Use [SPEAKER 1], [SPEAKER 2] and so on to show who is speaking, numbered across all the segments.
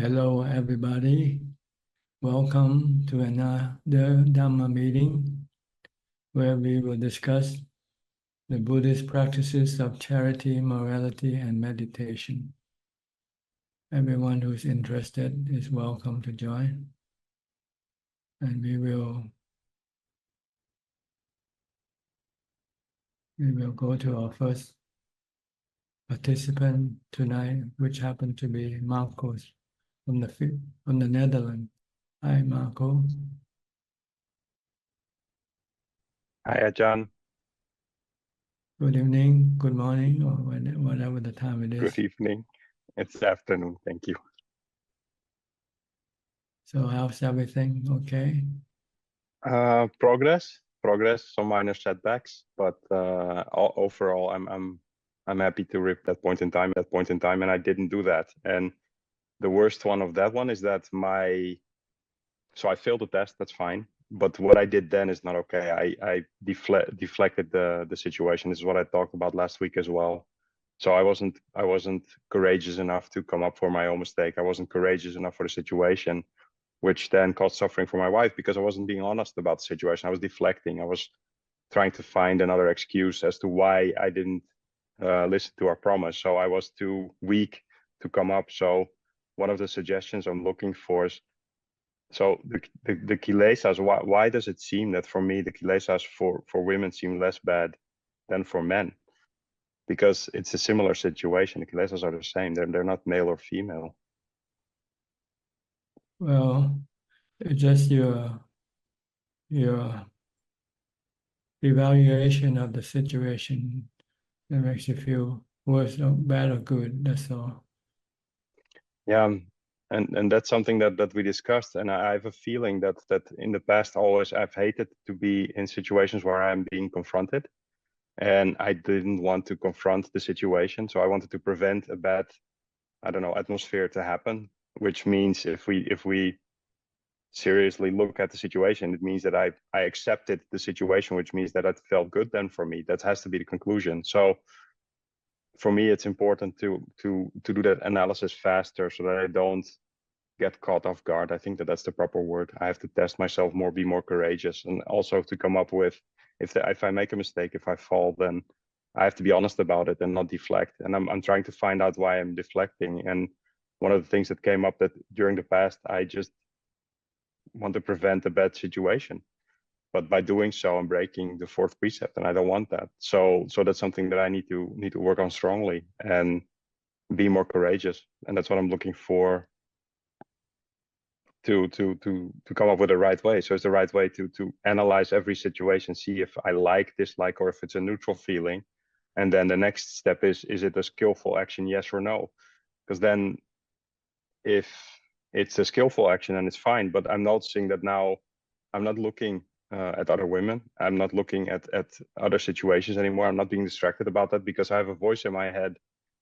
[SPEAKER 1] Hello, everybody. Welcome to another Dhamma meeting where we will discuss the Buddhist practices of charity, morality, and meditation. Everyone who's interested is welcome to join. And we will go to our first participant tonight, which happened to be Marcos from the Netherlands. Hi, Marco.
[SPEAKER 2] Hi, Ajahn.
[SPEAKER 1] Good evening, good morning, or whatever the time it is.
[SPEAKER 2] Good evening. It's afternoon, thank you.
[SPEAKER 1] So how's everything? Okay?
[SPEAKER 2] Progress, some minor setbacks, but overall, I'm happy to rip that point in time, and I didn't do that. And the worst one of that one is that so I failed the test. That's fine, but what I did then is not okay. I deflected the situation. This is what I talked about last week as well. So I wasn't courageous enough to come up for my own mistake. I wasn't courageous enough for the situation, which then caused suffering for my wife because I wasn't being honest about the situation. I was deflecting. I was trying to find another excuse as to why I didn't listen to our promise. So I was too weak to come up. So one of the suggestions I'm looking for is, so the kilesas, why does it seem that for me, the kilesas for women seem less bad than for men? Because it's a similar situation. The kilesas are the same. They're not male or female.
[SPEAKER 1] Well, it's just your evaluation of the situation that makes you feel worse or bad or good. That's all.
[SPEAKER 2] Yeah, and that's something that we discussed. And I have a feeling that in the past, always I've hated to be in situations where I'm being confronted, and I didn't want to confront the situation. So I wanted to prevent a bad, I don't know, atmosphere to happen. Which means if we seriously look at the situation, it means that I accepted the situation, which means that it felt good then for me. That has to be the conclusion. So for me, it's important to do that analysis faster so that I don't get caught off guard. I think that's the proper word. I have to test myself more, be more courageous, and also to come up with, if I make a mistake, if I fall, then I have to be honest about it and not deflect. And I'm trying to find out why I'm deflecting. And one of the things that came up that during the past, I just want to prevent a bad situation. But by doing so, I'm breaking the fourth precept, and I don't want that. So that's something that I need to work on strongly and be more courageous. And that's what I'm looking for to come up with the right way. So it's the right way to analyze every situation, see if I like, dislike, or if it's a neutral feeling. And then the next step is it a skillful action, yes or no? Because then if it's a skillful action, then it's fine. But I'm noticing that now I'm not looking at other women. I'm not looking at other situations anymore. I'm not being distracted about that because I have a voice in my head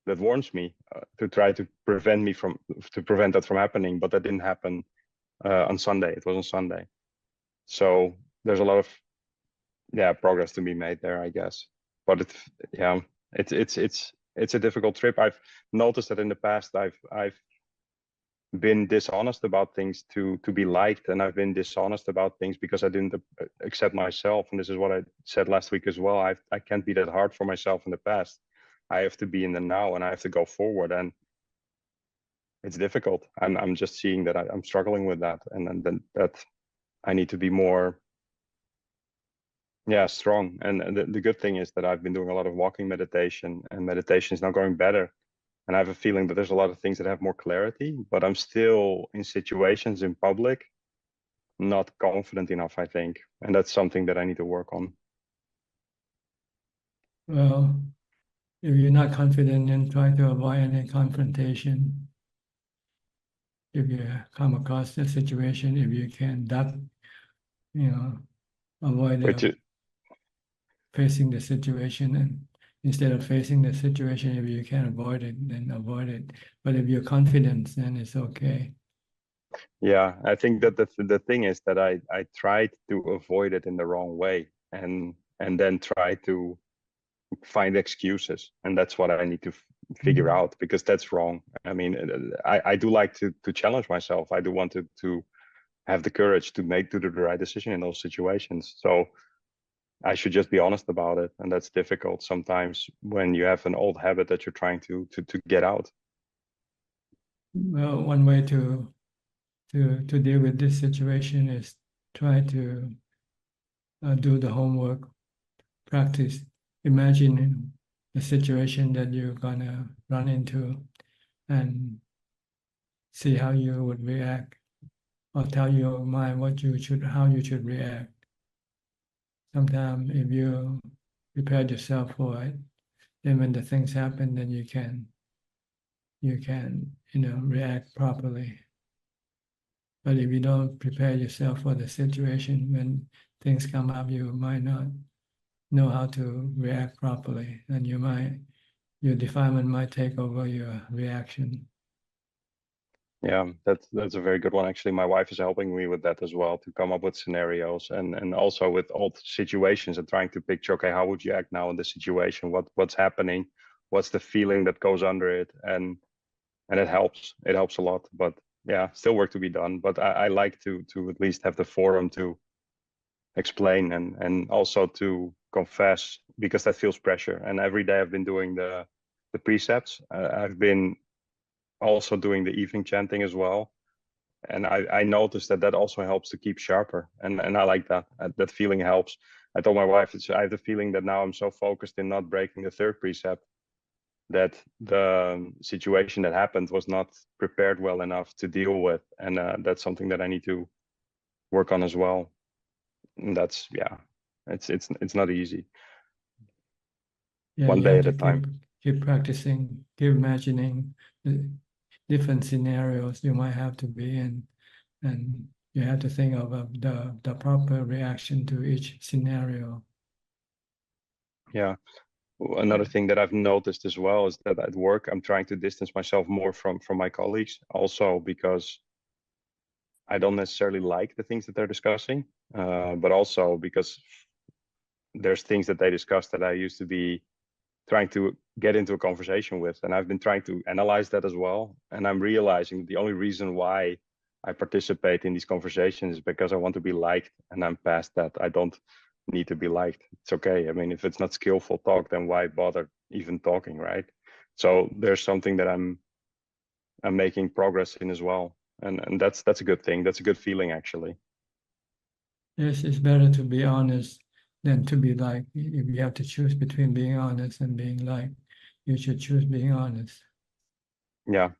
[SPEAKER 2] that warns me to try to prevent that from happening. But that didn't happen on Sunday. It was on Sunday. So there's a lot of progress to be made there, I guess. But it's a difficult trip. I've noticed that in the past I've been dishonest about things to be liked, and I've been dishonest about things because I didn't accept myself. And this is what I said last week as well. I can't be that hard for myself in the past. I have to be in the now, and I have to go forward. And it's difficult. I'm just seeing that I'm struggling with that, and then that I need to be more strong. And the good thing is that I've been doing a lot of walking meditation, and meditation is now going better. And I have a feeling that there's a lot of things that have more clarity, but I'm still in situations in public not confident enough, I think. And that's something that I need to work on.
[SPEAKER 1] Well, if you're not confident, then try to avoid any confrontation. If you come across the situation, if you can duck, avoid facing the situation, and instead of facing the situation, if you can avoid it, then avoid it. But if you're confident, then it's okay.
[SPEAKER 2] Yeah, I think that the thing is that I tried to avoid it in the wrong way, and then try to find excuses, and that's what I need to figure out, because that's wrong. I mean, I do like to challenge myself. I do want to have the courage to do the right decision in those situations. So I should just be honest about it, and that's difficult sometimes when you have an old habit that you're trying to get out.
[SPEAKER 1] Well, one way to deal with this situation is try to do the homework, practice, imagine the situation that you're gonna run into, and see how you would react, or tell your mind how you should react. Sometimes if you prepare yourself for it, then when the things happen, then you can react properly. But if you don't prepare yourself for the situation, when things come up, you might not know how to react properly, and your defilement might take over your reaction.
[SPEAKER 2] Yeah, that's a very good one. Actually, my wife is helping me with that as well, to come up with scenarios and also with old situations and trying to picture, okay, how would you act now in this situation? What's happening? What's the feeling that goes under it? And it helps. It helps a lot. But yeah, still work to be done. But I like to at least have the forum to explain and also to confess, because that feels pressure. And every day I've been doing the precepts. I've been also doing the evening chanting as well, and I noticed that also helps to keep sharper, and I like that. That feeling helps. I told my wife, I have the feeling that now I'm so focused in not breaking the third precept that the situation that happened was not prepared well enough to deal with, and that's something that I need to work on as well. And that's, yeah, it's not easy.
[SPEAKER 1] Yeah,
[SPEAKER 2] One
[SPEAKER 1] you
[SPEAKER 2] day
[SPEAKER 1] have
[SPEAKER 2] at
[SPEAKER 1] to
[SPEAKER 2] a time.
[SPEAKER 1] keep practicing, keep imagining the different scenarios you might have to be in, and you have to think of the proper reaction to each scenario.
[SPEAKER 2] Yeah. Another thing that I've noticed as well is that at work I'm trying to distance myself more from my colleagues, also because I don't necessarily like the things that they're discussing, but also because there's things that they discuss that I used to be trying to get into a conversation with, and I've been trying to analyze that as well. And I'm realizing that the only reason why I participate in these conversations is because I want to be liked, and I'm past that. I don't need to be liked. It's okay. I mean, if it's not skillful talk, then why bother even talking, right? So there's something that I'm making progress in as well, and that's a good thing. That's a good feeling, actually.
[SPEAKER 1] Yes, it's better to be honest than to be liked. If you have to choose between being honest and being liked, you should choose being honest.
[SPEAKER 2] Yeah,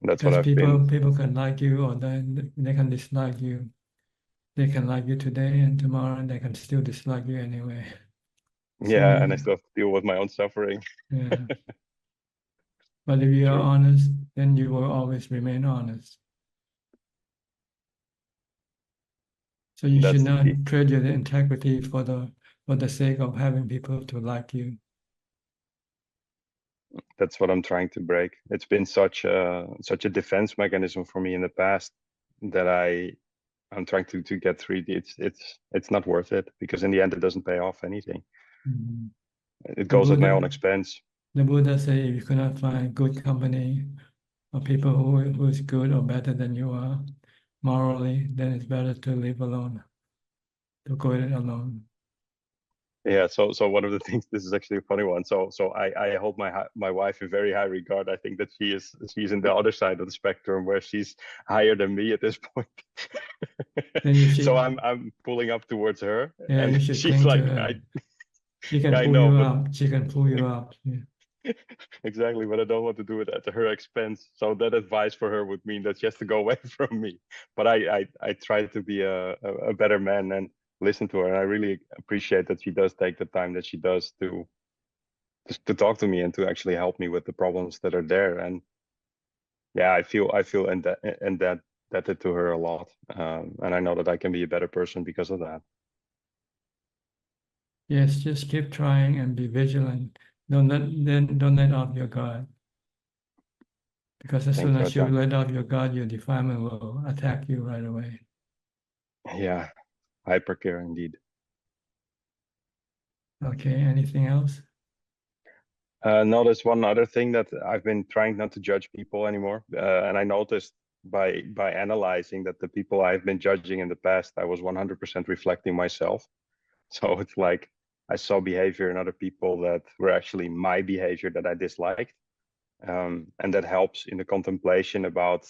[SPEAKER 2] that's what
[SPEAKER 1] Because
[SPEAKER 2] I've been.
[SPEAKER 1] people can like you, or then they can dislike you. They can like you today, and tomorrow they can still dislike you anyway. So
[SPEAKER 2] Yeah, and I still have to deal with my own suffering.
[SPEAKER 1] yeah. But if you are
[SPEAKER 2] True.
[SPEAKER 1] honest, then you will always remain honest. So you should
[SPEAKER 2] That's the
[SPEAKER 1] not
[SPEAKER 2] key.
[SPEAKER 1] trade your integrity for the sake of having people to like you.
[SPEAKER 2] That's what I'm trying to break. It's been such a defense mechanism for me in the past that I'm trying to get through. It's not worth it, because in the end it doesn't pay off anything.
[SPEAKER 1] Mhm.
[SPEAKER 2] It
[SPEAKER 1] The
[SPEAKER 2] goes at my own
[SPEAKER 1] Buddha,
[SPEAKER 2] expense.
[SPEAKER 1] the Buddha say if you cannot find good company or people who is good or better than you are morally, then it's better to live alone, to go it alone.
[SPEAKER 2] Yeah. So one of the things, this is actually a funny one. So I hold my wife in very high regard. I think that she's in the other side of the spectrum, where she's higher than me at this point.
[SPEAKER 1] Then you
[SPEAKER 2] So
[SPEAKER 1] should,
[SPEAKER 2] I'm pulling up towards her,
[SPEAKER 1] yeah,
[SPEAKER 2] and
[SPEAKER 1] you should
[SPEAKER 2] she's
[SPEAKER 1] cling to
[SPEAKER 2] like,
[SPEAKER 1] her. She can
[SPEAKER 2] I
[SPEAKER 1] pull
[SPEAKER 2] know,
[SPEAKER 1] you
[SPEAKER 2] but
[SPEAKER 1] up. She can pull you up. Yeah.
[SPEAKER 2] exactly, but I don't want to do it at her expense. So that advice for her would mean that she has to go away from me. But I try to be a better man and listen to her. And I really appreciate that she does take the time that she does to talk to me and to actually help me with the problems that are there. And yeah, I feel indebted to her a lot. And I know that I can be a better person because of that.
[SPEAKER 1] Yes, just keep trying and be vigilant. Don't let off your guard. Because as soon
[SPEAKER 2] Thank you,
[SPEAKER 1] as you
[SPEAKER 2] Ajahn.
[SPEAKER 1] let off your guard, your defilement will attack you right away.
[SPEAKER 2] Yeah, hypercare indeed.
[SPEAKER 1] Okay, anything else?
[SPEAKER 2] No, there's one other thing that I've been trying not to judge people anymore. And I noticed by analyzing that the people I've been judging in the past, I was 100% reflecting myself. So it's like I saw behavior in other people that were actually my behavior that I disliked. And that helps in the contemplation about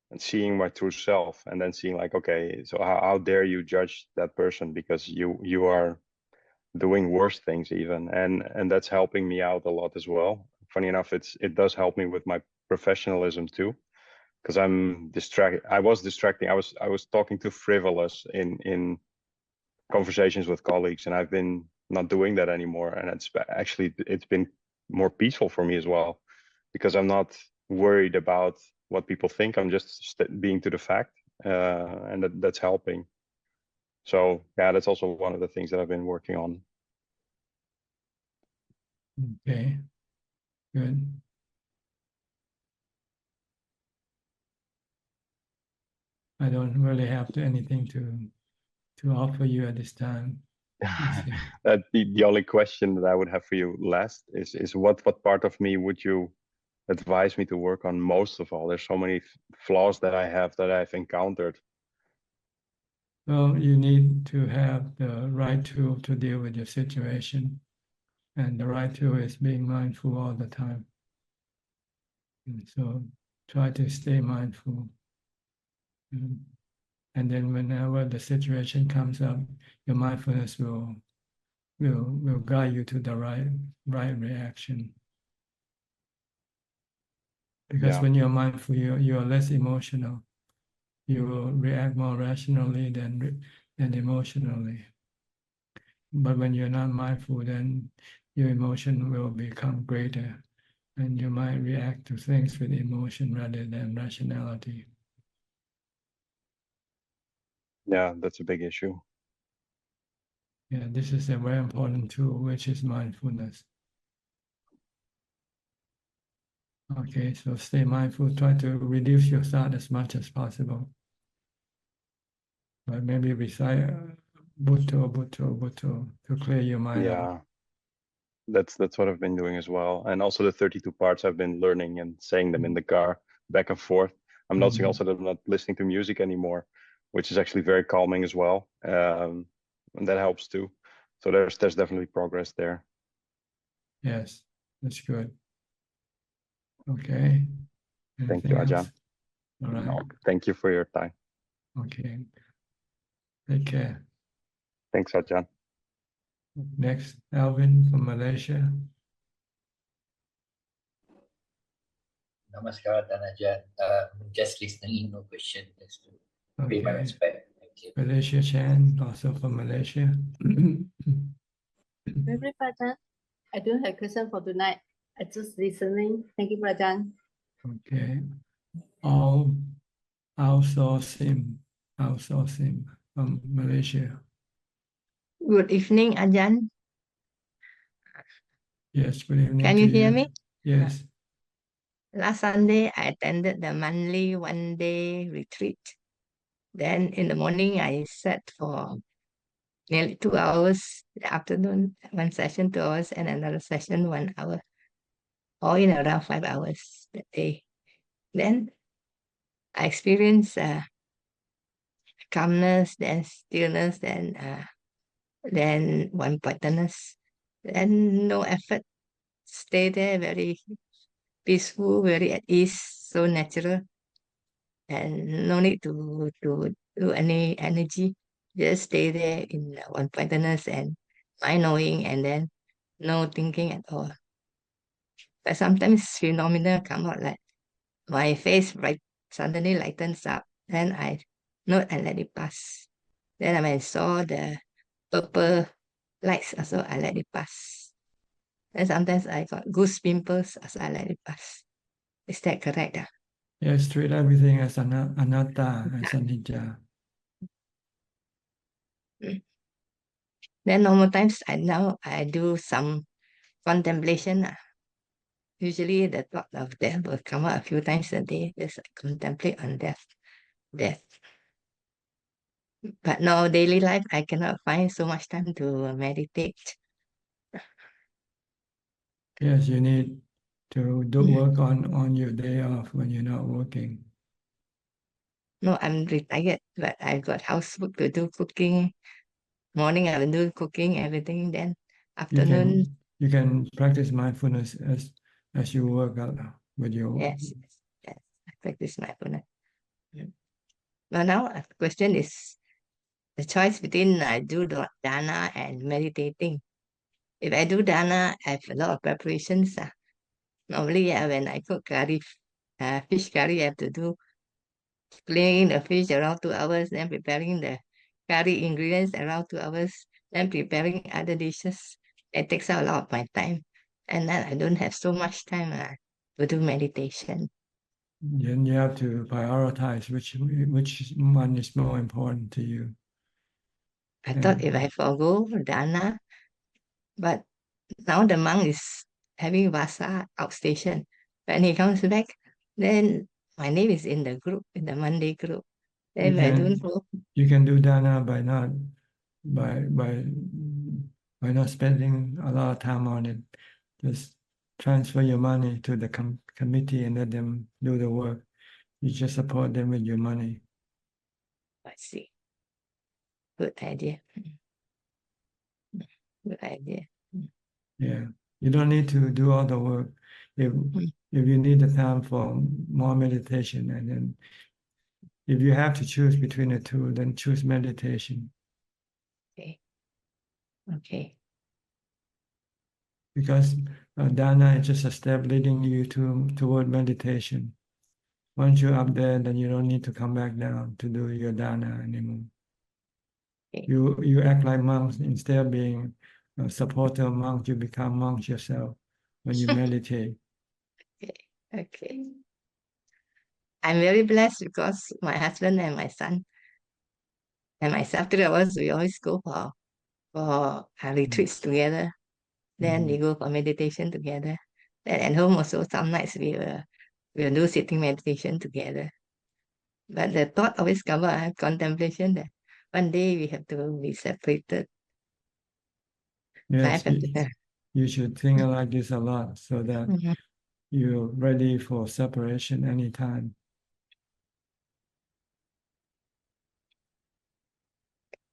[SPEAKER 2] and seeing my true self, and then seeing like, okay, so how dare you judge that person because you are doing worse things even, and that's helping me out a lot as well. Funny enough, it does help me with my professionalism too, because I'm distracted. I was distracting. I was talking too frivolous in conversations with colleagues, and I've been not doing that anymore. And it's been more peaceful for me as well, because I'm not worried about what people think. I'm just being to the fact, and that's helping. So yeah, that's also one of the things that I've been working on.
[SPEAKER 1] Okay, good. I don't really have anything to offer you at this time.
[SPEAKER 2] That the only question that I would have for you last is what part of me would you advise me to work on most of all? There's so many flaws that I have that I've encountered.
[SPEAKER 1] Well, you need to have the right tool to deal with your situation. And the right tool is being mindful all the time. And so try to stay mindful. And then whenever the situation comes up, your mindfulness will guide you to the right reaction. Because when you're mindful, you are less emotional. You will react more rationally than emotionally. But when you're not mindful, then your emotion will become greater, and you might react to things with emotion rather than rationality.
[SPEAKER 2] Yeah, that's a big issue.
[SPEAKER 1] Yeah, this is a very important tool, which is mindfulness. Okay, so stay mindful, try to reduce your thought as much as possible. But maybe recite Bhutto, Bhutto, Bhutto to clear your mind out.
[SPEAKER 2] That's what I've been doing as well. And also the 32 parts I've been learning and saying them in the car back and forth. I'm noticing also that I'm not listening to music anymore, which is actually very calming as well. And that helps too. So there's definitely progress there.
[SPEAKER 1] Yes, that's good. Okay.
[SPEAKER 2] Thank you,
[SPEAKER 1] Anything else?
[SPEAKER 2] Ajahn.
[SPEAKER 1] All right.
[SPEAKER 2] No, thank you for your time.
[SPEAKER 1] Okay. Take care.
[SPEAKER 2] Thanks, Ajahn.
[SPEAKER 1] Next, Alvin from Malaysia.
[SPEAKER 3] Namaskar, Ajahn. Just listening, no question. Just to pay my
[SPEAKER 1] Okay.
[SPEAKER 3] respect. Thank you.
[SPEAKER 1] Malaysia Chan, also from Malaysia.
[SPEAKER 4] Very Prajan. I don't have question for tonight. I just listening. Thank you, Prajan.
[SPEAKER 1] Okay. All outsourcing from Malaysia.
[SPEAKER 5] Good evening, Ajahn.
[SPEAKER 1] Yes, good evening.
[SPEAKER 5] Can you hear me?
[SPEAKER 1] Yes.
[SPEAKER 5] Last Sunday, I attended the monthly one-day retreat. Then in the morning, I sat for nearly 2 hours. The afternoon, one session, 2 hours, and another session, 1 hour. All in around 5 hours that day. Then I experienced calmness, then stillness, then one-pointedness. Then no effort. Stay there very peaceful, very at ease, so natural, and no need to do any energy. Just stay there in one-pointedness and mind knowing, and then no thinking at all. But sometimes phenomena come out like my face right suddenly lightens up. Then I note and let it pass. Then when I saw the purple lights, also I let it pass. And sometimes I got goose pimples, also I let it pass. Is that correct?
[SPEAKER 1] Yes, treat everything as anatta, as anicca.
[SPEAKER 5] Then normal times I do some contemplation. Usually the thought of death will come out a few times a day. Just contemplate on death. But now daily life I cannot find so much time to meditate.
[SPEAKER 1] Yes, you need to do work on your day off when you're not working.
[SPEAKER 5] No, I'm retired, but I got housework to do, cooking. Morning I will do cooking, everything. Then afternoon,
[SPEAKER 1] You can practice mindfulness as you work out with your.
[SPEAKER 5] yes, I practice mindfulness. But now the question is the choice between I do dana and meditating. If I do dana, I have a lot of preparations. Normally, when I cook curry, fish curry, I have to do cleaning the fish around 2 hours, then preparing the curry ingredients around 2 hours, then preparing other dishes. It takes out a lot of my time. And then I don't have so much time to do meditation.
[SPEAKER 1] Then you have to prioritize which one is more important to you.
[SPEAKER 5] I thought if I forgo dana, but now the monk is having vasa outstation. When he comes back, then my name is in the group, in the Monday group. Then I don't go.
[SPEAKER 1] You can do dana by not spending a lot of time on it. Just transfer your money to the committee and let them do the work. You just support them with your money.
[SPEAKER 5] I see. Good idea. Good idea.
[SPEAKER 1] Yeah, you don't need to do all the work. If you need the time for more meditation, and then if you have to choose between the two, then choose meditation.
[SPEAKER 5] Okay. Okay.
[SPEAKER 1] Because dana is just a step leading you toward meditation. Once you're up there, then you don't need to come back down to do your dana anymore.
[SPEAKER 5] Okay.
[SPEAKER 1] You act like monks instead of being a supporter of monks. You become monks yourself when you meditate.
[SPEAKER 5] Okay. I'm very blessed because my husband and my son and myself, 3 of us, we always go for retreats together. Then we go for meditation together. Then at home also, some nights we'll do sitting meditation together. But the thought always comes, contemplation, that one day we have to be separated.
[SPEAKER 1] Yes, you should think like this a lot so that you're ready for separation anytime.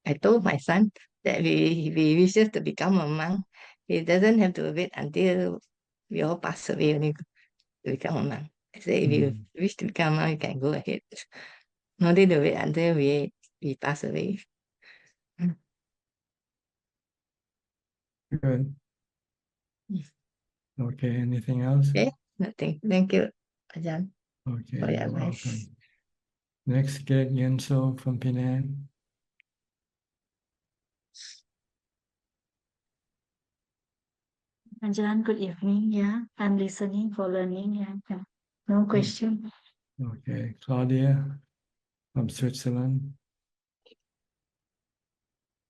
[SPEAKER 5] I told my son that we wishes to become a monk. He doesn't have to wait until we all pass away only to become a monk. I say, if you wish to become a monk, you can go ahead. No need to wait until we pass away.
[SPEAKER 1] Good. Okay, anything else?
[SPEAKER 5] Okay, nothing. Thank you, Ajahn,
[SPEAKER 1] Okay,
[SPEAKER 5] for your
[SPEAKER 1] you're
[SPEAKER 5] advice.
[SPEAKER 1] welcome. Next, get Yenso from Penang.
[SPEAKER 6] Ajahn, good evening. Yeah, I'm listening for learning. Yeah. No question.
[SPEAKER 1] Okay, Claudia from Switzerland.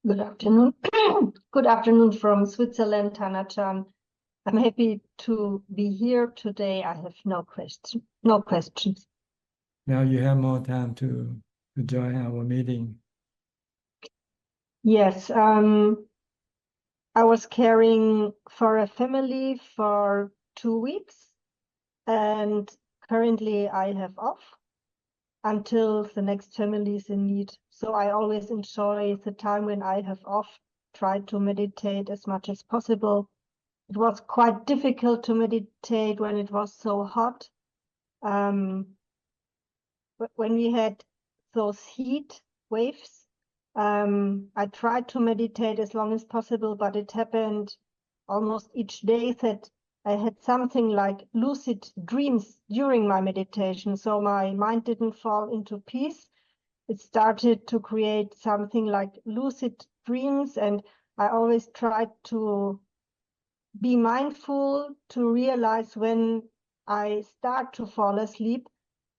[SPEAKER 7] Good afternoon. Good afternoon from Switzerland, Tanachan. I'm happy to be here today. I have no questions.
[SPEAKER 1] Now you have more time to join our meeting.
[SPEAKER 7] Yes, I was caring for a family for 2 weeks, and currently I have off until the next family is in need. So I always enjoy the time when I have off, try to meditate as much as possible. It was quite difficult to meditate when it was so hot. But when we had those heat waves, I tried to meditate as long as possible, but it happened almost each day that I had something like lucid dreams during my meditation. So my mind didn't fall into peace. It started to create something like lucid dreams, and I always tried to be mindful to realize when I start to fall asleep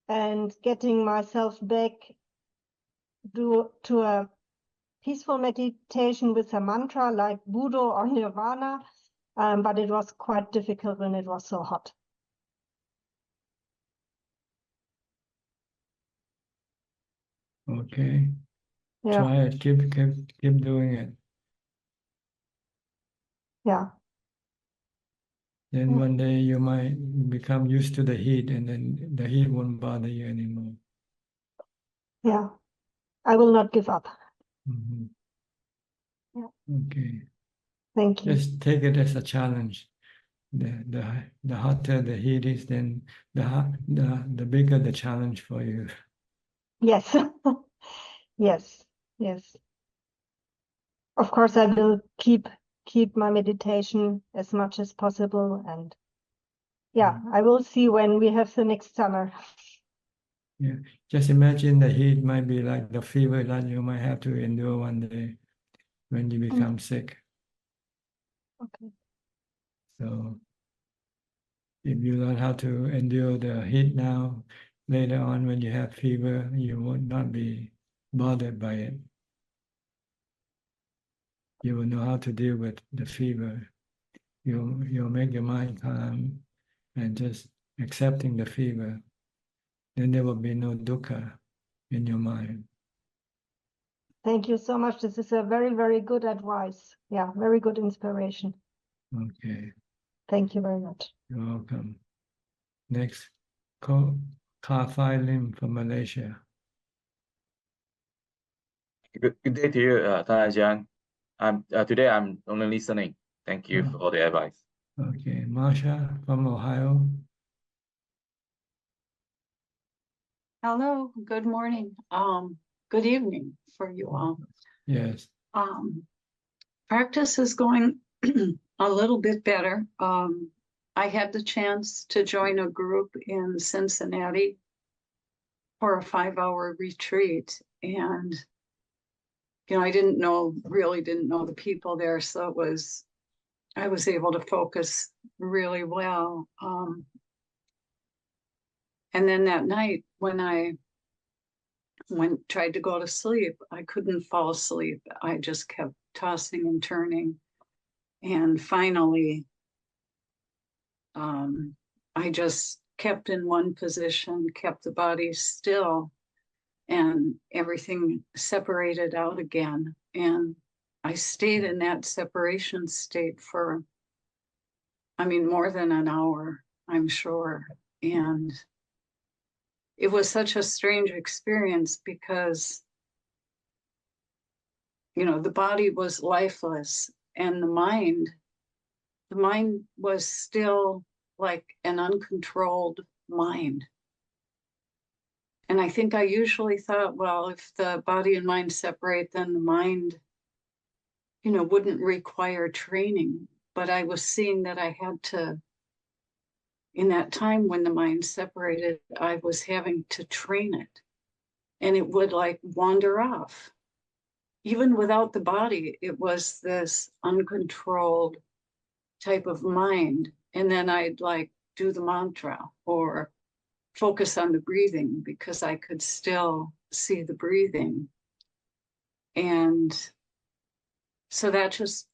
[SPEAKER 7] and getting myself back to a peaceful meditation with a mantra like Buddha or Nirvana, but it was quite difficult when it was so hot.
[SPEAKER 1] Okay,
[SPEAKER 7] Yeah.
[SPEAKER 1] try it. Keep doing it.
[SPEAKER 7] Yeah.
[SPEAKER 1] Then one day you might become used to the heat, and then the heat won't bother you anymore.
[SPEAKER 7] Yeah, I will not give up.
[SPEAKER 1] Mhm.
[SPEAKER 7] Yeah.
[SPEAKER 1] Okay.
[SPEAKER 7] Thank you.
[SPEAKER 1] Just take it as a challenge. The hotter the heat is, then the bigger the challenge for you.
[SPEAKER 7] Yes. Yes. Yes. Of course, I will keep my meditation as much as possible, and yeah, I will see when we have the next summer.
[SPEAKER 1] Yeah. Just imagine the heat might be like the fever that you might have to endure one day when you become sick.
[SPEAKER 7] Okay.
[SPEAKER 1] So if you learn how to endure the heat now, later on when you have fever, you will not be bothered by it. You will know how to deal with the fever. You'll make your mind calm and just accepting the fever. Then there will be no dukkha in your mind.
[SPEAKER 7] Thank you so much. This is a very, very good advice. Yeah, very good inspiration.
[SPEAKER 1] Okay,
[SPEAKER 7] Thank you very much.
[SPEAKER 1] you're welcome. Next, Ka Lim from Malaysia.
[SPEAKER 8] Good day to you, Ajahn. Today I'm only listening. Thank you for the advice.
[SPEAKER 1] Okay, Marsha from Ohio.
[SPEAKER 9] Hello, good morning. Good evening for you all.
[SPEAKER 1] Yes.
[SPEAKER 9] Practice is going a little bit better. I had the chance to join a group in Cincinnati for a 5-hour retreat, and I really didn't know the people there, so I was able to focus really well. And then that night when I tried to go to sleep, I couldn't fall asleep. I just kept tossing and turning. And finally, I just kept in one position, kept the body still, and everything separated out again. And I stayed in that separation state for, more than an hour, I'm sure. And it was such a strange experience because, the body was lifeless and the mind was still like an uncontrolled mind. And I think I usually thought, well, if the body and mind separate, then the mind, wouldn't require training. But I was seeing that I had to, in that time when the mind separated, I was having to train it. And it would like wander off. Even without the body, it was this uncontrolled type of mind. And then I'd like do the mantra or focus on the breathing because I could still see the breathing. And so that just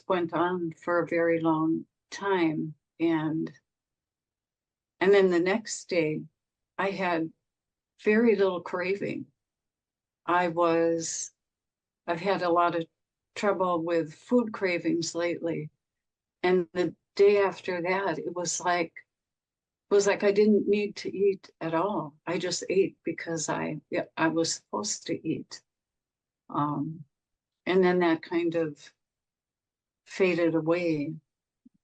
[SPEAKER 9] went on for a very long time. And then the next day I had very little craving. I've had a lot of trouble with food cravings lately. And the day after that, it was like I didn't need to eat at all. I just ate because I was supposed to eat. And then that kind of faded away.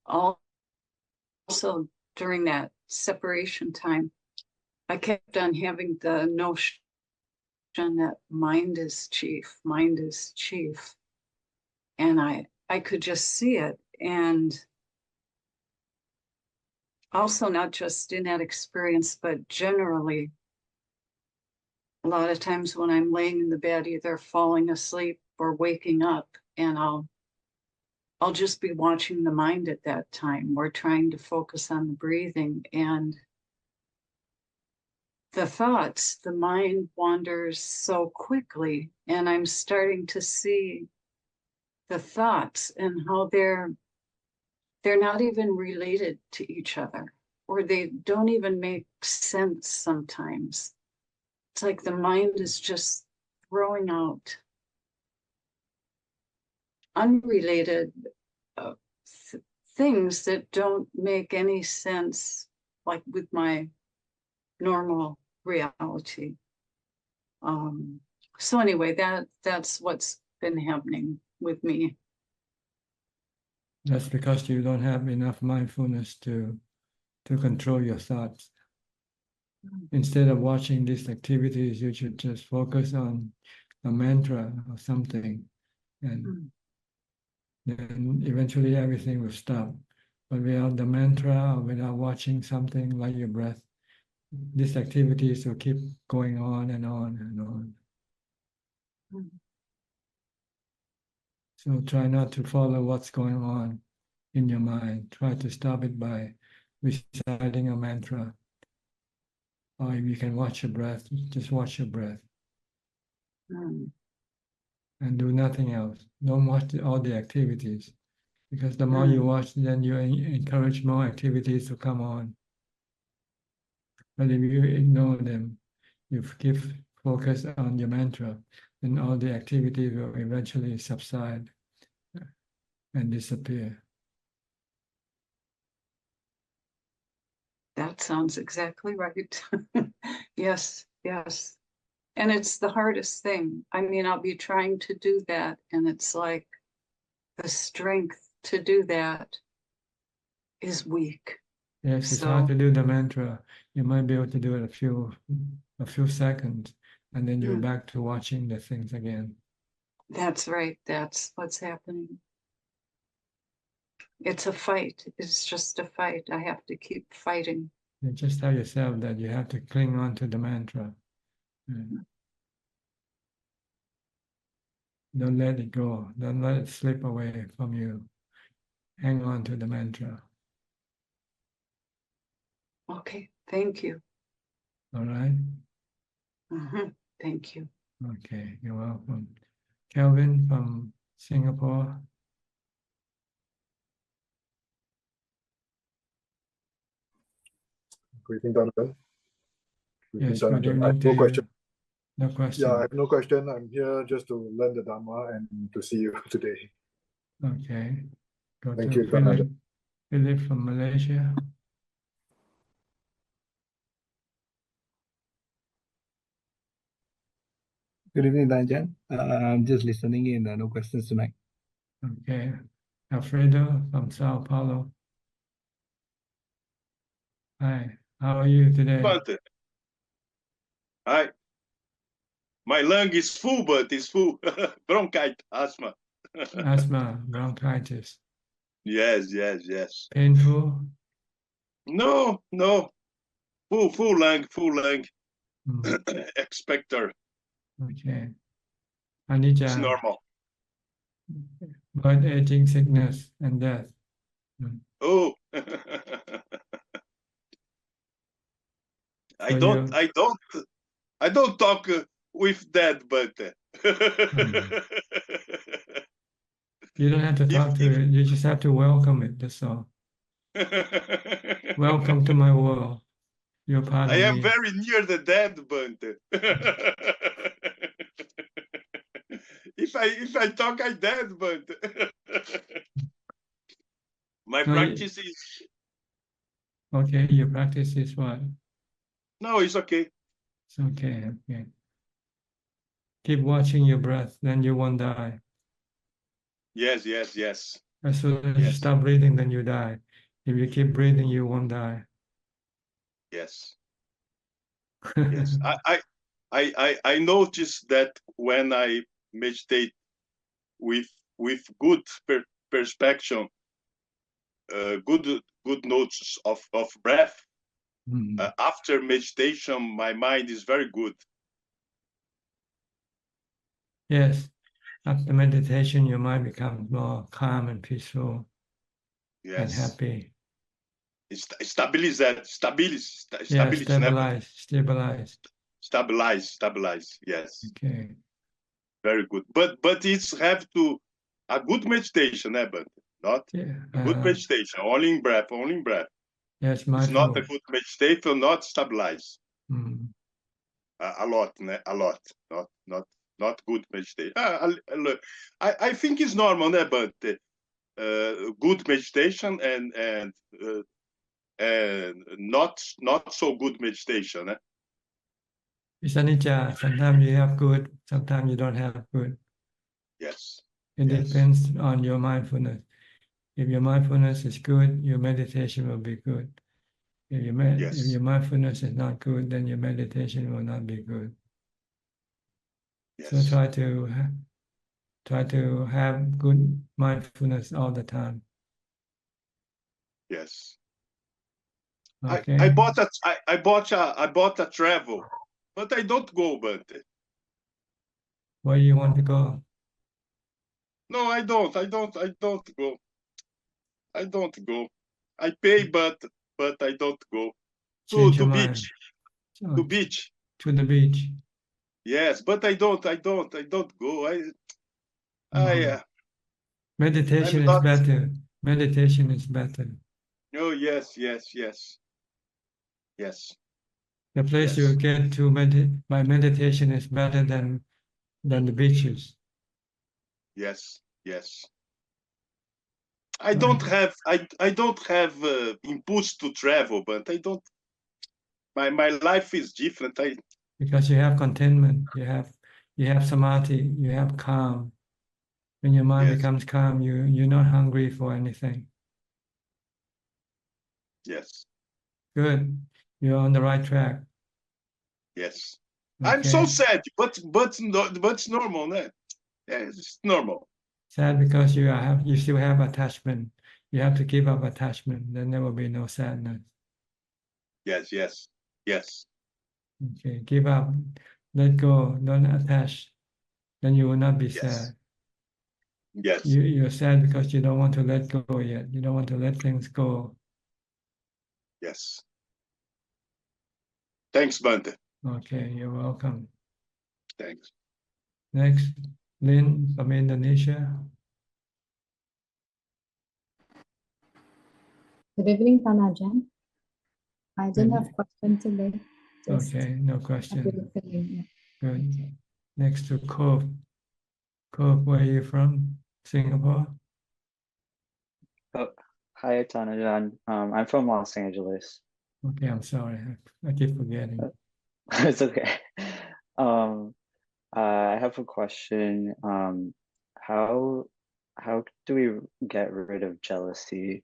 [SPEAKER 9] Also, during that separation time, I kept on having the notion that mind is chief. And I could just see it. And also not just in that experience, but generally, a lot of times when I'm laying in the bed, either falling asleep or waking up, and I'll just be watching the mind at that time or trying to focus on the breathing. And the mind wanders so quickly, and I'm starting to see the thoughts and how they're not even related to each other, or they don't even make sense sometimes. It's like the mind is just throwing out unrelated things that don't make any sense, like with my normal reality. So anyway, that's what's been happening with me.
[SPEAKER 1] That's because you don't have enough mindfulness to control your thoughts. Instead of watching these activities, you should just focus on a mantra or something, and then eventually everything will stop. But without the mantra or without watching something like your breath, these activities will keep going on and on and on. So try not to follow what's going on in your mind. Try to stop it by reciting a mantra. Or if you can watch your breath, just watch your breath. And do nothing else. Don't watch all the activities. Because the more you watch, then you encourage more activities to come on. But if you ignore them, you keep focus on your mantra, then all the activities will eventually subside and disappear.
[SPEAKER 9] That sounds exactly right. Yes, yes. And it's the hardest thing. I mean, I'll be trying to do that, and it's like the strength to do that is weak.
[SPEAKER 1] Yes, it's hard to do the mantra. You might be able to do it a few seconds, and then you're back to watching the things again.
[SPEAKER 9] That's right. That's what's happening. It's a fight. It's just a fight. I have to keep fighting.
[SPEAKER 1] You just tell yourself that you have to cling on to the mantra. Don't let it go. Don't let it slip away from you. Hang on to the mantra.
[SPEAKER 9] Okay. Thank you.
[SPEAKER 1] All right?
[SPEAKER 9] Thank you.
[SPEAKER 1] Okay, you're welcome. Kelvin from Singapore.
[SPEAKER 10] Greeting, Donovan.
[SPEAKER 1] Yes, good evening.
[SPEAKER 10] I have no question.
[SPEAKER 1] No question.
[SPEAKER 10] Yeah, I have no question. I'm here just to learn the Dhamma and to see you today.
[SPEAKER 1] Okay. Go
[SPEAKER 10] Thank
[SPEAKER 1] to
[SPEAKER 10] you, Donovan.
[SPEAKER 1] Philip from Malaysia.
[SPEAKER 11] Good evening, Ajahn. I'm just listening in. No questions tonight.
[SPEAKER 1] Okay. Alfredo from Sao Paulo. Hi. How are you today?
[SPEAKER 12] Hi. My lung is full, but it's full. Bronchitis, asthma.
[SPEAKER 1] Asthma, bronchitis.
[SPEAKER 12] Yes, yes, yes.
[SPEAKER 1] Painful?
[SPEAKER 12] No, no. Full lung. Expector.
[SPEAKER 1] Okay. Anicca.
[SPEAKER 12] It's normal.
[SPEAKER 1] Birth, aging, sickness, and death.
[SPEAKER 12] Oh. I don't talk with that, but
[SPEAKER 1] you don't have to talk to it. You just have to welcome it. That's all. Welcome to my world. You're part of me.
[SPEAKER 12] I am very near the dead, but if I talk, I dead, but my practice is
[SPEAKER 1] okay. Your practice is what?
[SPEAKER 12] No, it's okay.
[SPEAKER 1] It's okay. Okay. Keep watching your breath, then you won't die.
[SPEAKER 12] Yes, yes, yes.
[SPEAKER 1] As soon as you stop breathing, then you die. If you keep breathing, you won't die.
[SPEAKER 12] Yes. Yes. I noticed that when I meditate with good perspective, good notes of breath. After meditation, my mind is very good.
[SPEAKER 1] Yes. After meditation, your mind becomes more calm and peaceful and happy.
[SPEAKER 12] Stabilize. Yes.
[SPEAKER 1] Okay.
[SPEAKER 12] Very good. But it's have to a good meditation, but not a good meditation. Only in breath.
[SPEAKER 1] Yes,
[SPEAKER 12] mindful. It's not a good meditation, not stabilize. A lot. Not good meditation. I think it's normal, but good meditation and not so good meditation.
[SPEAKER 1] It's anicca. Sometimes you have good, sometimes you don't have good.
[SPEAKER 12] Yes.
[SPEAKER 1] It depends on your mindfulness. If your mindfulness is good, your meditation will be good. If your mindfulness is not good, then your meditation will not be good.
[SPEAKER 12] Yes.
[SPEAKER 1] So try to have good mindfulness all the time.
[SPEAKER 12] Yes.
[SPEAKER 1] Okay.
[SPEAKER 12] I bought a travel, but I don't go, Bante.
[SPEAKER 1] Where you want to go?
[SPEAKER 12] No, I don't go. I don't go. I pay, but I don't go.
[SPEAKER 1] Change your
[SPEAKER 12] To
[SPEAKER 1] mind.
[SPEAKER 12] beach.
[SPEAKER 1] Oh,
[SPEAKER 12] To beach.
[SPEAKER 1] To the beach.
[SPEAKER 12] Yes, but I don't go.
[SPEAKER 1] Meditation
[SPEAKER 12] I'm
[SPEAKER 1] is
[SPEAKER 12] not.
[SPEAKER 1] better. Meditation is better.
[SPEAKER 12] Oh, yes.
[SPEAKER 1] The place you get to by meditation is better than the beaches.
[SPEAKER 12] Yes. I don't have impulse to travel, but I don't. My life is different.
[SPEAKER 1] Because you have contentment, you have samadhi, you have calm. When your mind becomes calm, you're not hungry for anything.
[SPEAKER 12] Yes.
[SPEAKER 1] Good. You're on the right track.
[SPEAKER 12] Yes.
[SPEAKER 1] Okay.
[SPEAKER 12] I'm so sad, but it's normal, no? Yeah, it's normal.
[SPEAKER 1] Sad because you still have attachment. You have to give up attachment. Then there will be no sadness.
[SPEAKER 12] Yes.
[SPEAKER 1] Okay, give up, let go, don't attach. Then you will not be sad.
[SPEAKER 12] Yes.
[SPEAKER 1] You're sad because you don't want to let go yet. You don't want to let things go.
[SPEAKER 12] Yes. Thanks, Bante.
[SPEAKER 1] Okay, you're welcome.
[SPEAKER 12] Thanks.
[SPEAKER 1] Next, Lynn from Indonesia.
[SPEAKER 13] Good evening, Ajahn. I don't have questions today.
[SPEAKER 1] Okay, no question.
[SPEAKER 13] Yeah.
[SPEAKER 1] Good. Next to Cove. Cove, where are you from? Singapore?
[SPEAKER 14] Oh, hi, Ajahn. I'm from Los Angeles.
[SPEAKER 1] Okay, I'm sorry. I keep forgetting.
[SPEAKER 14] It's okay. I have a question. How do we get rid of jealousy?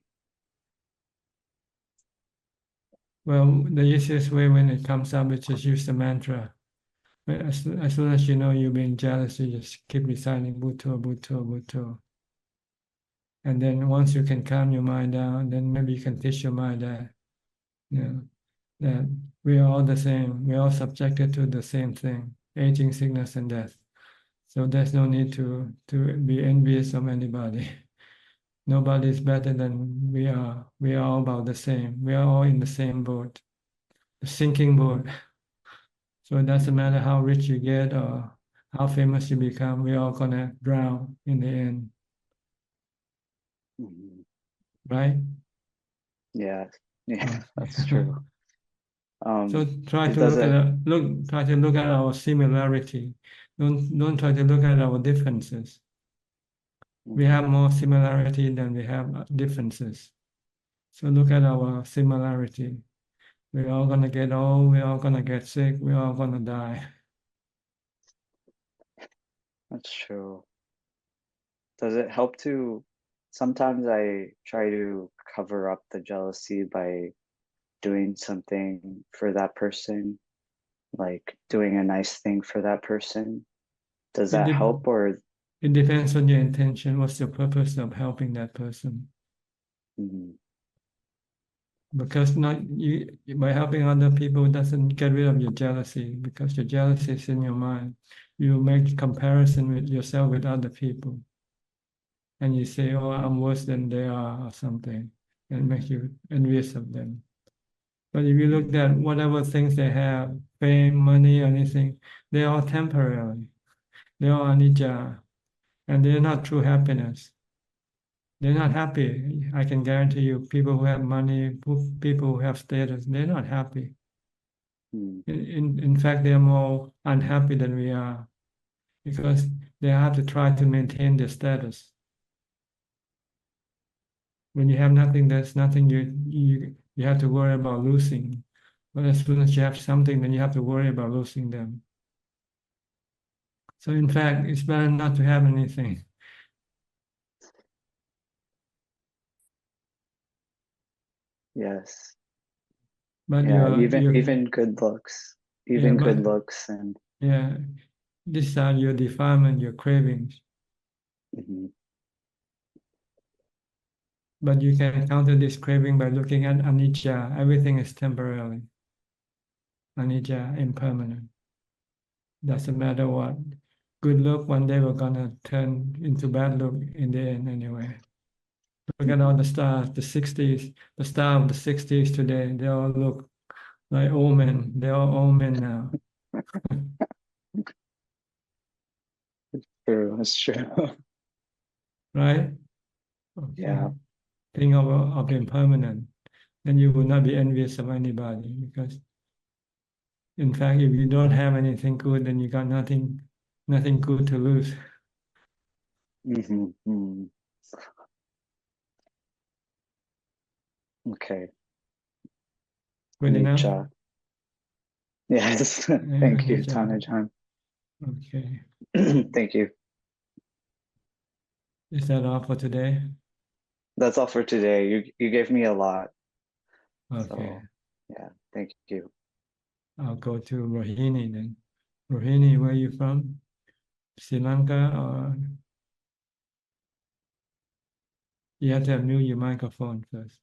[SPEAKER 1] Well, the easiest way when it comes up is just use the mantra. As soon as you know you're being jealous, you just keep reciting Bhutto, Bhutto, Bhutto. And then once you can calm your mind down, then maybe you can teach your mind that, that we are all the same. We are all subjected to the same thing, aging, sickness, and death. So there's no need to be envious of anybody. Nobody is better than we are. We are all about the same. We are all in the same boat, the sinking boat. So it doesn't matter how rich you get or how famous you become, we're all gonna drown in the end. Right?
[SPEAKER 14] Yeah, that's true.
[SPEAKER 1] So try to look at our similarity. Don't try to look at our differences. We have more similarity than we have differences. So look at our similarity. We're all gonna get old, we're all gonna get sick, we're all gonna die.
[SPEAKER 14] That's true. Does it help to, sometimes I try to cover up the jealousy by doing something for that person, like doing a nice thing for that person. Does that help, or?
[SPEAKER 1] It depends on your intention. What's your purpose of helping that person? Because by helping other people doesn't get rid of your jealousy, because your jealousy is in your mind. You make comparison with yourself with other people. And you say, oh, I'm worse than they are or something. And it makes you envious of them. But if you look at whatever things they have, fame, money, anything, they're all temporary. They're all anicca. And they're not true happiness. They're not happy. I can guarantee you, people who have money, people who have status, they're not happy. In fact, they're more unhappy than we are, because they have to try to maintain their status. When you have nothing, there's nothing you have to worry about losing. But as soon as you have something, then you have to worry about losing them. So in fact, it's better not to have anything.
[SPEAKER 14] Yes.
[SPEAKER 1] But
[SPEAKER 14] Yeah,
[SPEAKER 1] your
[SPEAKER 14] even good looks. Even good looks and
[SPEAKER 1] yeah, these are your defilement, your cravings. But you can counter this craving by looking at anicca. Everything is temporary. Anicca, impermanent. Doesn't matter what. Good look, one day we're gonna turn into bad look in the end anyway. Look at all the stars, the 60s, the star of the 60s today, they all look like old men. They're all old men now.
[SPEAKER 14] true, that's true.
[SPEAKER 1] Right? Okay.
[SPEAKER 14] Yeah.
[SPEAKER 1] Think of impermanent. Then you will not be envious of anybody because in fact, if you don't have anything good, then you got nothing good to lose.
[SPEAKER 14] Okay.
[SPEAKER 1] Good enough?
[SPEAKER 14] Anicca. Yes. Thank you, Ajahn.
[SPEAKER 1] Okay.
[SPEAKER 14] Thank you.
[SPEAKER 1] Is that all for today?
[SPEAKER 14] That's all for today. You gave me a lot.
[SPEAKER 1] Okay.
[SPEAKER 14] So, yeah, thank you.
[SPEAKER 1] I'll go to Rohini then. Rohini, where are you from? Sri Lanka or? You have to mute your microphone first.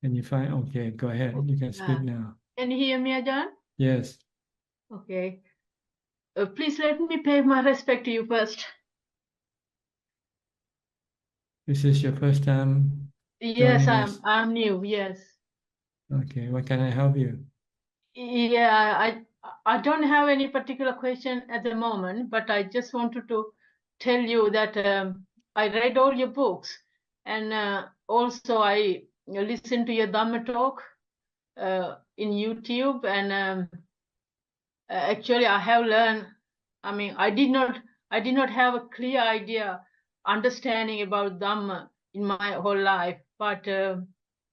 [SPEAKER 1] Can you find? Okay, go ahead. You can speak now.
[SPEAKER 15] Can you hear me, Ajahn?
[SPEAKER 1] Yes.
[SPEAKER 15] Okay. Please let me pay my respect to you first.
[SPEAKER 1] This is your first time
[SPEAKER 15] Yes,
[SPEAKER 1] joining us?
[SPEAKER 15] I'm new. Yes.
[SPEAKER 1] Okay. What can I help you?
[SPEAKER 15] Yeah, I don't have any particular question at the moment, but I just wanted to tell you that I read all your books, and also I listened to your Dhamma talk in YouTube, and actually I have learned. I mean, I did not have a clear understanding about Dhamma in my whole life, but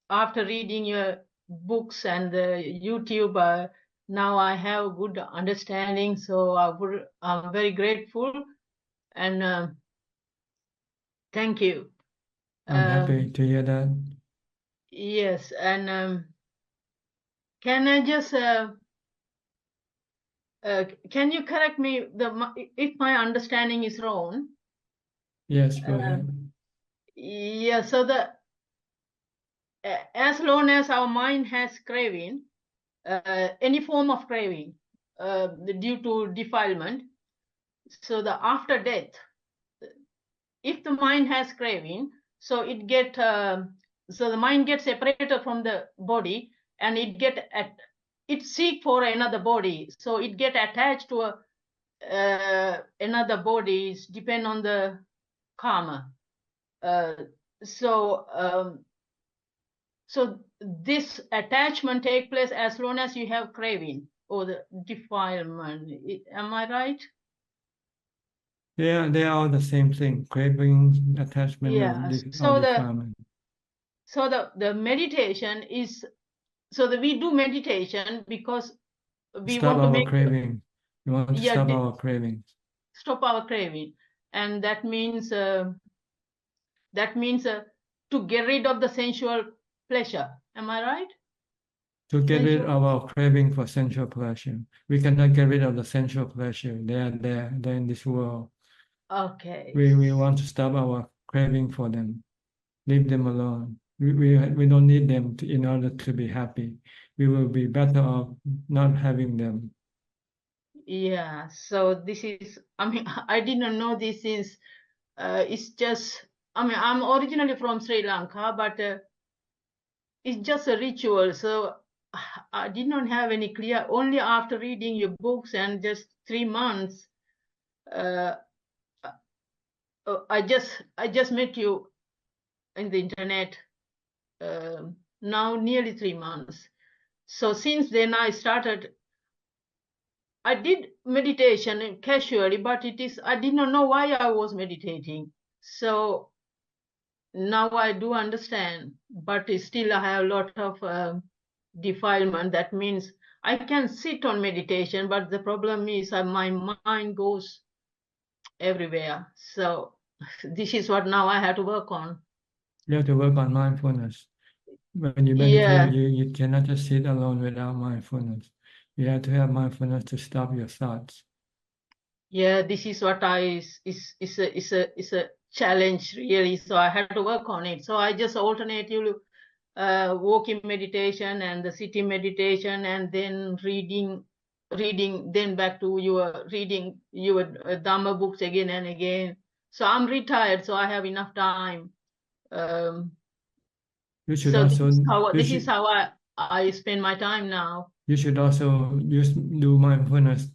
[SPEAKER 15] after reading your books and YouTube, now I have good understanding. So I'm very grateful, and thank you.
[SPEAKER 1] I'm happy to hear that.
[SPEAKER 15] Yes, and can I just can you correct me if my understanding is wrong?
[SPEAKER 1] Yes, go ahead.
[SPEAKER 15] Yeah, so as long as our mind has craving, any form of craving due to defilement, so the after death, if the mind has craving, so the mind gets separated from the body, and it seek for another body, so it get attached to another body, depend on the karma. So this attachment take place as long as you have craving or the defilement. Am I right?
[SPEAKER 1] Yeah, they are all the same thing. Craving, attachment,
[SPEAKER 15] Yeah.
[SPEAKER 1] or defilement.
[SPEAKER 15] So the meditation is we do meditation because we
[SPEAKER 1] Stop
[SPEAKER 15] want to
[SPEAKER 1] our
[SPEAKER 15] make
[SPEAKER 1] craving. We want to stop our cravings.
[SPEAKER 15] Stop our craving, and that means to get rid of the sensual pleasure. Am I right?
[SPEAKER 1] To get rid of our craving for sensual pleasure. We cannot get rid of the sensual pleasure. They are there. They're in this world.
[SPEAKER 15] Okay.
[SPEAKER 1] We want to stop our craving for them. Leave them alone. We don't need them in order to be happy. We will be better off not having them.
[SPEAKER 15] Yeah. So this is. I mean, I didn't know this is. It's just. I mean, I'm originally from Sri Lanka, but it's just a ritual. So I did not have any clear. Only after reading your books and just 3 months, I just met you in the internet. Now nearly 3 months. So since then I started I did meditation casually, but I did not know why I was meditating. So now I do understand, but still I have a lot of defilement. That means I can sit on meditation, but the problem is my mind goes everywhere. So this is what now I have to work on.
[SPEAKER 1] You have to work on mindfulness. When you
[SPEAKER 15] Yeah.
[SPEAKER 1] meditate, you cannot just sit alone without mindfulness. You have to have mindfulness to stop your thoughts.
[SPEAKER 15] Yeah, this is what is a challenge really. So I had to work on it. So I just alternatively walking meditation and the sitting meditation, and then reading, then back to your reading your Dhamma books again and again. So I'm retired, so I have enough time.
[SPEAKER 1] You should
[SPEAKER 15] So
[SPEAKER 1] also
[SPEAKER 15] this is how I spend my time now.
[SPEAKER 1] You should also do mindfulness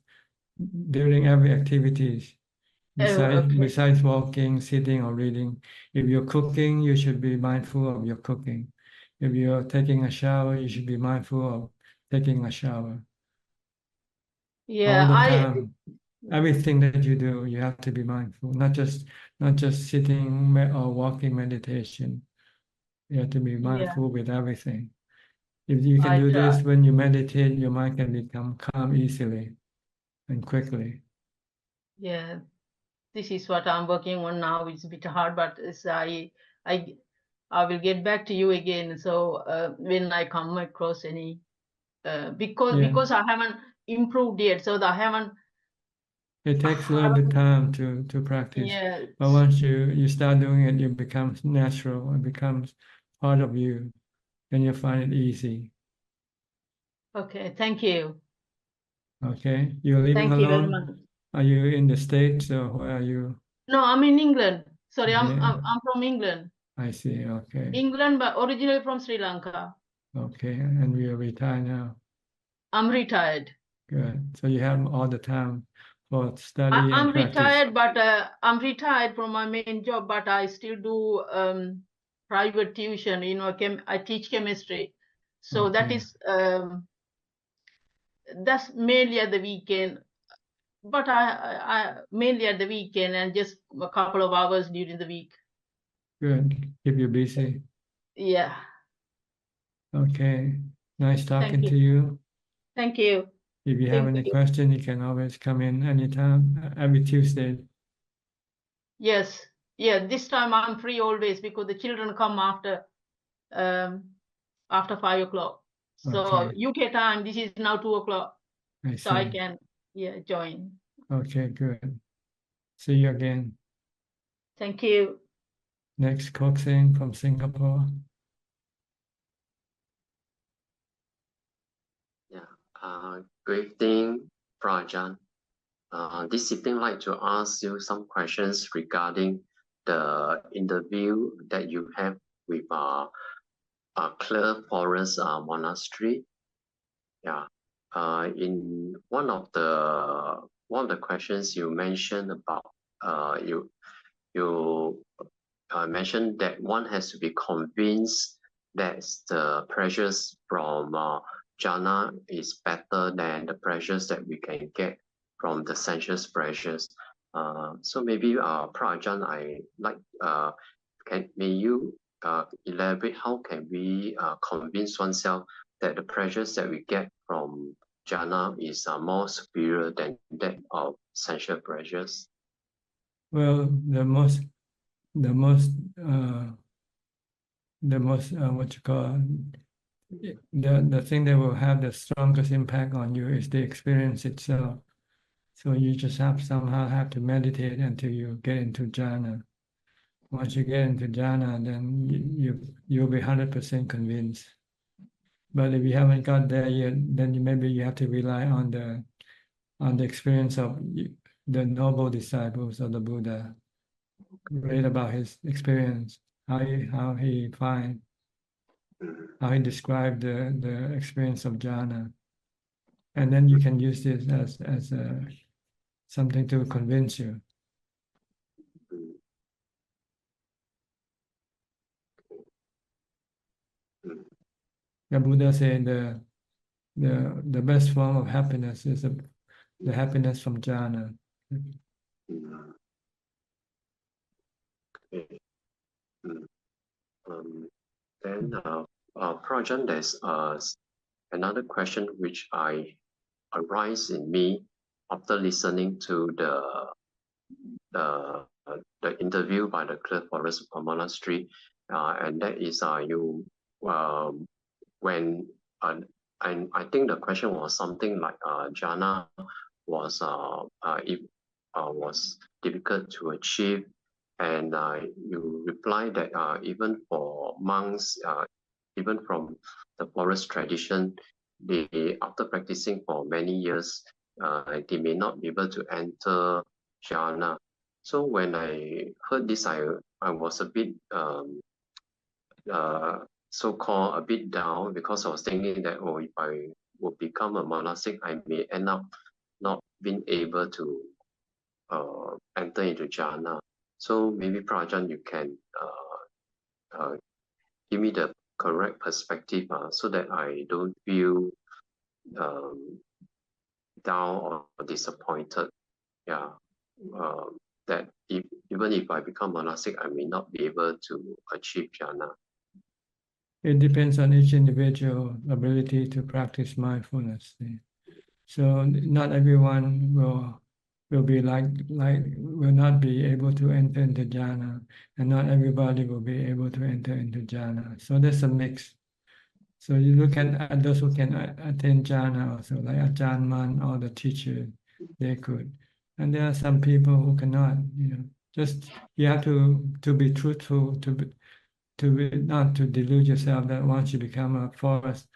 [SPEAKER 1] during every activities. Besides walking, sitting, or reading. If you're cooking, you should be mindful of your cooking. If you're taking a shower, you should be mindful of taking a shower.
[SPEAKER 15] Yeah,
[SPEAKER 1] all the time. Everything that you do, you have to be mindful. Not just sitting or walking meditation. You have to be mindful with everything. If you can do this when you meditate, your mind can become calm easily and quickly.
[SPEAKER 15] Yeah, this is what I'm working on now. It's a bit hard, but I will get back to you again. So when I come across any, because I haven't improved yet, so I haven't.
[SPEAKER 1] It takes a little bit time to practice.
[SPEAKER 15] Yeah.
[SPEAKER 1] But once you start doing it, it becomes natural. It becomes part of you, and you find it easy.
[SPEAKER 15] Okay, thank you.
[SPEAKER 1] Okay, you're living
[SPEAKER 15] Thank you very
[SPEAKER 1] alone?
[SPEAKER 15] much.
[SPEAKER 1] Are you in the States or where are you?
[SPEAKER 15] No, I'm in England. Sorry,
[SPEAKER 1] Yeah.
[SPEAKER 15] I'm from England.
[SPEAKER 1] I see. Okay.
[SPEAKER 15] England, but originally from Sri Lanka.
[SPEAKER 1] Okay, and we are retired now.
[SPEAKER 15] I'm retired.
[SPEAKER 1] Good. So you have all the time for study and
[SPEAKER 15] I'm
[SPEAKER 1] practice.
[SPEAKER 15] retired, but I'm retired from my main job, but I still do private tuition. You know, I teach chemistry, so that
[SPEAKER 1] Okay.
[SPEAKER 15] is that's mainly at the weekend. But I mainly at the weekend and just a couple of hours during the week.
[SPEAKER 1] Good. Keep you busy.
[SPEAKER 15] Yeah.
[SPEAKER 1] Okay. Nice talking
[SPEAKER 15] you.
[SPEAKER 1] to you.
[SPEAKER 15] Thank you.
[SPEAKER 1] If you have
[SPEAKER 15] Thank
[SPEAKER 1] any
[SPEAKER 15] you.
[SPEAKER 1] question, you can always come in anytime, every Tuesday.
[SPEAKER 15] Yes. Yeah. This time I'm free always because the children come after 5 o'clock. So
[SPEAKER 1] Okay.
[SPEAKER 15] UK time, this is now 2 o'clock.
[SPEAKER 1] I
[SPEAKER 15] So I
[SPEAKER 1] see.
[SPEAKER 15] can, join.
[SPEAKER 1] Okay, good. See you again.
[SPEAKER 15] Thank you.
[SPEAKER 1] Next, Coxing from Singapore.
[SPEAKER 16] Good evening, Ajahn. This evening, I'd like to ask you some questions regarding the interview that you have with Clear Forest Monastery. Yeah. In one of the questions you mentioned about you mentioned that one has to be convinced that the pressures from jhana is better than the pressures that we can get from the sensuous pressures. So maybe Ajahn, I like may you elaborate how can we convince oneself that the pressures that we get from jhana is more superior than that of sensual pressures?
[SPEAKER 1] Well, the most what you call the thing that will have the strongest impact on you is the experience itself. So you just somehow have to meditate until you get into jhana. Once you get into jhana, then you'll be 100% convinced. But if you haven't got there yet, then maybe you have to rely on the experience of the noble disciples of the Buddha. Read about his experience, how he described the experience of jhana, and then you can use this as something to convince you. The Buddha said the best form of happiness is the happiness from jhana.
[SPEAKER 16] Okay. Then, Prajan, there's another question which arise in me after listening to the interview by the clerk forest monastery, and that is you when and I think the question was something like jhana was was difficult to achieve, and you replied that even for monks, even from the forest tradition, they after practicing for many years, they may not be able to enter jhana. So when I heard this, I was a bit so-called a bit down, because I was thinking that, oh, if I would become a monastic, I may end up not being able to enter into jhana. So maybe Prajan, you can give me the correct perspective, so that I don't feel down or disappointed. Yeah, that even if I become monastic, I may not be able to achieve jhana.
[SPEAKER 1] It depends on each individual ability to practice mindfulness. So not everyone will be will not be able to enter into jhana, and not everybody will be able to enter into jhana. So there's a mix. So you look at those who can attain jhana also, like Ajahn or the teacher, they could. And there are some people who cannot. Just you have to be truthful, not to delude yourself that once you become a forest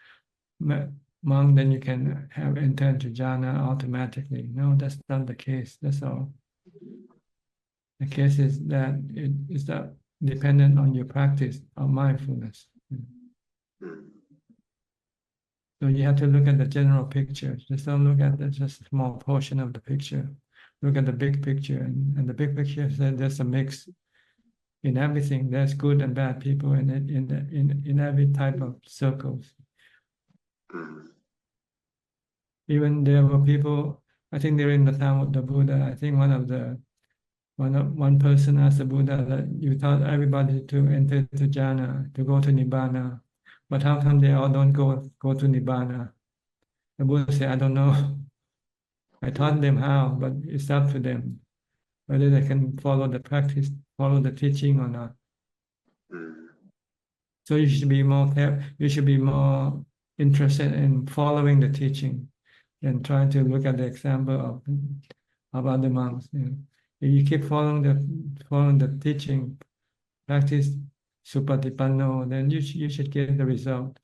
[SPEAKER 1] monk, then you can have enter into jhana automatically. No, that's not the case. That's all. The case is that it is that dependent on your practice of mindfulness. So you have to look at the general picture. Just don't look at just a small portion of the picture. Look at the big picture, and the big picture says there's a mix in everything. There's good and bad people in every type of circles. Even there were people, I think they're in the time of the Buddha. I think one person asked the Buddha that you taught everybody to enter to jhana, to go to nibbana, but how come they all don't go to nibbana? The Buddha said, I don't know. I taught them how, but it's up to them whether they can follow the practice, follow the teaching or not. So you should be more interested in following the teaching than trying to look at the example of other monks. If you keep following the teaching, practice supatipanno, then you should get the result.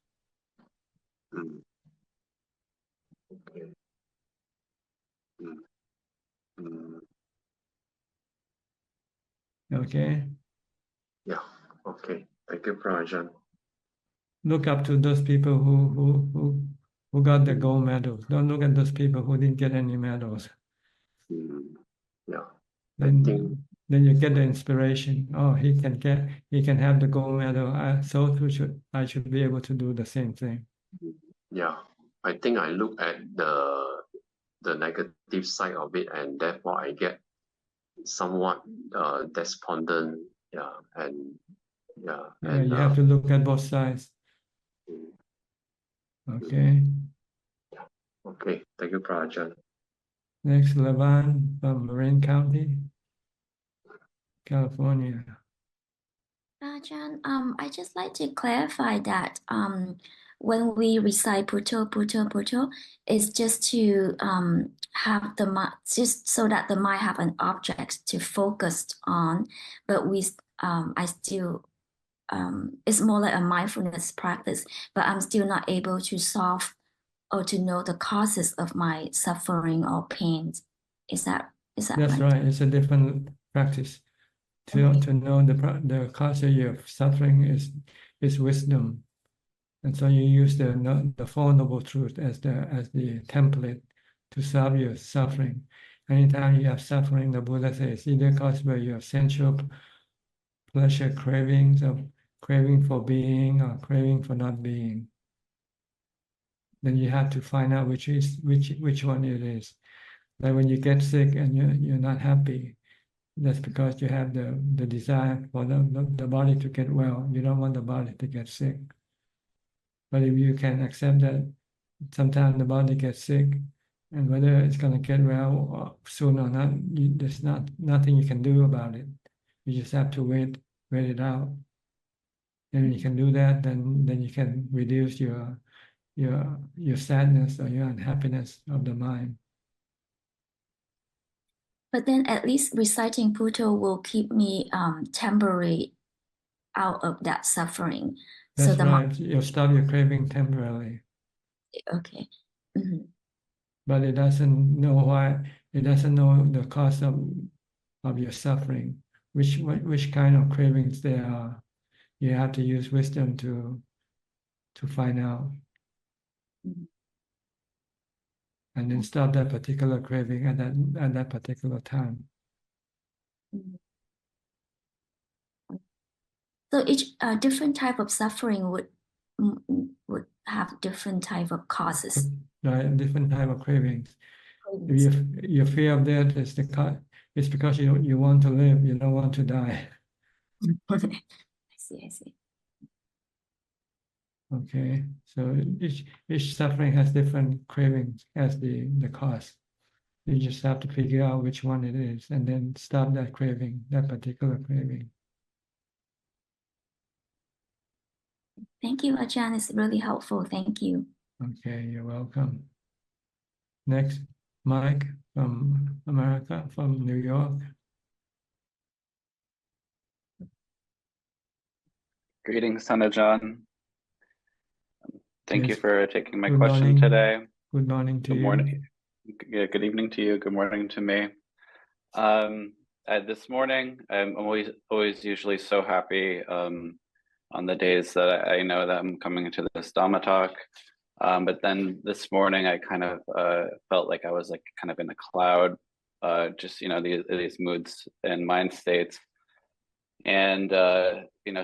[SPEAKER 16] Okay.
[SPEAKER 1] Okay.
[SPEAKER 16] Yeah. Okay. Thank you, Prajan.
[SPEAKER 1] Look up to those people who got the gold medals. Don't look at those people who didn't get any medals.
[SPEAKER 16] Yeah.
[SPEAKER 1] Then you get the inspiration. Oh, he can have the gold medal. I should be able to do the same thing.
[SPEAKER 16] Yeah. I think I look at the negative side of it, and therefore I get somewhat despondent. Yeah. And yeah.
[SPEAKER 1] Yeah, you have to look at both sides. Okay.
[SPEAKER 16] Okay. Thank you, Prajan.
[SPEAKER 1] Next, Levan from Marin County, California.
[SPEAKER 17] Ajahn, I just like to clarify that when we recite Puto, Puto, Puto, it's just to have the mind, just so that the mind have an object to focus on. But I still, it's more like a mindfulness practice, but I'm still not able to solve or to know the causes of my suffering or pain. Is that
[SPEAKER 1] That's right? It's a different practice. To know the cause of your suffering is wisdom, and so you use the Four Noble Truths as the template to solve your suffering. Anytime you have suffering, the Buddha says either caused by your sensual pleasure cravings, or craving for being, or craving for not being. Then you have to find out which one it is. Like when you get sick and you're not happy, that's because you have the desire for the body to get well. You don't want the body to get sick. But if you can accept that sometimes the body gets sick, and whether it's going to get well soon or not, there's nothing you can do about it. You just have to wait it out. And when you can do that, then you can reduce your sadness or your unhappiness of the mind.
[SPEAKER 17] But then at least reciting Buddha will keep me temporarily out of that suffering.
[SPEAKER 1] That's
[SPEAKER 17] so
[SPEAKER 1] right. You'll stop your craving temporarily.
[SPEAKER 17] Okay. Mm-hmm.
[SPEAKER 1] But it doesn't know why. It doesn't know the cause of your suffering, which kind of cravings there are. You have to use wisdom to find out.
[SPEAKER 17] Mm-hmm.
[SPEAKER 1] And then stop that particular craving at that particular time.
[SPEAKER 17] Mm-hmm. So each different type of suffering would have different type of causes.
[SPEAKER 1] Right, different type of cravings. If your fear of death is it's because you want to live, you don't want to die.
[SPEAKER 17] I see.
[SPEAKER 1] Okay, so each suffering has different cravings as the cause. You just have to figure out which one it is and then stop that craving, that particular craving.
[SPEAKER 17] Thank you, Ajahn. It's really helpful. Thank you.
[SPEAKER 1] Okay, you're welcome. Next, Mike from America, from New York.
[SPEAKER 18] Greetings, Ajahn. Thank you
[SPEAKER 1] Yes.
[SPEAKER 18] for taking my
[SPEAKER 1] Good
[SPEAKER 18] question
[SPEAKER 1] morning.
[SPEAKER 18] today.
[SPEAKER 1] Good morning to
[SPEAKER 18] Good
[SPEAKER 1] you.
[SPEAKER 18] morning. Yeah, good evening to you. Good morning to me. This morning, I'm always usually so happy on the days that I know that I'm coming into this Dhamma talk. But then this morning, I kind of felt like I was like kind of in a cloud, just these moods and mind states. And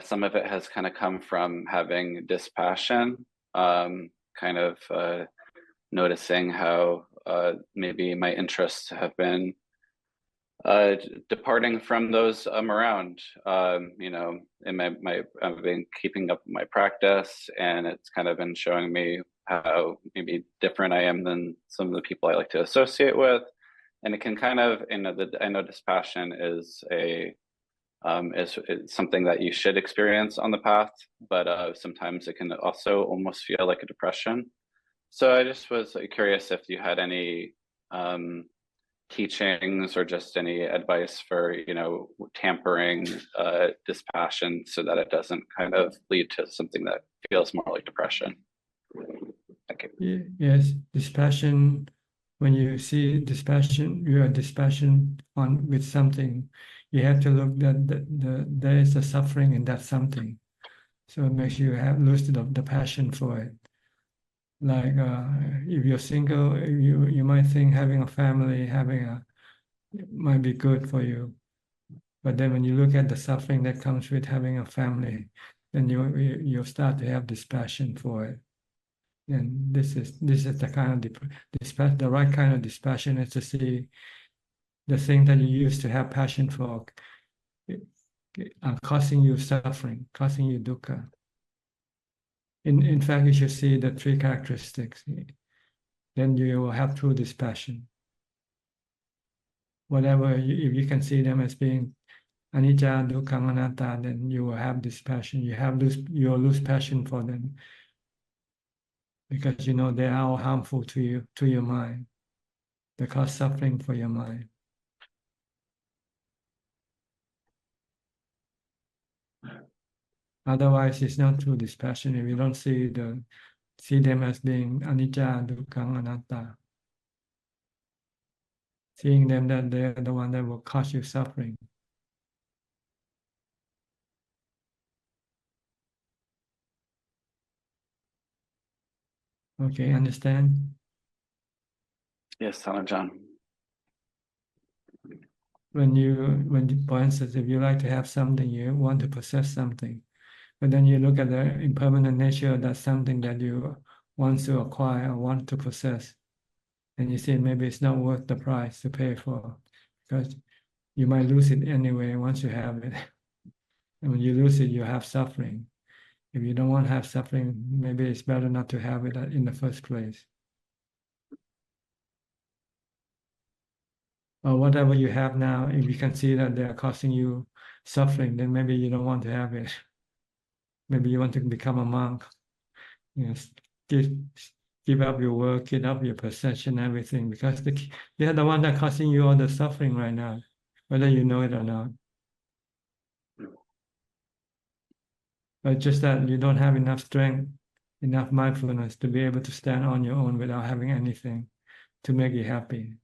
[SPEAKER 18] some of it has kind of come from having dispassion, kind of noticing how maybe my interests have been departing from those around. In I've been keeping up my practice, and it's kind of been showing me how maybe different I am than some of the people I like to associate with. And it can kind of, I know dispassion is is something that you should experience on the path, but sometimes it can also almost feel like a depression. So I just was curious if you had any teachings or just any advice for tampering dispassion so that it doesn't kind of lead to something that feels more like depression. Thank you.
[SPEAKER 1] Yes, dispassion. When you see dispassion, you are dispassion with something. You have to look that there is a suffering in that something, so it makes you lose the passion for it. Like if you're single, you might think having a family, might be good for you, but then when you look at the suffering that comes with having a family, then you start to have dispassion for it. And this is the kind of the right kind of dispassion is to see the thing that you used to have passion for causing you suffering, causing you dukkha. In fact, you should see the three characteristics. Then you will have true dispassion. If you can see them as being anicca, dukkha, anatta, then you will have dispassion. You will lose passion for them because they are all harmful to your mind. They cause suffering for your mind. Otherwise, it's not true dispassion if you don't see them as being anicca, dukkha, anatta. Seeing them that they're the one that will cause you suffering. Okay, understand?
[SPEAKER 18] Yes, Ajahn.
[SPEAKER 1] For instance, if you like to have something, you want to possess something, but then you look at the impermanent nature of that something that you want to acquire or want to possess. and you say maybe it's not worth the price to pay for, because you might lose it anyway once you have it. And when you lose it, you have suffering. If you don't want to have suffering, maybe it's better not to have it in the first place. Or whatever you have now, if you can see that they are causing you suffering, then maybe you don't want to have it. Maybe you want to become a monk. Yes, give up your work, give up your possession, everything, because they are the one that causing you all the suffering right now, whether you know it or not. But just that you don't have enough strength, enough mindfulness to be able to stand on your own without having anything to make you happy.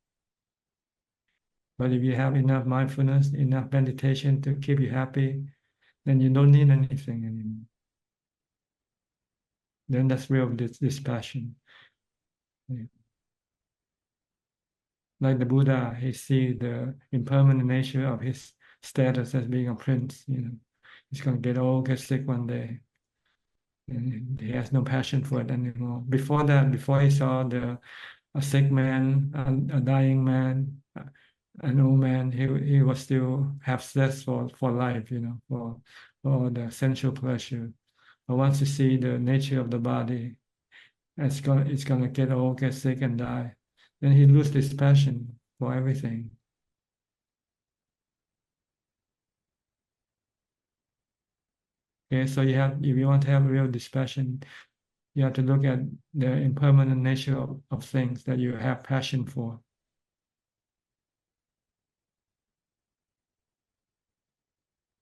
[SPEAKER 1] But if you have enough mindfulness, enough meditation to keep you happy, then you don't need anything anymore. Then that's real dispassion. Yeah. Like the Buddha, he see the impermanent nature of his status as being a prince. He's going to get old, get sick one day, and he has no passion for it anymore. Before that, before he saw a sick man, a dying man, an old man, he was still have zest for life, for the sensual pleasure. But once you see the nature of the body, it's gonna get old, get sick, and die, then he loses his passion for everything. Okay, so if you want to have real dispassion, you have to look at the impermanent nature of things that you have passion for.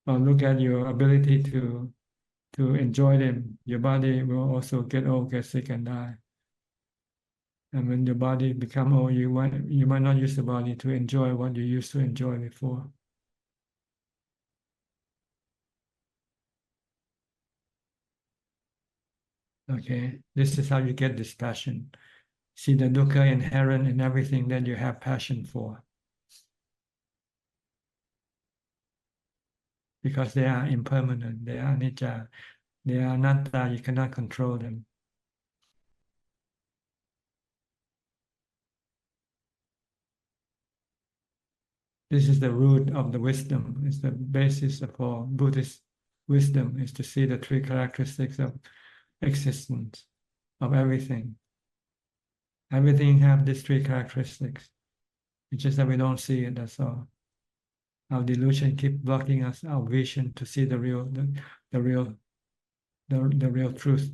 [SPEAKER 1] Or look at your ability to enjoy them. Your body will also get old, get sick, and die. And when your body become old, you might not use the body to enjoy what you used to enjoy before. Okay, this is how you get dispassion. See the dukkha inherent in everything that you have passion for. Because they are impermanent, they are anicca, they are anatta, you cannot control them. This is the root of the wisdom. It's the basis of all Buddhist wisdom, is to see the three characteristics of existence, of everything. Everything have these three characteristics. It's just that we don't see it, that's all. Our delusion keep blocking us, our vision to see the real truth.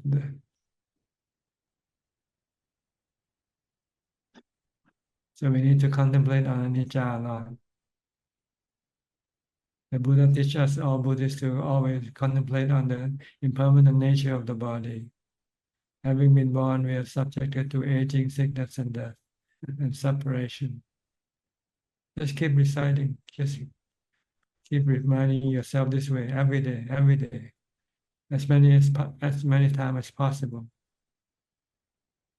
[SPEAKER 1] So we need to contemplate on anicca a lot. The Buddha teaches all Buddhists to always contemplate on the impermanent nature of the body. Having been born, we are subjected to aging, sickness, and death, and separation. Just keep reciting, just keep reminding yourself this way every day, as many times as possible.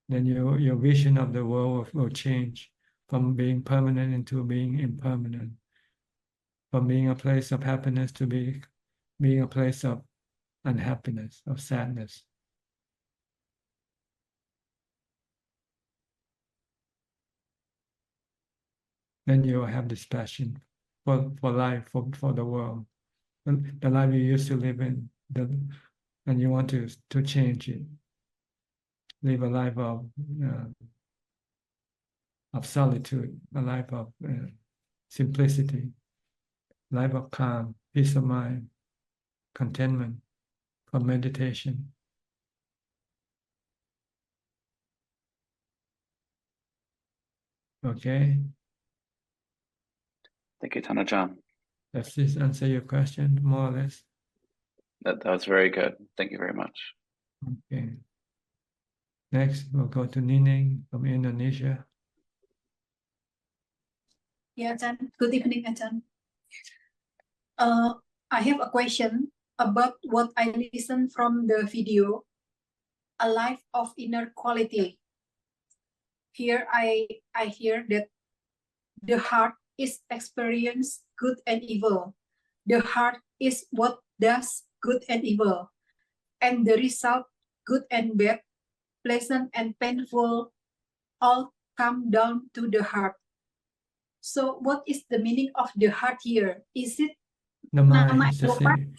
[SPEAKER 1] Then your vision of the world will change from being permanent into being impermanent, from being a place of happiness to being a place of unhappiness, of sadness. Then you will have this passion for life, for the world, the life you used to live in, and you want to change it. Live a life of solitude, a life of simplicity, life of calm, peace of mind, contentment, from meditation. Okay.
[SPEAKER 18] Thank you, Tanajan.
[SPEAKER 1] Does this answer your question, more or less?
[SPEAKER 18] That was very good. Thank you very much.
[SPEAKER 1] Okay. Next, we'll go to Nining from Indonesia.
[SPEAKER 19] Yeah, Ajahn. Good evening, Ajahn. I have a question about what I listened from the video, A Life of Inner Quality. Here I hear that the heart is experience good and evil. The heart is what does good and evil. And the result, good and bad, pleasant and painful, all come down to the heart. So what is the meaning of the heart here? Is it
[SPEAKER 1] The mind
[SPEAKER 19] nama
[SPEAKER 1] is the
[SPEAKER 19] Eropa?
[SPEAKER 1] same.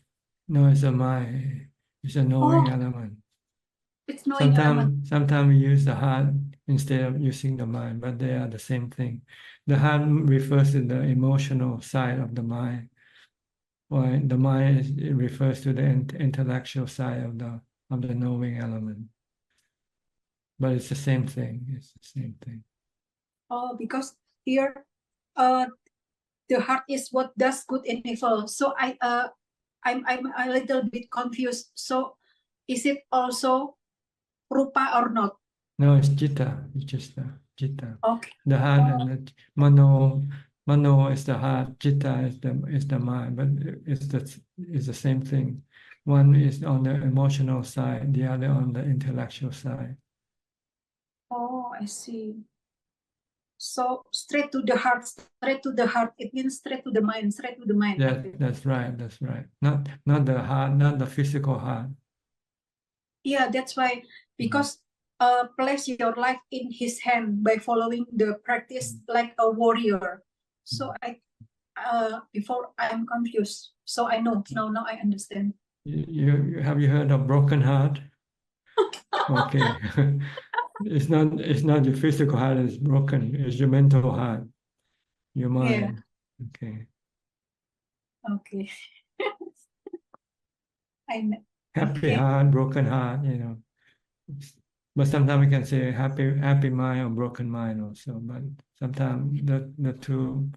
[SPEAKER 1] No, it's a mind. It's a knowing element.
[SPEAKER 19] It's knowing element.
[SPEAKER 1] Sometimes we use the heart instead of using the mind, but they are the same thing. The heart refers to the emotional side of the mind, while the mind it refers to the intellectual side of the knowing element. But it's the same thing. It's the same thing.
[SPEAKER 19] Oh, because here, the heart is what does good and evil. So I'm a little bit confused. So is it also rupa or not?
[SPEAKER 1] No, it's citta. It's just citta.
[SPEAKER 19] Okay.
[SPEAKER 1] The heart and the mano is the heart. Citta is the mind, but it's the same thing. One is on the emotional side, the other on the intellectual side.
[SPEAKER 19] Oh, I see. So straight to the heart, straight to the heart. It means straight to the mind, straight to the mind.
[SPEAKER 1] That's right. That's right. Not the heart, not the physical heart.
[SPEAKER 19] Yeah, that's why, because place your life in his hand by following the practice like a warrior. So before I'm confused. So I know now I understand.
[SPEAKER 1] Have you heard of broken heart? Okay. It's not your physical heart is broken, it's your mental heart, your mind.
[SPEAKER 19] Yeah.
[SPEAKER 1] Okay.
[SPEAKER 19] Okay. I know.
[SPEAKER 1] Happy heart, broken heart, But sometimes we can say happy mind or broken mind also, but sometimes the two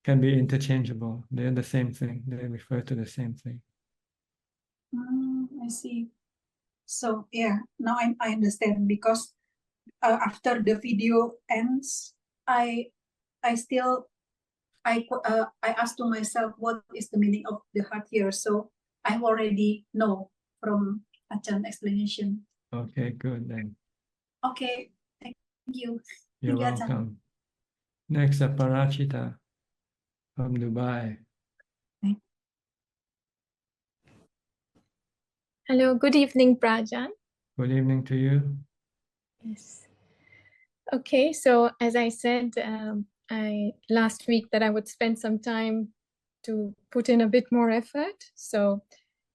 [SPEAKER 1] can be interchangeable. They're the same thing. They refer to the same thing.
[SPEAKER 19] I see. So yeah, now I understand, because after the video ends, I asked to myself, what is the meaning of the heart here? So I already know from Ajahn explanation.
[SPEAKER 1] Okay, good then.
[SPEAKER 19] Okay, thank you.
[SPEAKER 1] You're
[SPEAKER 19] Thank you, Ajahn.
[SPEAKER 1] welcome. Next up, Parachita from Dubai.
[SPEAKER 20] Hello, good evening, Prajan.
[SPEAKER 1] Good evening to you.
[SPEAKER 20] Yes. Okay, so as I said last week that I would spend some time to put in a bit more effort. So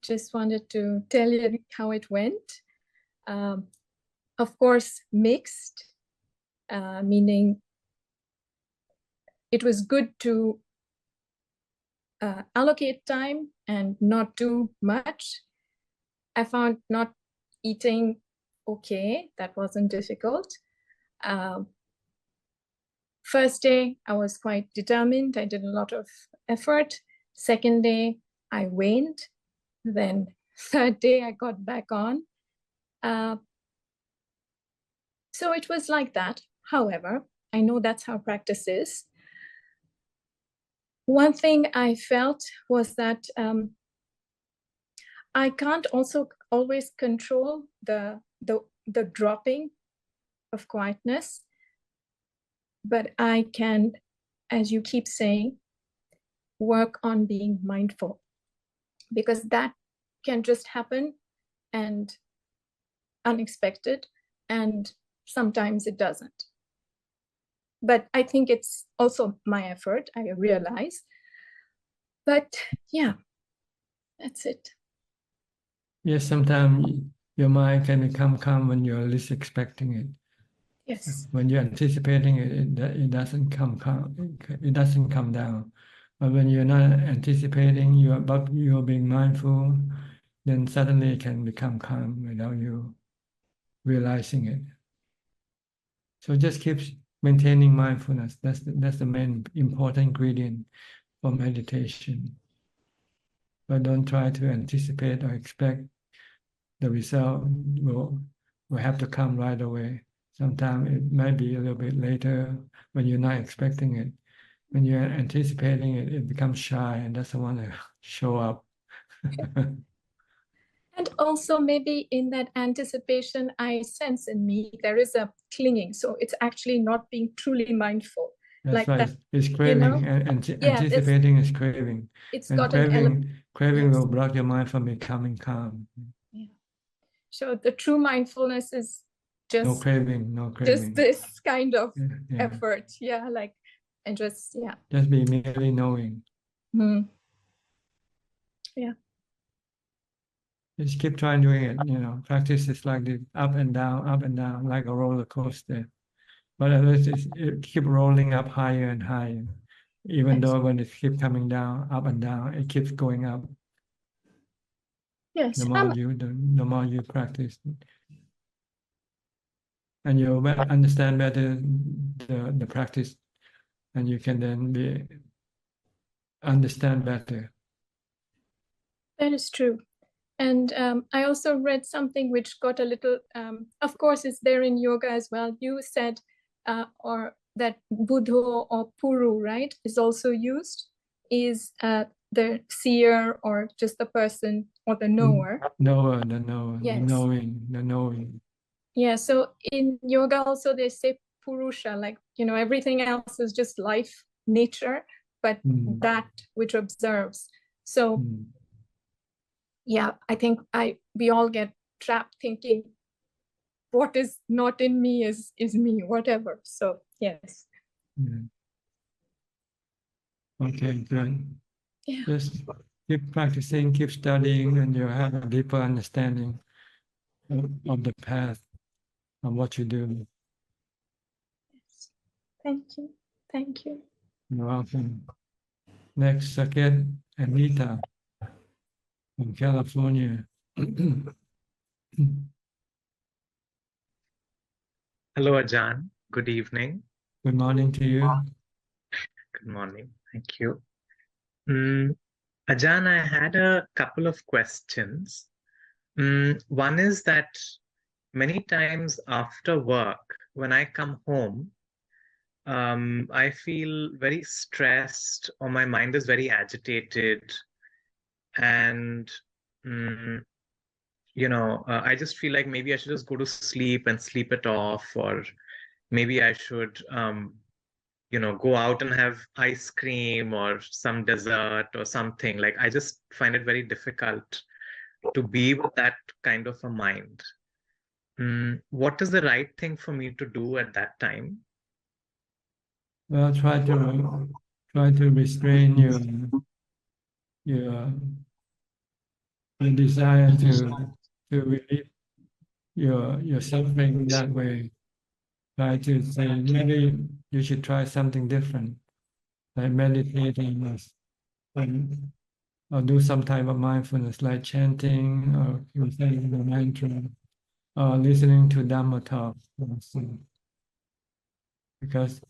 [SPEAKER 20] just wanted to tell you how it went. Of course, mixed, meaning it was good to allocate time and not do much. I found not eating okay, that wasn't difficult. First day, I was quite determined. I did a lot of effort. Second day, I waned. Then third day, I got back on. So it was like that. However, I know that's how practice is. One thing I felt was that I can't also always control the dropping of quietness, but I can, as you keep saying, work on being mindful, because that can just happen and unexpected, and sometimes it doesn't. But I think it's also my effort, I realize. But yeah, that's it.
[SPEAKER 1] Yes, sometimes your mind can become calm when you're least expecting it.
[SPEAKER 20] Yes.
[SPEAKER 1] When you're anticipating it, it doesn't come calm. It doesn't come down. But when you're not anticipating, you're being mindful, then suddenly it can become calm without you realizing it. So just keep maintaining mindfulness. That's the main important ingredient for meditation. But don't try to anticipate or expect the result will have to come right away. Sometimes it might be a little bit later when you're not expecting it. When you're anticipating it, it becomes shy and doesn't want to show up.
[SPEAKER 20] And also maybe in that anticipation, I sense in me, there is a clinging. So it's actually not being truly mindful.
[SPEAKER 1] That's
[SPEAKER 20] like
[SPEAKER 1] right.
[SPEAKER 20] that,
[SPEAKER 1] It's craving, and anticipating is craving.
[SPEAKER 20] It's
[SPEAKER 1] and
[SPEAKER 20] got an element.
[SPEAKER 1] craving will block your mind from becoming calm.
[SPEAKER 20] Yeah. So the true mindfulness is
[SPEAKER 1] No
[SPEAKER 20] just
[SPEAKER 1] craving, no
[SPEAKER 20] just
[SPEAKER 1] craving.
[SPEAKER 20] this kind of
[SPEAKER 1] Yeah.
[SPEAKER 20] effort. Yeah, like, and just, yeah.
[SPEAKER 1] Just be merely knowing.
[SPEAKER 20] Mm. Yeah.
[SPEAKER 1] Just keep trying doing it, practice is like this, up and down, like a roller coaster. But at least it keep rolling up higher and higher. Even though when it keeps coming down, up and down, it keeps going up.
[SPEAKER 20] Yes.
[SPEAKER 1] The more you practice. And you understand better the practice, and you can then understand better.
[SPEAKER 20] That is true. And I also read something which got a little, of course, it's there in yoga as well. You said, or that Buddho or Puru, right, is also used, is the seer or just the person or the knower.
[SPEAKER 1] The knower,
[SPEAKER 20] Yes.
[SPEAKER 1] the knowing.
[SPEAKER 20] Yeah, so in yoga also they say Purusha, like, everything else is just life, nature, but that which observes. So yeah, I think we all get trapped thinking what is not in me is me, whatever. So yes.
[SPEAKER 1] Okay, good.
[SPEAKER 20] Yeah.
[SPEAKER 1] Just keep practicing, keep studying, and you'll have a deeper understanding of the path of what you do.
[SPEAKER 20] Yes. Thank you. Thank you.
[SPEAKER 1] You're welcome. Next, Saket Anita from California.
[SPEAKER 21] Hello, Ajahn. Good evening.
[SPEAKER 1] Good morning to you.
[SPEAKER 21] Good morning. Thank you. Ajahn, I had a couple of questions. One is that many times after work, when I come home, I feel very stressed, or my mind is very agitated, and I just feel like maybe I should just go to sleep and sleep it off, or maybe I should go out and have ice cream or some dessert or something. Like, I just find it very difficult to be with that kind of a mind. What is the right thing for me to do at that time?
[SPEAKER 1] Well, try to restrain your desire to relieve your suffering that way. Try to say maybe you should try something different, like meditating or do some type of mindfulness, like chanting or saying the mantra, or listening to Dhamma talk. Because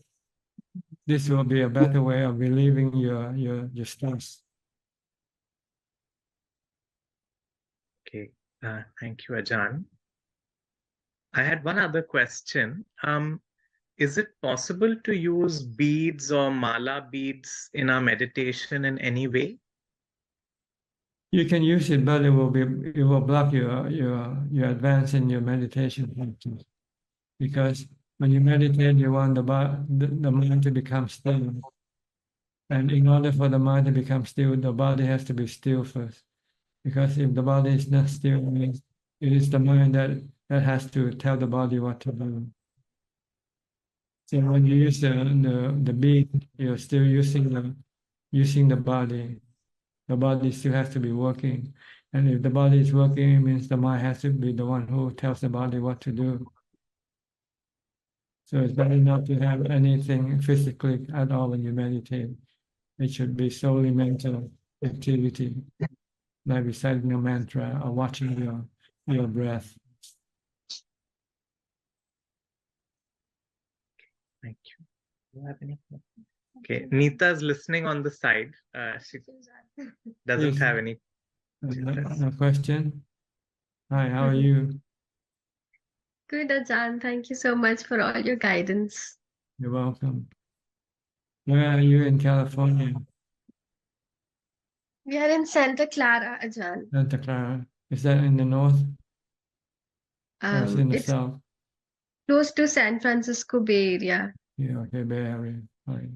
[SPEAKER 1] this will be a better way of relieving your stress.
[SPEAKER 21] Okay, thank you, Ajahn. I had one other question. Is it possible to use beads or mala beads in our meditation in any way?
[SPEAKER 1] You can use it, but it will block your advance in your meditation practice. Because when you meditate, you want the mind to become still. And in order for the mind to become still, the body has to be still first. Because if the body is not still, it means it is the mind that has to tell the body what to do. So when you use the bead, you're still using the body. The body still has to be working. And if the body is working, it means the mind has to be the one who tells the body what to do. So it's better not to have anything physically at all when you meditate. It should be solely mental activity, like reciting a mantra or watching your breath.
[SPEAKER 21] Thank you. Do you have any? Okay, Neeta's listening on the side. She doesn't
[SPEAKER 1] Yes.
[SPEAKER 21] have any.
[SPEAKER 1] No question? Hi, how are you?
[SPEAKER 22] Good, Ajahn. Thank you so much for all your guidance.
[SPEAKER 1] You're welcome. Where are you in California?
[SPEAKER 22] We are in Santa Clara, Ajahn.
[SPEAKER 1] Santa Clara. Is that in the north? Or is it in the
[SPEAKER 22] It's
[SPEAKER 1] south?
[SPEAKER 22] close to San Francisco Bay Area.
[SPEAKER 1] Yeah, okay, Bay Area. Right.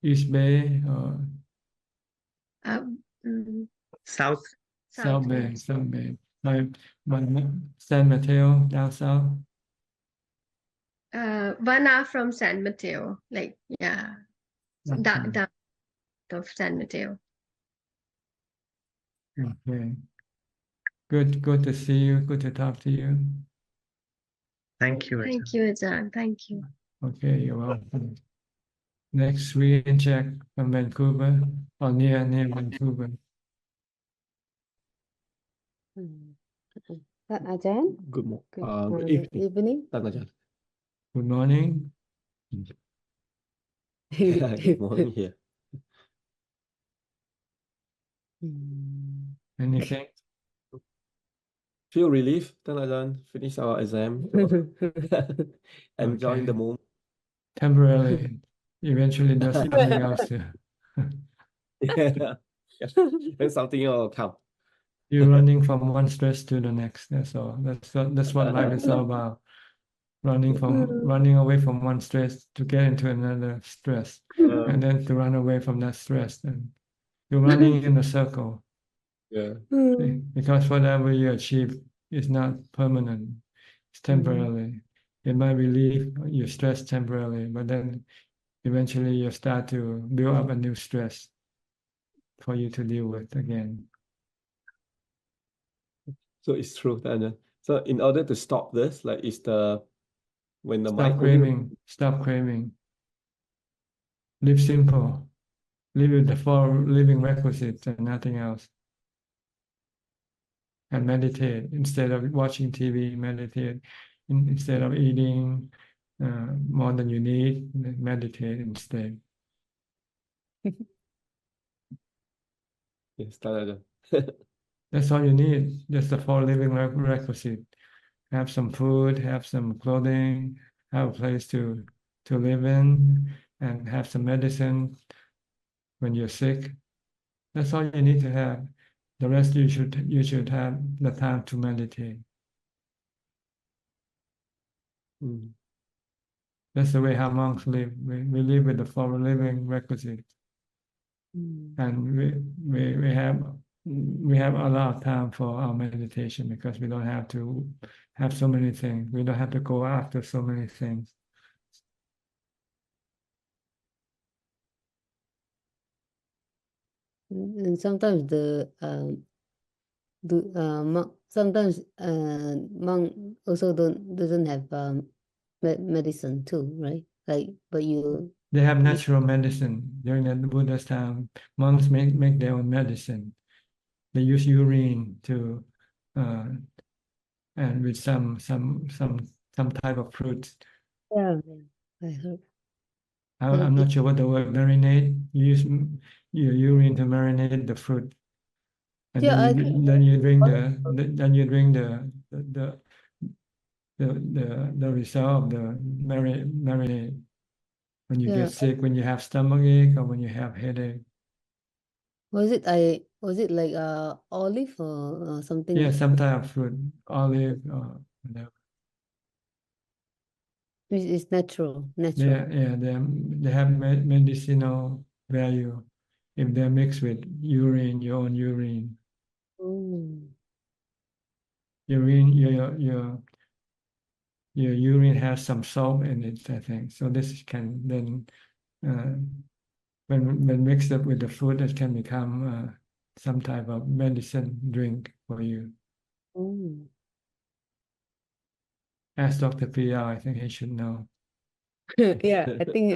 [SPEAKER 1] East Bay or
[SPEAKER 21] South.
[SPEAKER 1] South Bay, South Bay. Like San Mateo down south.
[SPEAKER 22] 1 hour from San Mateo, like yeah, that of San Mateo.
[SPEAKER 1] Okay. Good to see you. Good to talk to you.
[SPEAKER 21] Thank you.
[SPEAKER 22] Thank you, Ajahn. Thank you.
[SPEAKER 1] Okay, you're welcome. Next, we check from Vancouver or near Vancouver.
[SPEAKER 2] Ajahn?
[SPEAKER 11] Good morning.
[SPEAKER 2] Good
[SPEAKER 11] Good evening.
[SPEAKER 2] evening.
[SPEAKER 11] Ajahn.
[SPEAKER 1] Good morning.
[SPEAKER 11] Good morning here.
[SPEAKER 1] Anything?
[SPEAKER 11] Feel relief, Ajahn. Finish our exam. Enjoying the
[SPEAKER 1] Okay.
[SPEAKER 11] moment.
[SPEAKER 1] Temporarily. Eventually, there's something else to.
[SPEAKER 11] Yeah. Then something else will come.
[SPEAKER 1] You're running from one stress to the next. That's all. That's what life is all about. Running away from one stress to get into another stress, and then to run away from that stress. And you're running in a circle.
[SPEAKER 11] Yeah.
[SPEAKER 1] Because whatever you achieve is not permanent. It's temporarily. It might relieve your stress temporarily, but then eventually you start to build up a new stress for you to deal with again.
[SPEAKER 11] So it's true, Ajahn. So in order to stop this, like is when the
[SPEAKER 1] Stop
[SPEAKER 11] mind
[SPEAKER 1] craving. Stop craving. Live simple. Live with the 4 living requisites and nothing else. And meditate. Instead of watching TV, meditate. Instead of eating more than you need, meditate instead.
[SPEAKER 11] Yes, Ajahn.
[SPEAKER 1] That's all you need. Just the 4 living requisites. Have some food, have some clothing, have a place to live in, and have some medicine when you're sick. That's all you need to have. The rest you should have the time to meditate. That's the way how monks live. We live with the 4 living requisites. And we have a lot of time for our meditation because we don't have to have so many things. We don't have to go after so many things.
[SPEAKER 2] And sometimes sometimes monk also doesn't have medicine too, right? Like, but you
[SPEAKER 1] They have natural medicine. During the Buddha's time, monks make their own medicine. They use urine to and with some type of fruits.
[SPEAKER 2] yeah, I heard.
[SPEAKER 1] I'm not sure what the word marinate. You use your urine to marinate the fruit, and
[SPEAKER 2] Yeah,
[SPEAKER 1] then you drink the result of the marinade. When you
[SPEAKER 2] Yeah.
[SPEAKER 1] get sick, when you have stomachache, or when you have headache.
[SPEAKER 2] Was it like olive or something?
[SPEAKER 1] Yeah, some type of fruit, olive or whatever.
[SPEAKER 2] It's natural.
[SPEAKER 1] They have medicinal value if they're mixed with urine, your own urine. Your urine has some salt in it, I think. So this can then, when mixed up with the food, it can become some type of medicine drink for you. Ask Dr. Pia, I think he should know.
[SPEAKER 2] Yeah, I think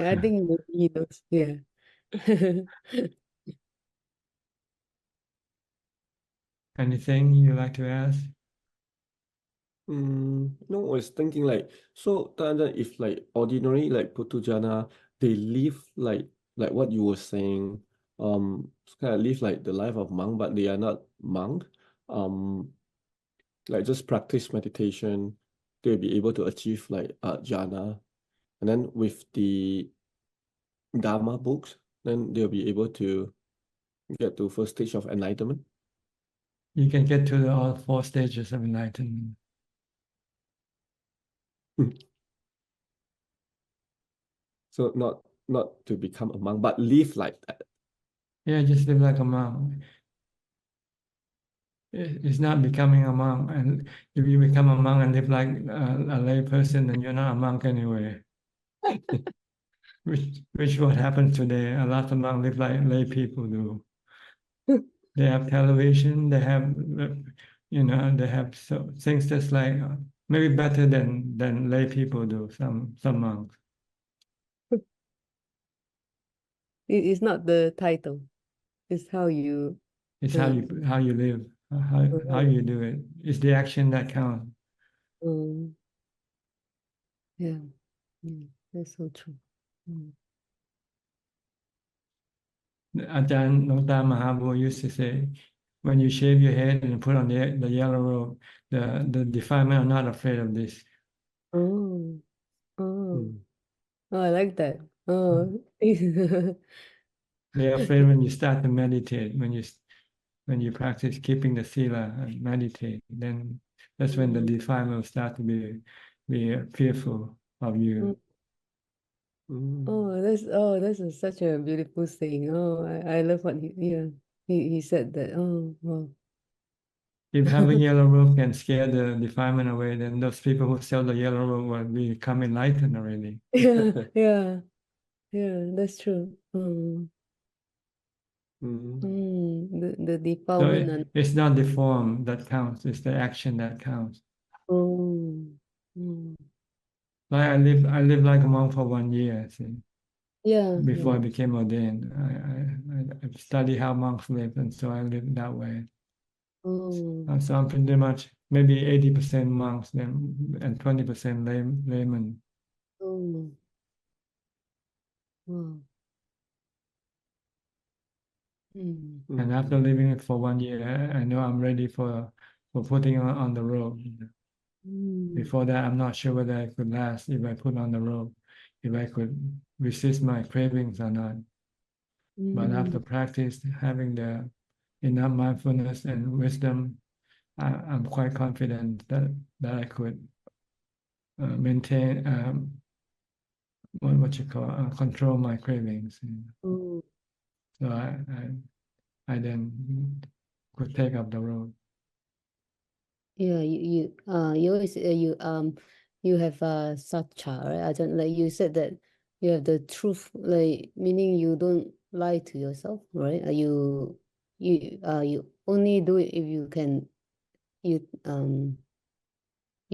[SPEAKER 2] he knows. Yeah.
[SPEAKER 1] Anything you like to ask?
[SPEAKER 11] No, I was thinking like, so Tanda, if like ordinary like Putujana, they live like what you were saying, kind of live like the life of monk, but they are not monk. Like just practice meditation, they'll be able to achieve like jhana, and then with the Dhamma books, then they'll be able to get to first stage of enlightenment.
[SPEAKER 1] You can get to all 4 stages of enlightenment.
[SPEAKER 11] So not to become a monk, but live like that.
[SPEAKER 1] Yeah, just live like a monk. It's not becoming a monk. And if you become a monk and live like a lay person, then you're not a monk anyway. Which what happens today. A lot of monks live like lay people do. They have television, they have, they have things that's like maybe better than lay people do, some monks.
[SPEAKER 2] It's not the title. It's how you.
[SPEAKER 1] It's how you live, how you do it. It's the action that counts.
[SPEAKER 2] Yeah, that's so true.
[SPEAKER 1] Ajahn Nota Mahabua used to say, when you shave your head and put on the yellow robe, the defilement are not afraid of this.
[SPEAKER 2] Oh, I like that. Oh,
[SPEAKER 1] They're afraid when you start to meditate, when you practice keeping the sila and meditate, then that's when the defilement will start to be fearful of you.
[SPEAKER 2] That's such a beautiful saying. I love what he said that. Oh, wow.
[SPEAKER 1] If having yellow robe can scare the defilement away, then those people who sell the yellow robe will become enlightened already.
[SPEAKER 2] Yeah, that's true. The
[SPEAKER 1] So
[SPEAKER 2] defilement
[SPEAKER 1] it's not the form that counts, it's the action that counts. Like I lived like a monk for 1 year, see, before I became ordained. I studied how monks live, and so I lived that way. So I'm pretty much maybe 80% monks and 20% laymen.
[SPEAKER 2] Wow.
[SPEAKER 1] And after living it for 1 year, I know I'm ready for putting on the robe. Before that, I'm not sure whether I could last if I put on the robe, if I could resist my cravings or not. But after practice, having the enough mindfulness and wisdom, I'm quite confident that I could maintain what you call control my cravings. So I then could take up the road.
[SPEAKER 2] Yeah, you always you have Suchart, right? I don't like you said that you have the truth, like meaning you don't lie to yourself, right? You only do it if you can you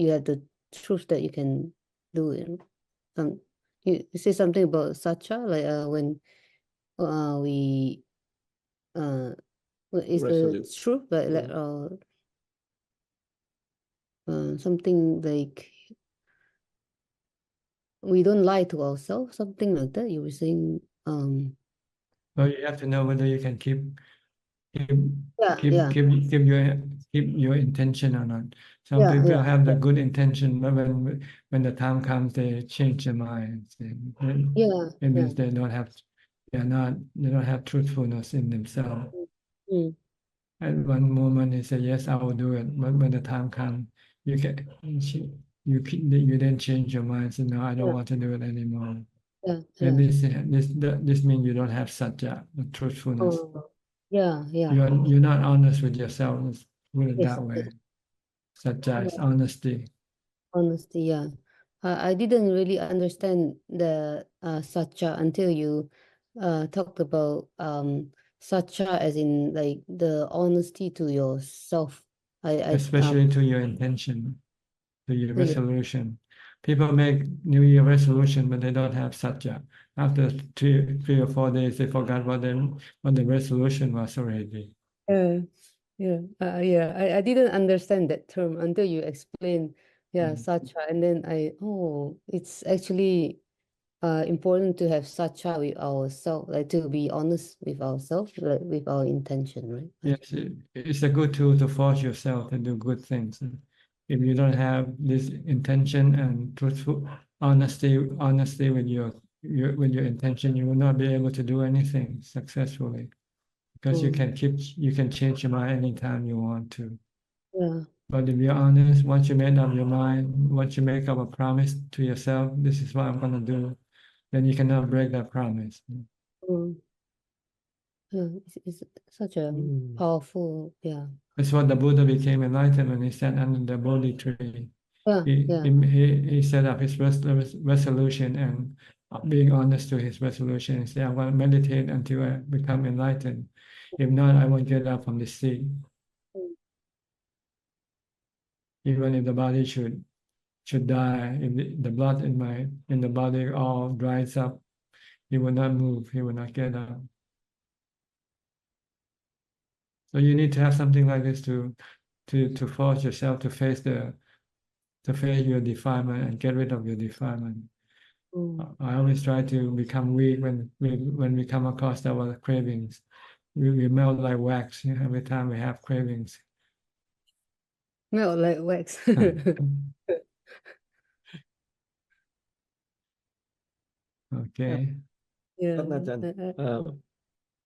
[SPEAKER 2] have the truth that you can do it. You say something about Suchart, like when we is the
[SPEAKER 11] Resolute.
[SPEAKER 2] truth, like something like we don't lie to ourselves, something like that. You were saying,
[SPEAKER 1] Well, you have to know whether you can keep
[SPEAKER 2] yeah.
[SPEAKER 1] your intention or not. Some people have the good intention, but when the time comes, they change their minds. It means they don't have truthfulness in themselves. At one moment, they say, "Yes, I will do it," but when the time comes, you then change your mind. Say, "No, I don't want to do it anymore." And this means you don't have satya, truthfulness. You're not honest with yourself. Let's put it that way. Satya is honesty.
[SPEAKER 2] Honesty, yeah. I didn't really understand the Suchart until you talked about Suchart as in like the honesty to yourself.
[SPEAKER 1] Especially to your intention, to your resolution. People make New Year resolution, but they don't have satya. After three or 4 days, they forgot what the resolution was already.
[SPEAKER 2] I didn't understand that term until you explained, Suchart, and then it's actually important to have Suchart with ourselves, like to be honest with ourselves, like with our intention, right?
[SPEAKER 1] Yes, it's a good tool to force yourself to do good things. If you don't have this intention and truthful honesty with your intention, you will not be able to do anything successfully, because you can change your mind anytime you want to. But if you're honest, once you made up your mind, once you make up a promise to yourself, this is what I'm going to do, then you cannot break that promise.
[SPEAKER 2] Yeah, it's such a powerful, yeah.
[SPEAKER 1] That's what the Buddha became enlightened when he sat under the Bodhi tree.
[SPEAKER 2] Yeah,
[SPEAKER 1] He set up his resolution and being honest to his resolution. He said, I'm going to meditate until I become enlightened. If not, I won't get up from the seat. Even if the body should die, if the blood in the body all dries up, he will not move, he will not get up. So you need to have something like this to force yourself to face your defilement and get rid of your defilement. I always try to become weak when we come across our cravings. We melt like wax every time we have cravings.
[SPEAKER 2] Melt like wax.
[SPEAKER 1] Okay.
[SPEAKER 2] Yeah.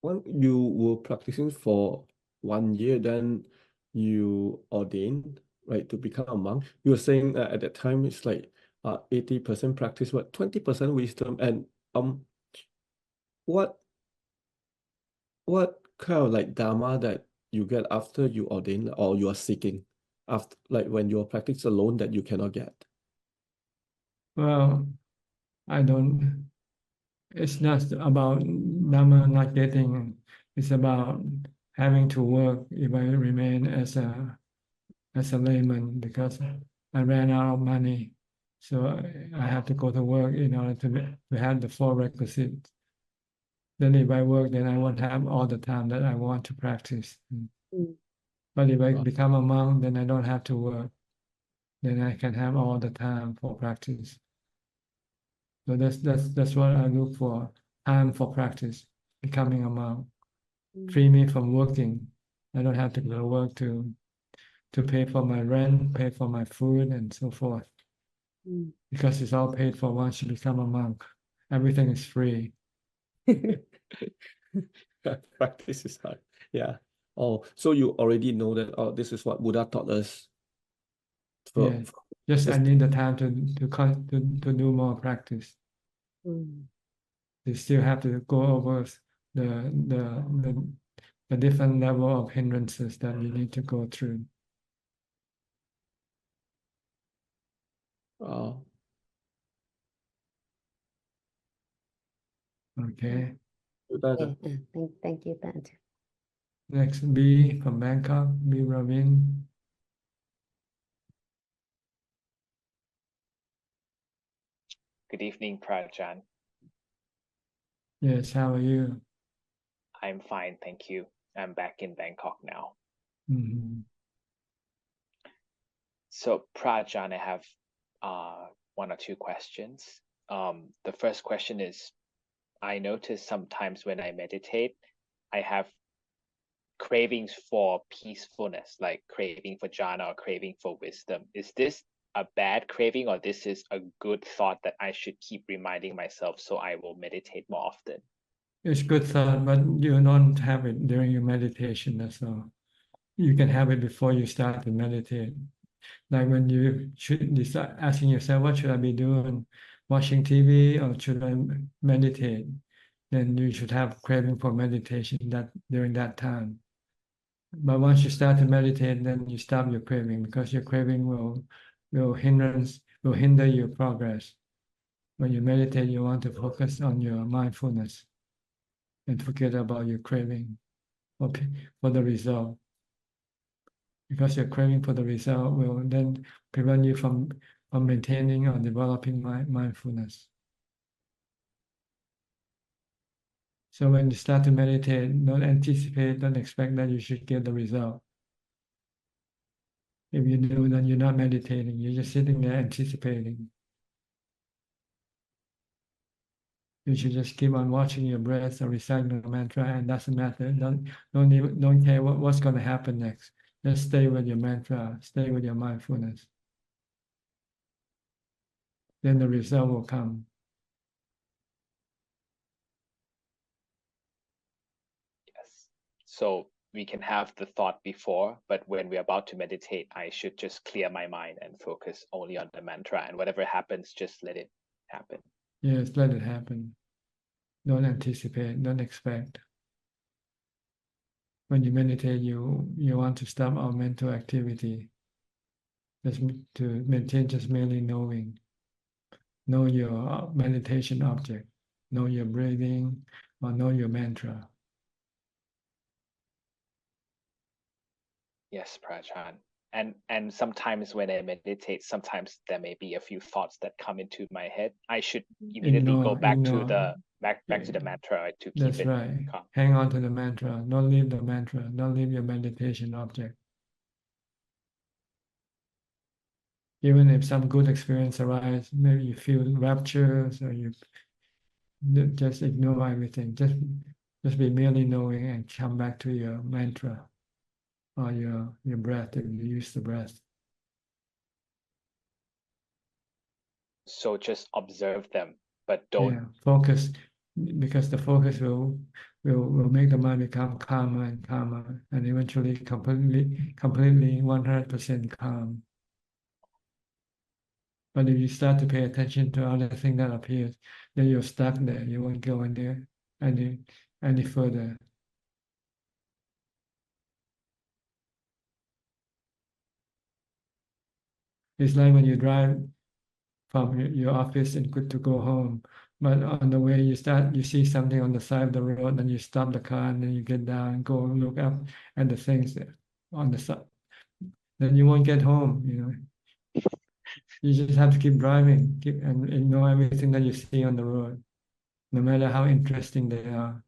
[SPEAKER 11] When you were practicing for 1 year, then you ordained, right, to become a monk. You were saying at that time it's like 80% practice, but 20% wisdom. And what kind of like Dhamma that you get after you ordain, or you are seeking after, like when you practice alone, that you cannot get?
[SPEAKER 1] Well, it's not about Dhamma not getting, it's about having to work if I remain as a layman, because I ran out of money. So I have to go to work in order to have the 4 requisites. Then if I work, then I won't have all the time that I want to practice. But if I become a monk, then I don't have to work. Then I can have all the time for practice. So that's what I look for, time for practice, becoming a monk. Free me from working. I don't have to go to work to pay for my rent, pay for my food, and so forth. Because it's all paid for once you become a monk. Everything is free.
[SPEAKER 11] Practice is hard. Yeah. Oh, so you already know that, oh, this is what Buddha taught us.
[SPEAKER 1] Yeah. I need the time to do more practice. You still have to go over the different level of hindrances that you need to go through.
[SPEAKER 11] Oh.
[SPEAKER 1] Okay.
[SPEAKER 2] Thank you, Dante.
[SPEAKER 1] Next, B from Bangkok, B Ravin.
[SPEAKER 3] Good evening, Prajan.
[SPEAKER 1] Yes, how are you?
[SPEAKER 3] I'm fine, thank you. I'm back in Bangkok now. So, Prajan, I have 1 or 2 questions. The first question is, I notice sometimes when I meditate, I have cravings for peacefulness, like craving for jhana or craving for wisdom. Is this a bad craving, or this is a good thought that I should keep reminding myself so I will meditate more often?
[SPEAKER 1] It's good thought, but you don't have it during your meditation, that's all. You can have it before you start to meditate. Like when you start asking yourself, what should I be doing? Watching TV or should I meditate? Then you should have craving for meditation during that time. But once you start to meditate, then you stop your craving, because your craving will hinder your progress. When you meditate, you want to focus on your mindfulness and forget about your craving for the result. Because your craving for the result will then prevent you from maintaining or developing mindfulness. So when you start to meditate, don't anticipate, don't expect that you should get the result. If you do, then you're not meditating, you're just sitting there anticipating. You should just keep on watching your breath or reciting the mantra, and doesn't matter. Don't care what's going to happen next. Just stay with your mantra, stay with your mindfulness. Then the result will come.
[SPEAKER 3] Yes. So we can have the thought before, but when we're about to meditate, I should just clear my mind and focus only on the mantra, and whatever happens, just let it happen.
[SPEAKER 1] Yes, let it happen. Don't anticipate, don't expect. when you meditate, you want to stop all mental activity, just to maintain just merely knowing. Know your meditation object, know your breathing, or know your mantra.
[SPEAKER 3] Yes, Prajhan. And sometimes when I meditate, sometimes there may be a few thoughts that come into my head. I should immediately go back to the back to the mantra, right, to keep
[SPEAKER 1] That's
[SPEAKER 3] it
[SPEAKER 1] right.
[SPEAKER 3] calm.
[SPEAKER 1] Hang on to the mantra. Don't leave the mantra. Don't leave your meditation object. Even if some good experience arises, maybe you feel rapture, or you just ignore everything. Just be merely knowing and come back to your mantra or your breath if you use the breath.
[SPEAKER 3] So just observe them, but don't
[SPEAKER 1] Focus, because the focus will make the mind become calmer and calmer, and eventually completely 100% calm. But if you start to pay attention to other thing that appears, then you're stuck there. You won't go in there any further. It's like when you drive from your office and good to go home, but on the way you see something on the side of the road, and you stop the car, and then you get down and go look up at the things on the side. Then you won't get home. You just have to keep driving, and ignore everything that you see on the road, no matter how interesting they are.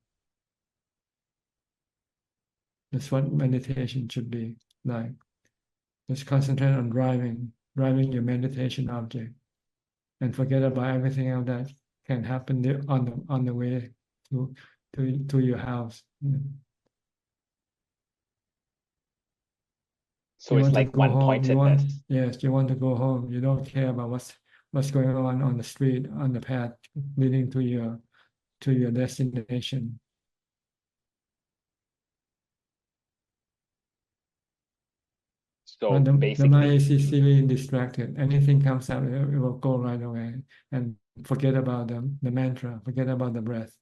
[SPEAKER 1] That's what meditation should be like. Just concentrate on driving your meditation object, and forget about everything else that can happen there on the way to your house.
[SPEAKER 3] So it's like one pointedness.
[SPEAKER 1] Yes, you want to go home. You don't care about what's going on the street, on the path leading to your destination.
[SPEAKER 3] So
[SPEAKER 1] the
[SPEAKER 3] basically,
[SPEAKER 1] mind is easily distracted. Anything comes up, it will go right away, and forget about the mantra, forget about the breath,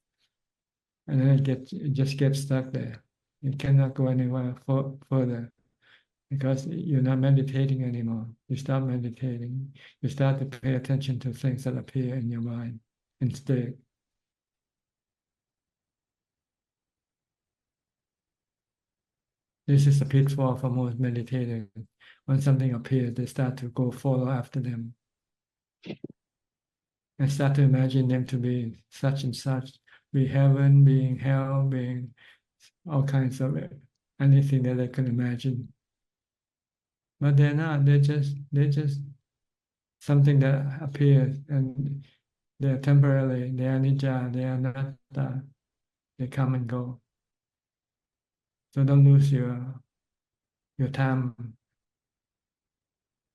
[SPEAKER 1] and then it just gets stuck there. It cannot go anywhere further, because you're not meditating anymore. You stop meditating. You start to pay attention to things that appear in your mind instead. This is a pitfall for most meditators. When something appears, they start to go follow after them, and start to imagine them to be such and such, be heaven, being hell, being all kinds of anything that they can imagine. But they're not. They're just something that appears, and they're temporarily. They are anicca. They are anatta. They come and go. So don't lose your time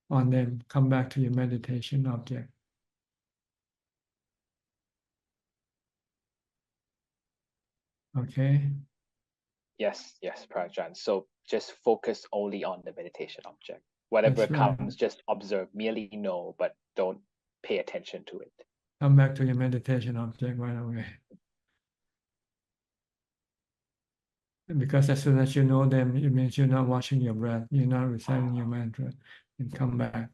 [SPEAKER 1] on them. Come back to your meditation object. Okay.
[SPEAKER 3] yes, Prajhan. So just focus only on the meditation object. Whatever
[SPEAKER 1] That's right.
[SPEAKER 3] comes, just observe, merely know, but don't pay attention to it.
[SPEAKER 1] Come back to your meditation object right away. Because as soon as you know them, it means you're not watching your breath, you're not reciting your mantra, and come back.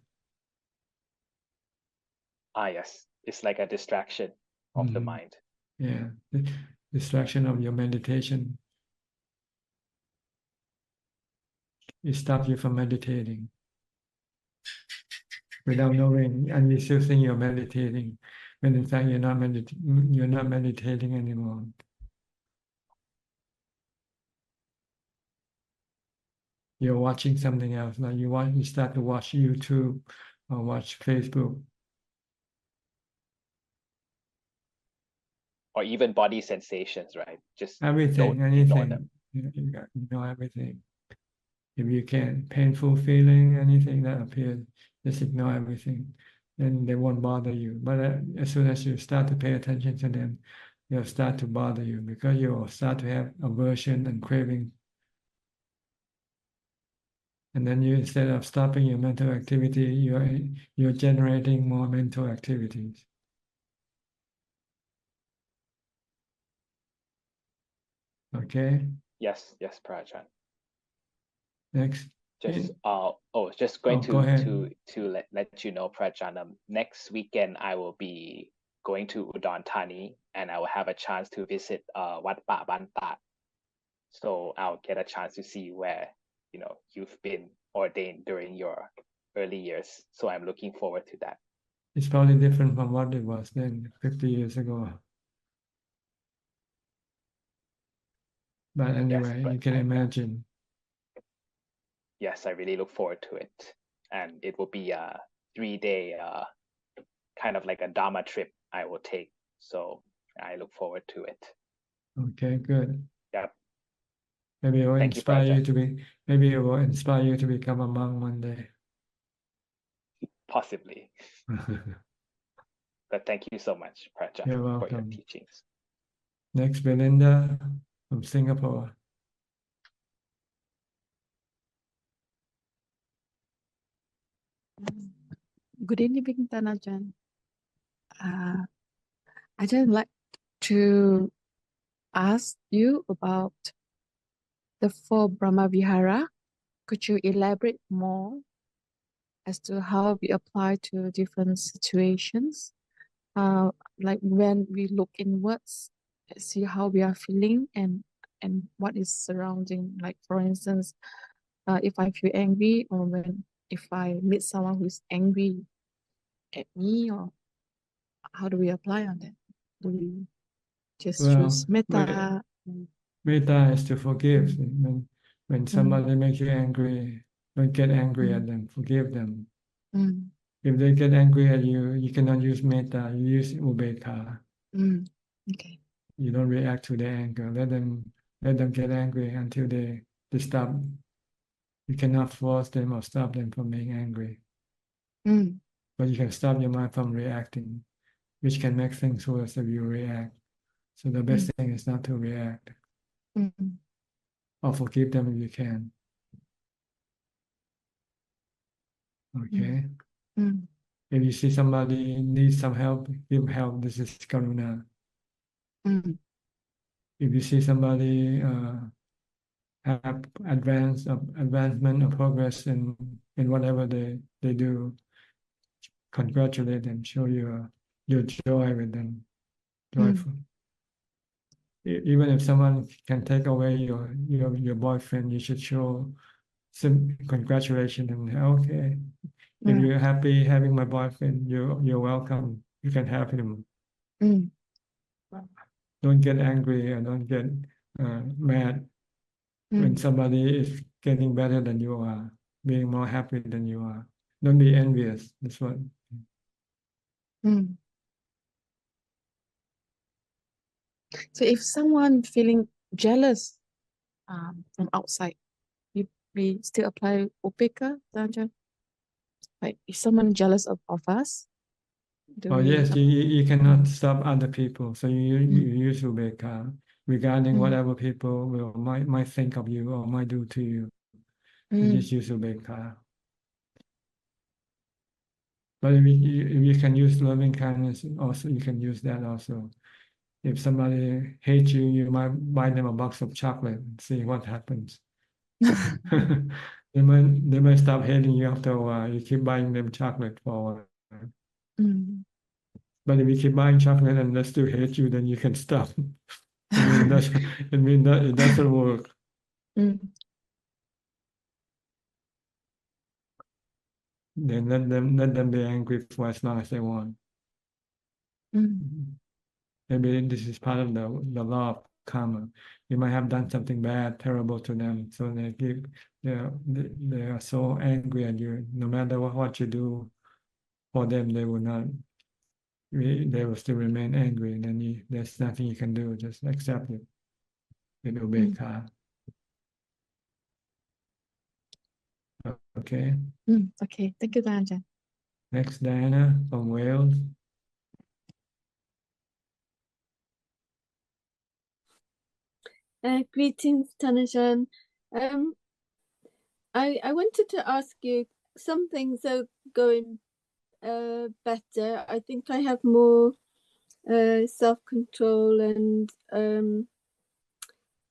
[SPEAKER 3] Yes. It's like a distraction of the
[SPEAKER 1] Mhm.
[SPEAKER 3] mind.
[SPEAKER 1] Yeah, the distraction of your meditation. It stops you from meditating. Without knowing, and you still think you're meditating, when in fact you're not meditating anymore. You're watching something else. Like you start to watch YouTube or watch Facebook.
[SPEAKER 3] Or even body sensations, right? Just
[SPEAKER 1] Everything,
[SPEAKER 3] don't ignore them.
[SPEAKER 1] anything. You know everything. If you can, painful feeling, anything that appears, just ignore everything. Then they won't bother you. But as soon as you start to pay attention to them, they'll start to bother you, because you'll start to have aversion and craving. And then you, instead of stopping your mental activity, you're generating more mental activities. Okay?
[SPEAKER 3] Yes, Prajan.
[SPEAKER 1] Next.
[SPEAKER 3] Just just going
[SPEAKER 1] go ahead.
[SPEAKER 3] to let you know, Prajan, next weekend I will be going to Udon Thani and I will have a chance to visit Wat Pa Ban Tat. So I'll get a chance to see where you've been ordained during your early years. So I'm looking forward to that.
[SPEAKER 1] It's probably different from what it was then 50 years ago. But anyway, you can imagine.
[SPEAKER 3] Yes, I really look forward to it. And it will be a 3-day kind of like a Dhamma trip I will take. So I look forward to it.
[SPEAKER 1] Okay, good.
[SPEAKER 3] Yep.
[SPEAKER 1] Maybe it will
[SPEAKER 3] Thank you,
[SPEAKER 1] inspire you
[SPEAKER 3] Prajan.
[SPEAKER 1] to be. Maybe it will inspire you to become a monk one day.
[SPEAKER 3] Possibly. But thank you so much, Prajan,
[SPEAKER 1] You're
[SPEAKER 3] for your
[SPEAKER 1] welcome.
[SPEAKER 3] teachings.
[SPEAKER 1] Next, Belinda from Singapore.
[SPEAKER 4] Good evening, Ajahn. I just like to ask you about the 4 Brahma Vihara. Could you elaborate more as to how we apply to different situations? Like when we look inwards, see how we are feeling and what is surrounding. Like for instance, if I feel angry or if I meet someone who's angry at me, or how do we apply on that? Do we just choose metta?
[SPEAKER 1] Metta is to forgive. When somebody makes you angry, don't get angry at them. Forgive them. If they get angry at you, you cannot use metta. You use ubeka.
[SPEAKER 4] Okay.
[SPEAKER 1] You don't react to their anger. Let them get angry until they stop. You cannot force them or stop them from being angry. But you can stop your mind from reacting, which can make things worse if you react. So the best thing is not to react. Or forgive them if you can. Okay. If you see somebody needs some help, give help. This is karuna. If you see somebody have advancement or progress in whatever they do, congratulate them, show your joy with them, joyful. Even if someone can take away your boyfriend, you should show some congratulations and okay. If you're happy having my boyfriend, you're welcome. You can have him. Don't get angry and don't get mad when somebody is getting better than you are, being more happy than you are. Don't be envious. That's what.
[SPEAKER 4] So if someone feeling jealous from outside, we still apply upeka, Ajahn? Like if someone jealous of us,
[SPEAKER 1] Oh yes, you cannot stop other people. So you use ubeka regarding whatever people might think of you or might do to you. You just use ubeka. But if you can use loving kindness, also you can use that also. If somebody hates you, you might buy them a box of chocolate and see what happens. They might stop hating you after a while. You keep buying them chocolate for a while. But if you keep buying chocolate and they still hate you, then you can stop. It means that it doesn't work. Then let them be angry for as long as they want. Maybe this is part of the law of karma. You might have done something bad, terrible to them, so they are so angry at you. No matter what you do for them, they will still remain angry, and then there's nothing you can do. Just accept it with ubeka. Okay.
[SPEAKER 4] Okay, thank you, Ajahn.
[SPEAKER 1] Next, Diana from Wales.
[SPEAKER 5] Greetings, Tanajan. I wanted to ask you, some things are going better. I think I have more self-control and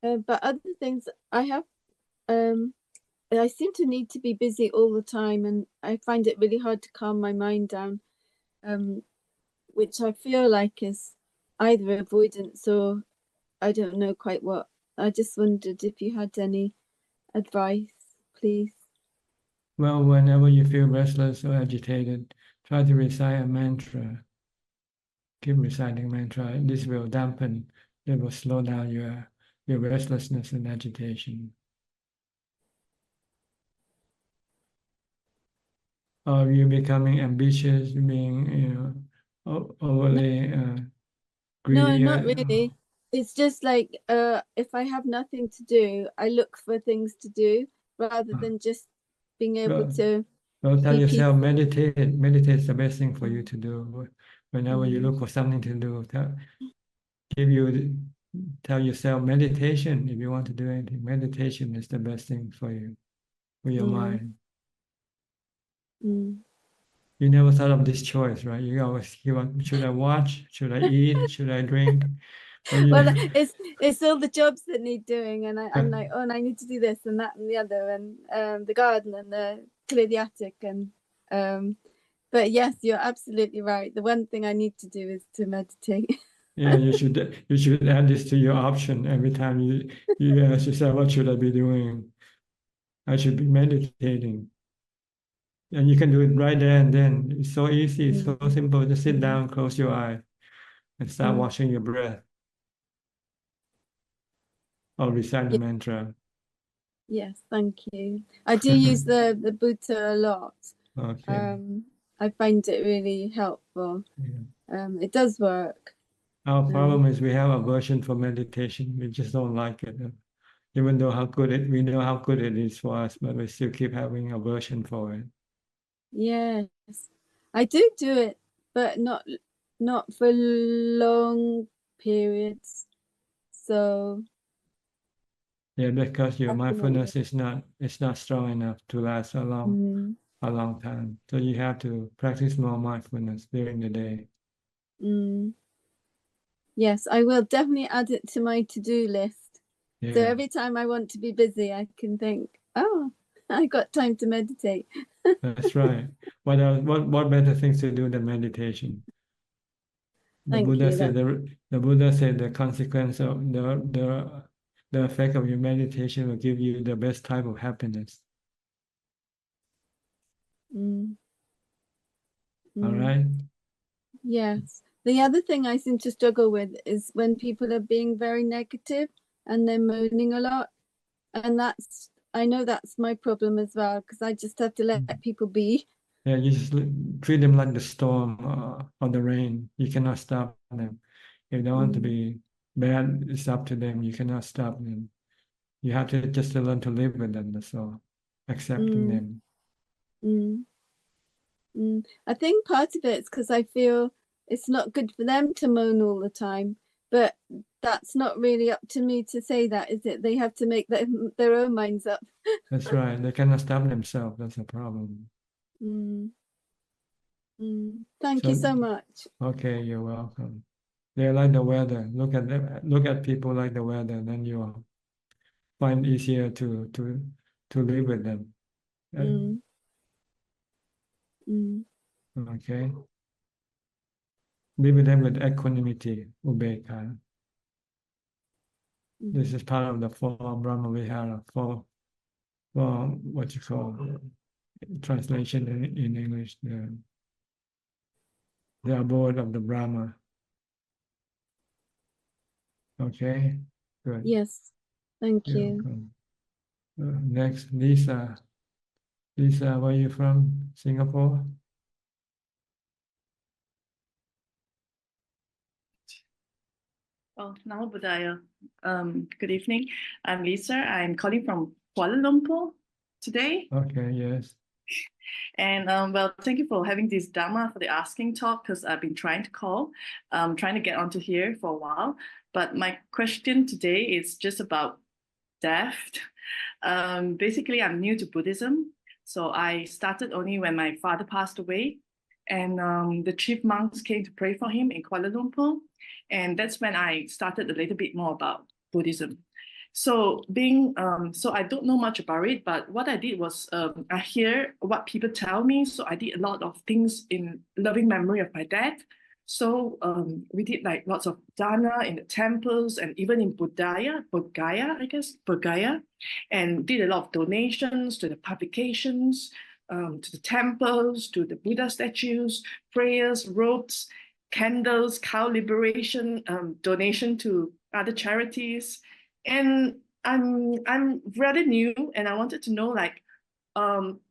[SPEAKER 5] But other things, I have, I seem to need to be busy all the time, and I find it really hard to calm my mind down, which I feel like is either avoidance or I don't know quite what. I just wondered if you had any advice, please.
[SPEAKER 1] Well, whenever you feel restless or agitated, try to recite a mantra. Keep reciting mantra. This will dampen, it will slow down your restlessness and agitation. Or you becoming ambitious, being overly greedy.
[SPEAKER 5] No, not really. It's just like if I have nothing to do, I look for things to do rather than just being able to
[SPEAKER 1] Well, tell
[SPEAKER 5] be
[SPEAKER 1] yourself,
[SPEAKER 5] peaceful.
[SPEAKER 1] meditate. Meditate is the best thing for you to do. Whenever you look for something to do, tell yourself meditation. If you want to do anything, meditation is the best thing for you, for your mind. You never thought of this choice, right? You always should I watch? Should I eat? Should I drink?
[SPEAKER 5] Well, it's all the jobs that need doing, and I'm like, oh, and I need to do this and that and the other, and the garden and the clear the attic, and but yes, you're absolutely right. The one thing I need to do is to meditate.
[SPEAKER 1] Yeah, you should add this to your option every time you ask yourself, what should I be doing? I should be meditating. And you can do it right there and then. It's so easy, it's so simple. Just sit down, close your eye, and start watching your breath. Or recite the mantra.
[SPEAKER 5] Yes, thank you. I do use the Buddha a lot.
[SPEAKER 1] Okay.
[SPEAKER 5] I find it really helpful. It does work.
[SPEAKER 1] Our problem is we have aversion for meditation. We just don't like it. Even though we know how good it is for us, but we still keep having aversion for it.
[SPEAKER 5] Yes, I do it, but not for long periods. So
[SPEAKER 1] yeah, because your mindfulness is not strong enough to last a long time. So you have to practice more mindfulness during the day.
[SPEAKER 5] Yes, I will definitely add it to my to-do list.
[SPEAKER 1] Yeah.
[SPEAKER 5] So every time I want to be busy, I can think, oh, I got time to meditate.
[SPEAKER 1] That's right. What better things to do than meditation? The Buddha said the consequence of the effect of your meditation will give you the best type of happiness. All right.
[SPEAKER 5] Yes. The other thing I seem to struggle with is when people are being very negative and they're moaning a lot. And I know that's my problem as well, because I just have to let people be.
[SPEAKER 1] Yeah, you just treat them like the storm or the rain. You cannot stop them. If they want to be bad, it's up to them. You cannot stop them. You have to just learn to live with them. That's all. Accepting them.
[SPEAKER 5] I think part of it is because I feel it's not good for them to moan all the time, but that's not really up to me to say that, is it? They have to make their own minds up.
[SPEAKER 1] That's right. They cannot stop themselves. That's a problem.
[SPEAKER 5] Thank you so much.
[SPEAKER 1] Okay, you're welcome. They're like the weather. Look at people like the weather, then you'll find it easier to live with them. Okay. Live with them with equanimity, ubeka. This is part of the four Brahma Vihara, four what you call translation in English, the abode of the Brahma. Okay, good.
[SPEAKER 5] Yes, thank you.
[SPEAKER 1] Next, Lisa. Lisa, where are you from? Singapore?
[SPEAKER 6] Oh, Namo Buddhaya. Good evening. I'm Lisa. I'm calling from Kuala Lumpur today.
[SPEAKER 1] Okay, yes.
[SPEAKER 6] And well, thank you for having this Dhamma for the asking talk, because I've been trying to call, trying to get onto here for a while. But my question today is just about death. Basically, I'm new to Buddhism. So I started only when my father passed away. And the chief monks came to pray for him in Kuala Lumpur. And that's when I started a little bit more about Buddhism. So so I don't know much about it, but what I did was I hear what people tell me. So I did a lot of things in loving memory of my dad. So we did like lots of dana in the temples and even in Bodhgaya, and did a lot of donations to the publications, to the temples, to the Buddha statues, prayers, robes, candles, cow liberation, donation to other charities. And I'm rather new, and I wanted to know, like,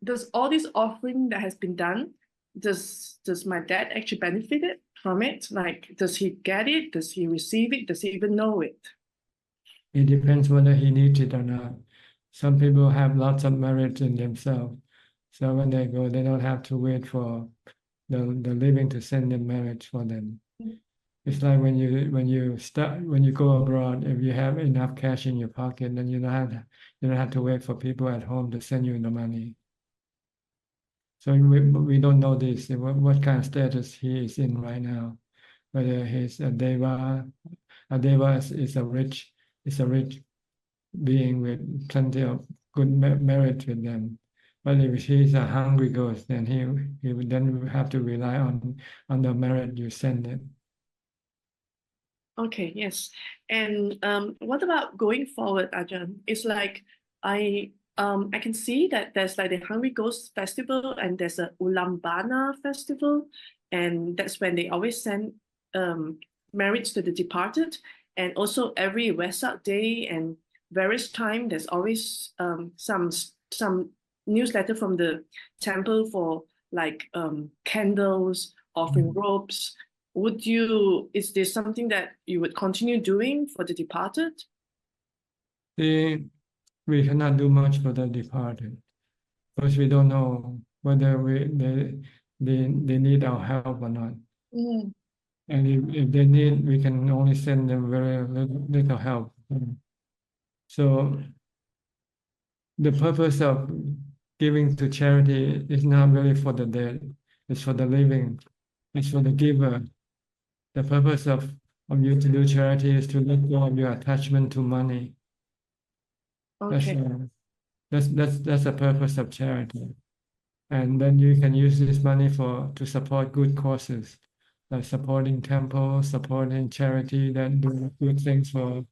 [SPEAKER 6] does all this offering that has been done, does my dad actually benefit from it? Like, does he get it? Does he receive it? Does he even know it?
[SPEAKER 1] It depends whether he needs it or not. Some people have lots of merit in themselves, so when they go, they don't have to wait for the living to send them merit for them. It's like when you go abroad, if you have enough cash in your pocket, then you don't have to wait for people at home to send you the money. So we don't know this, what kind of status he is in right now, whether he's a deva. A deva is a rich being with plenty of good merit with them. But if he's a hungry ghost, then he would then have to rely on the merit you send him.
[SPEAKER 6] Okay, yes. And what about going forward, Ajahn? It's like I can see that there's like the Hungry Ghost Festival and there's a Ulambana Festival, and that's when they always send merits to the departed. And also every Vesak Day and various time, there's always some newsletter from the temple for like candles, offering robes. Is there something that you would continue doing for the departed?
[SPEAKER 1] We cannot do much for the departed, because we don't know whether they need our help or not.
[SPEAKER 6] Mm.
[SPEAKER 1] And if they need, we can only send them very little help. So the purpose of giving to charity is not really for the dead, it's for the living, it's for the giver. The purpose of you to do charity is to let go of your attachment to money.
[SPEAKER 6] Okay.
[SPEAKER 1] That's the purpose of charity. And then you can use this money to support good causes, like supporting temples, supporting charity that do good things for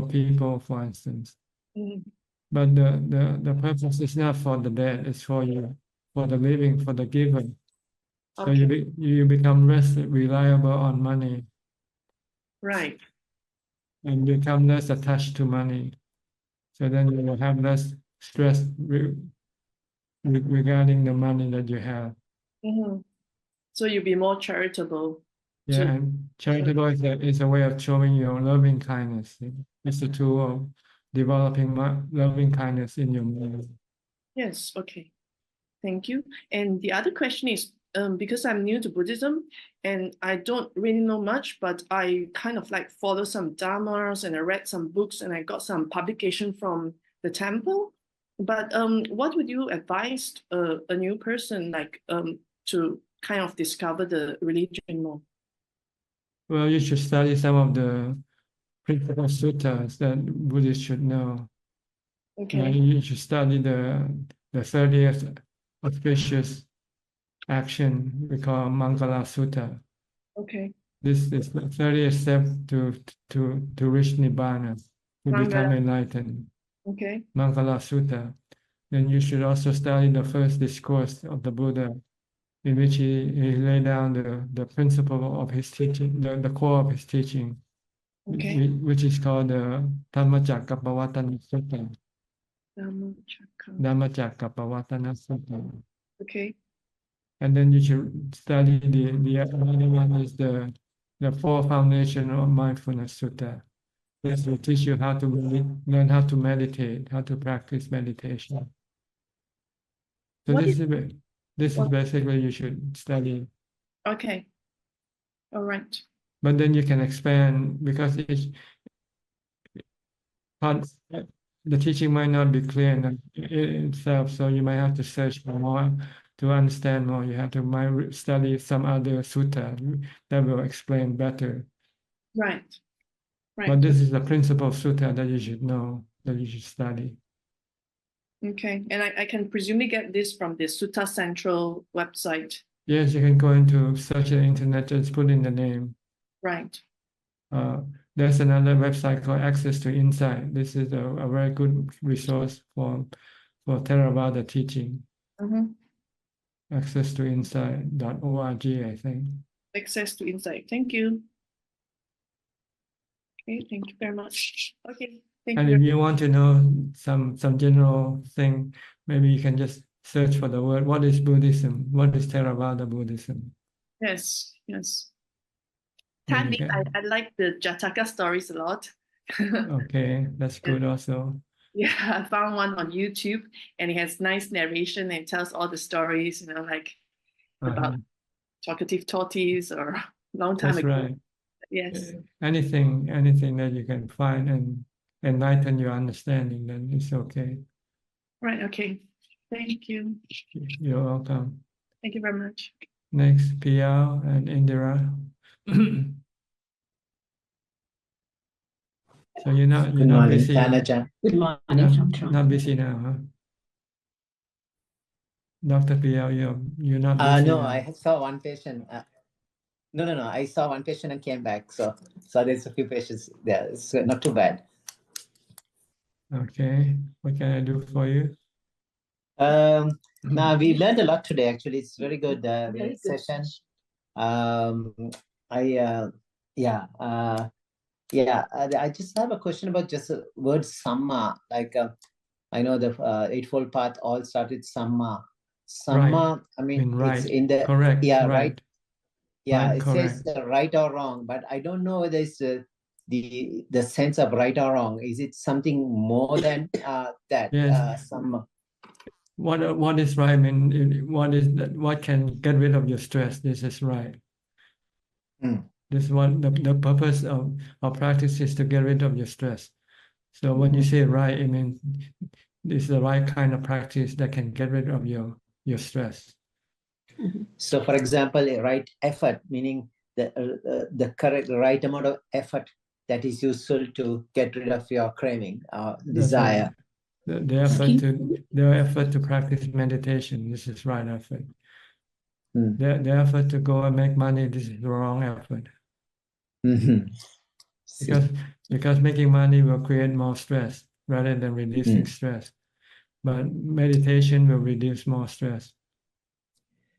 [SPEAKER 1] people, for instance.
[SPEAKER 6] Mm.
[SPEAKER 1] But the purpose is not for the dead, it's for you, for the living, for the giver. So
[SPEAKER 6] Okay.
[SPEAKER 1] you become less reliable on money.
[SPEAKER 6] Right.
[SPEAKER 1] And become less attached to money. So then you will have less stress regarding the money that you have.
[SPEAKER 6] Mm-hmm. So you'll be more charitable.
[SPEAKER 1] Yeah, and charitable is a way of showing your loving kindness. It's a tool of developing loving kindness in your mind.
[SPEAKER 6] Yes, okay. Thank you. And the other question is, because I'm new to Buddhism and I don't really know much, but I kind of like follow some dhammas and I read some books and I got some publication from the temple. But what would you advise a new person like to kind of discover the religion more?
[SPEAKER 1] Well, you should study some of the principal suttas that Buddhists should know.
[SPEAKER 6] Okay.
[SPEAKER 1] You should study the 30th auspicious action we call Mangala Sutta.
[SPEAKER 6] Okay.
[SPEAKER 1] This is the 30th step to reach Nibbana, to become enlightened.
[SPEAKER 6] Okay.
[SPEAKER 1] Mangala Sutta. Then you should also study the first discourse of the Buddha, in which he laid down the principle of his teaching, the core of his teaching,
[SPEAKER 6] Okay.
[SPEAKER 1] which is called the Dhammacakkappavattana Sutta. Dhammacakkappavattana Sutta.
[SPEAKER 6] Okay.
[SPEAKER 1] And then you should study the other one is the four foundation of mindfulness sutta. This will teach you how to learn how to meditate, how to practice meditation. So this is basically you should study.
[SPEAKER 6] Okay. All right.
[SPEAKER 1] But then you can expand because the teaching might not be clear in itself, so you might have to search for more to understand more. You have to study some other sutta that will explain better.
[SPEAKER 6] Right. Right.
[SPEAKER 1] But this is the principal sutta that you should know. that you should study.
[SPEAKER 6] Okay, and I can presumably get this from the Sutta Central website.
[SPEAKER 1] Yes, you can go into search the internet, just put in the name.
[SPEAKER 6] Right.
[SPEAKER 1] There's another website called Access to Insight. This is a very good resource for Theravada teaching. Access to insight.org, I think.
[SPEAKER 6] Access to Insight. Thank you. Okay, thank you very much. Okay, thank
[SPEAKER 1] And
[SPEAKER 6] you.
[SPEAKER 1] if you want to know some general thing, maybe you can just search for the word, what is Buddhism? What is Theravada Buddhism?
[SPEAKER 6] Yes, yes.
[SPEAKER 1] Then you
[SPEAKER 6] Tandy, I like the Jataka stories a lot.
[SPEAKER 1] Okay, that's good also.
[SPEAKER 6] Yeah, I found one on YouTube and it has nice narration and tells all the stories, you know, like about talkative tortoise or long time
[SPEAKER 1] That's
[SPEAKER 6] ago.
[SPEAKER 1] right.
[SPEAKER 6] Yes.
[SPEAKER 1] Anything that you can find and enlighten your understanding, then it's okay.
[SPEAKER 6] Right, okay. Thank you.
[SPEAKER 1] You're welcome.
[SPEAKER 6] Thank you very much.
[SPEAKER 1] Next, Pia and Indira. So you're not busy.
[SPEAKER 7] Good morning.
[SPEAKER 1] Not busy now, huh? Dr. Pia, you're not busy
[SPEAKER 7] No,
[SPEAKER 1] now.
[SPEAKER 7] I saw one patient. No. I saw one patient and came back. So there's a few patients there. It's not too bad.
[SPEAKER 1] Okay. What can I do for you?
[SPEAKER 7] Now we learned a lot today. Actually, it's very good session. I just have a question about just the word samma. Like I know the Eightfold Path all started samma. Samma,
[SPEAKER 1] Right.
[SPEAKER 7] I mean,
[SPEAKER 1] right.
[SPEAKER 7] it's in the
[SPEAKER 1] correct.
[SPEAKER 7] right. Yeah,
[SPEAKER 1] Right,
[SPEAKER 7] it
[SPEAKER 1] correct.
[SPEAKER 7] says right or wrong, but I don't know whether it's the sense of right or wrong. Is it something more than that?
[SPEAKER 1] Yes.
[SPEAKER 7] Samma.
[SPEAKER 1] What is right? I mean, what can get rid of your stress? This is right. This one, the purpose of practice is to get rid of your stress. So when you say right, I mean this is the right kind of practice that can get rid of your stress.
[SPEAKER 7] So, for example, a right effort, meaning the correct right amount of effort that is useful to get rid of your craving, desire.
[SPEAKER 1] Right. The effort to practice meditation. This is right effort. The effort to go and make money. This is the wrong effort. Because making money will create more stress rather than reducing stress. But meditation will reduce more stress.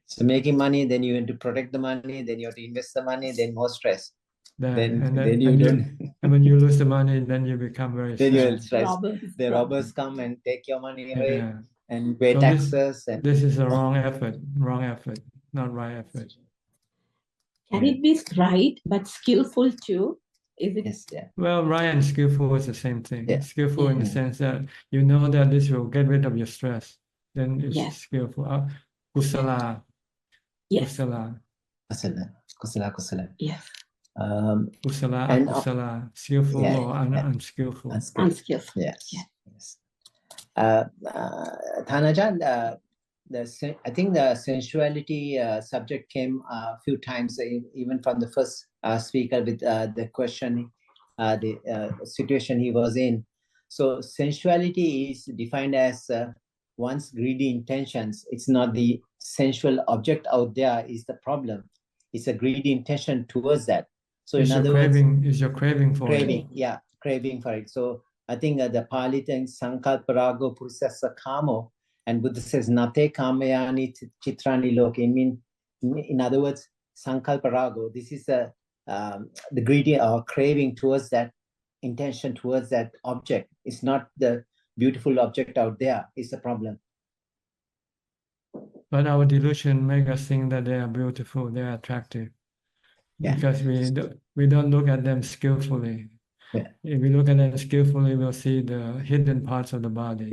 [SPEAKER 7] So making money, then you have to protect the money, then you have to invest the money, then more stress.
[SPEAKER 1] And when you lose the money, then you become very
[SPEAKER 7] then you're
[SPEAKER 1] stressed.
[SPEAKER 7] stressed. The robbers come and take your money away and pay taxes.
[SPEAKER 1] This is a wrong effort, not right effort.
[SPEAKER 8] Can it be right but skillful too? Is it?
[SPEAKER 7] Yes, yeah.
[SPEAKER 1] Well, right and skillful is the same thing.
[SPEAKER 7] Yeah.
[SPEAKER 1] Skillful in the sense that you know that this will get rid of your stress. Then it's skillful. Kusala.
[SPEAKER 8] Yes.
[SPEAKER 1] Kusala.
[SPEAKER 7] Kusala.
[SPEAKER 8] Yes.
[SPEAKER 1] Kusala,
[SPEAKER 7] and
[SPEAKER 1] akusala, skillful or unskillful.
[SPEAKER 8] Unskillful.
[SPEAKER 7] Yes. Thanajan, I think the sensuality subject came a few times, even from the first speaker with the question, the situation he was in. So sensuality is defined as one's greedy intentions. It's not the sensual object out there is the problem. It's a greedy intention towards that. So
[SPEAKER 1] Is
[SPEAKER 7] in
[SPEAKER 1] your
[SPEAKER 7] other
[SPEAKER 1] craving,
[SPEAKER 7] words,
[SPEAKER 1] is your craving for it?
[SPEAKER 7] Craving for it. So I think the Pali thing, Sankalparago Purusasa Kamo, and Buddha says, Nate Kamayani Chitrani Loke. In other words, Sankalparago, this is the greedy or craving towards that intention, towards that object. It's not the beautiful object out there, it's a problem.
[SPEAKER 1] But our delusion makes us think that they are beautiful, they are attractive. Because we don't look at them skillfully. If we look at them skillfully, we'll see the hidden parts of the body.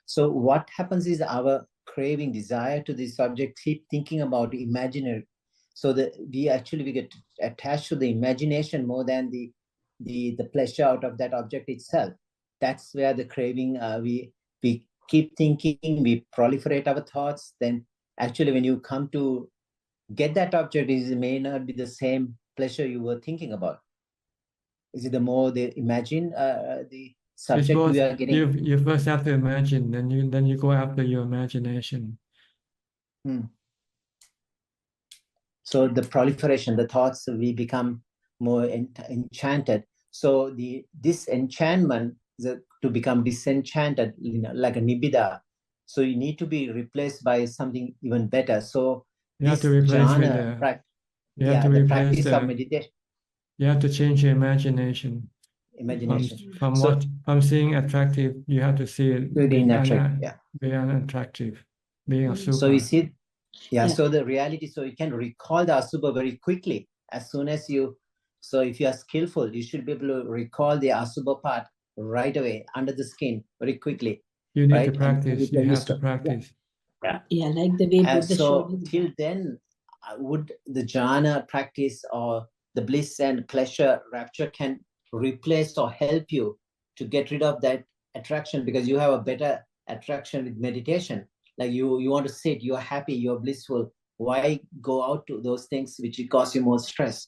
[SPEAKER 7] So what happens is our craving, desire to this object, keep thinking about imaginary. So that we get attached to the imagination more than the pleasure out of that object itself. That's where the craving, we keep thinking, we proliferate our thoughts. Then actually when you come to get that object, it may not be the same pleasure you were thinking about. Is it the more they imagine subject
[SPEAKER 1] both,
[SPEAKER 7] we are getting.
[SPEAKER 1] you first have to imagine, then you go after your imagination.
[SPEAKER 7] So the proliferation, the thoughts, we become more enchanted. So this enchantment, to become disenchanted, like a nibbida. So you need to be replaced by something even better. So
[SPEAKER 1] you have to replace with the
[SPEAKER 7] practice of meditation.
[SPEAKER 1] You have to change your imagination. From seeing attractive, you have to see it being unattractive, being asubha.
[SPEAKER 7] So you see, so the reality, so you can recall the asubha very quickly as soon as you. So if you are skillful, you should be able to recall the asubha part right away under the skin very quickly.
[SPEAKER 1] You need to practice. You have to practice.
[SPEAKER 8] Yeah, like the way Buddha
[SPEAKER 7] so till then, would the jhana practice or the bliss and pleasure rapture can replace or help you to get rid of that attraction, because you have a better attraction with meditation. Like you want to sit, you're happy, you're blissful. Why go out to those things which cause you more stress?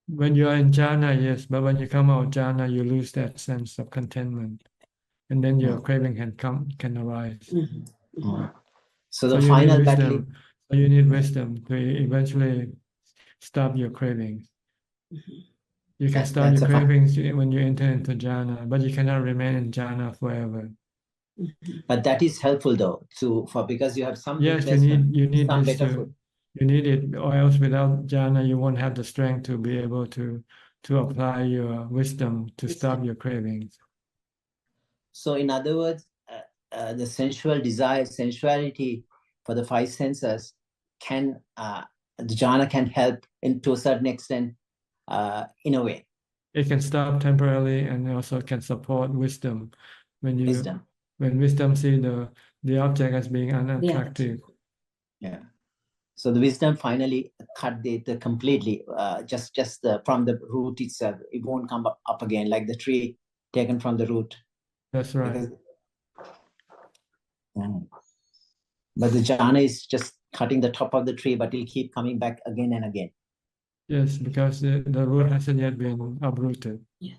[SPEAKER 1] When you are in jhana, yes, but when you come out of jhana, you lose that sense of contentment, and then your craving can arise.
[SPEAKER 7] So the final battle.
[SPEAKER 1] So you need wisdom to eventually stop your cravings. You can stop your cravings when you enter into jhana, but you cannot remain in jhana forever.
[SPEAKER 7] But that is helpful though, because you have some.
[SPEAKER 1] Yes, you need some this better food. You need it, or else without jhana, you won't have the strength to be able to apply your wisdom to stop your cravings.
[SPEAKER 7] So, in other words, the sensual desire, sensuality for the five senses the jhana can help to a certain extent, in a way.
[SPEAKER 1] It can stop temporarily, and also can support wisdom. When wisdom see the object as being unattractive.
[SPEAKER 7] Yeah. So the wisdom finally cut the completely, just from the root itself. It won't come up again, like the tree taken from the root.
[SPEAKER 1] That's right.
[SPEAKER 7] But the jhana is just cutting the top of the tree, but it'll keep coming back again and again.
[SPEAKER 1] Yes, because the root hasn't yet been uprooted.
[SPEAKER 8] Yeah.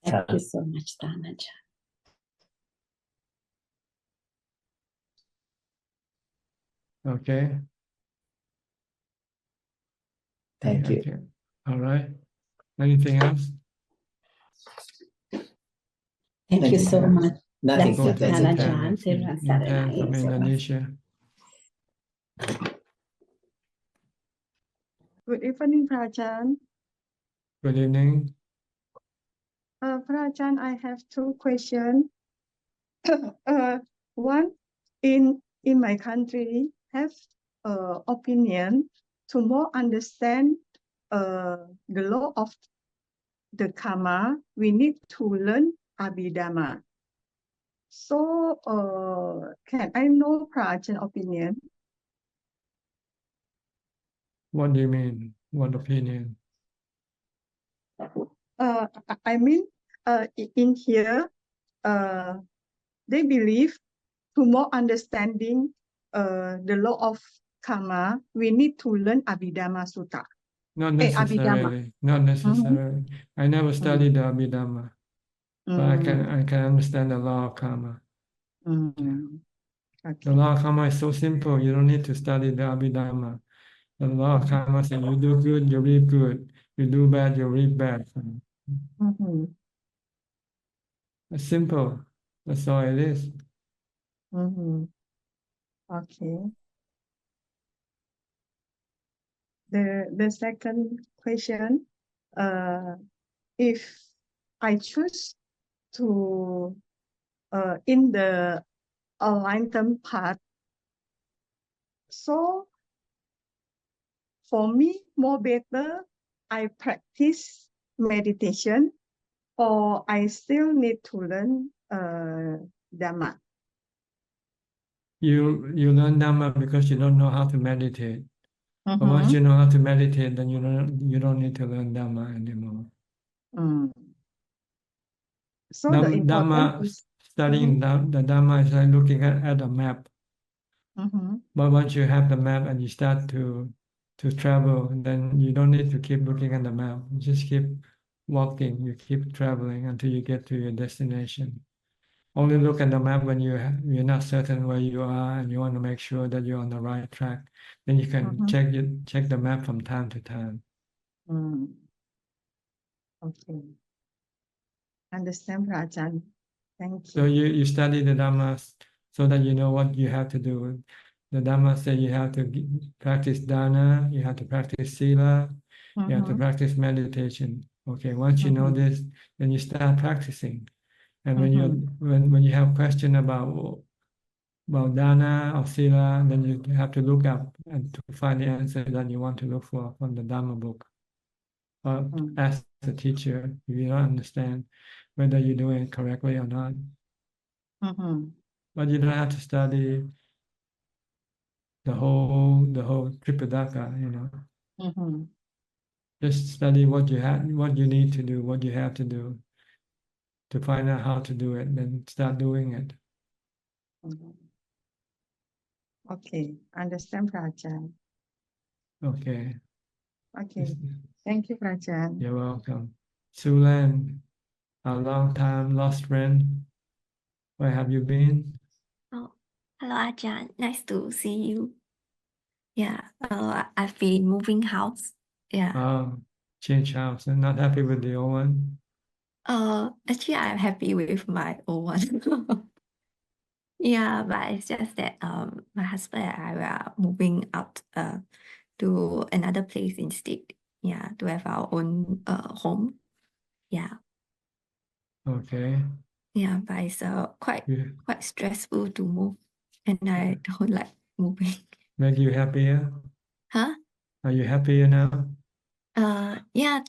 [SPEAKER 8] Thank you so much, Dhamma.
[SPEAKER 1] Okay.
[SPEAKER 7] Thank you.
[SPEAKER 1] Okay. All right. Anything else?
[SPEAKER 8] Thank you so much.
[SPEAKER 7] Nothing.
[SPEAKER 1] From Indonesia.
[SPEAKER 9] Good evening, Ajahn.
[SPEAKER 1] Good evening.
[SPEAKER 9] Ajahn, I have two questions. One, in my country, have opinion to more understand the law of the karma. We need to learn Abhidhamma. So, can I know Ajahn opinion?
[SPEAKER 1] What do you mean? What opinion?
[SPEAKER 9] I mean, in here, they believe to more understanding the law of karma, we need to learn Abhidhamma Sutta.
[SPEAKER 1] Not necessarily. Not necessarily. I never studied the Abhidhamma, but I can understand the law of karma.
[SPEAKER 9] Okay.
[SPEAKER 1] The law of karma is so simple. You don't need to study the Abhidhamma. The law of karma says you do good, you reap good. You do bad, you reap bad. It's simple. That's all it is.
[SPEAKER 9] Okay. The second question, if I choose to in the enlightenment path, so for me more better I practice meditation, or I still need to learn Dhamma.
[SPEAKER 1] You learn Dhamma because you don't know how to meditate. But once you know how to meditate, then you don't need to learn Dhamma anymore.
[SPEAKER 9] So the important is
[SPEAKER 1] studying the Dhamma is like looking at a map. But once you have the map and you start to travel, then you don't need to keep looking at the map. You just keep walking, you keep traveling until you get to your destination. Only look at the map when you're not certain where you are and you want to make sure that you're on the right track. Then you can check the map from time to time.
[SPEAKER 9] Okay. Understand, Ajahn. Thank
[SPEAKER 1] So
[SPEAKER 9] you.
[SPEAKER 1] you study the Dhamma so that you know what you have to do. The Dhamma say you have to practice dana, you have to practice sila, you have to practice meditation. Okay, once you know this, then you start practicing. And when you have question about dana or sila, then you have to look up and to find the answer that you want to look for from the Dhamma book. Ask the teacher if you don't understand whether you're doing it correctly or not. But you don't have to study the whole Tripitaka, you know. Just study what you need to do, what you have to do to find out how to do it, then start doing it.
[SPEAKER 9] Okay, understand, Ajahn.
[SPEAKER 1] Okay.
[SPEAKER 9] Okay, thank you, Ajahn.
[SPEAKER 1] You're welcome. Sulan, a long time lost friend. Where have you been?
[SPEAKER 10] Oh, hello, Ajahn. Nice to see you. Yeah, I've been moving house. Yeah.
[SPEAKER 1] Change house and not happy with the old one?
[SPEAKER 10] Actually, I'm happy with my old one. Yeah, but it's just that my husband and I are moving out to another place instead. Yeah, to have our own home. Yeah.
[SPEAKER 1] Okay.
[SPEAKER 10] Yeah, but it's quite stressful to move, and I don't like moving.
[SPEAKER 1] Make you happier?
[SPEAKER 10] Huh?
[SPEAKER 1] Are you happier now?
[SPEAKER 10] Yeah,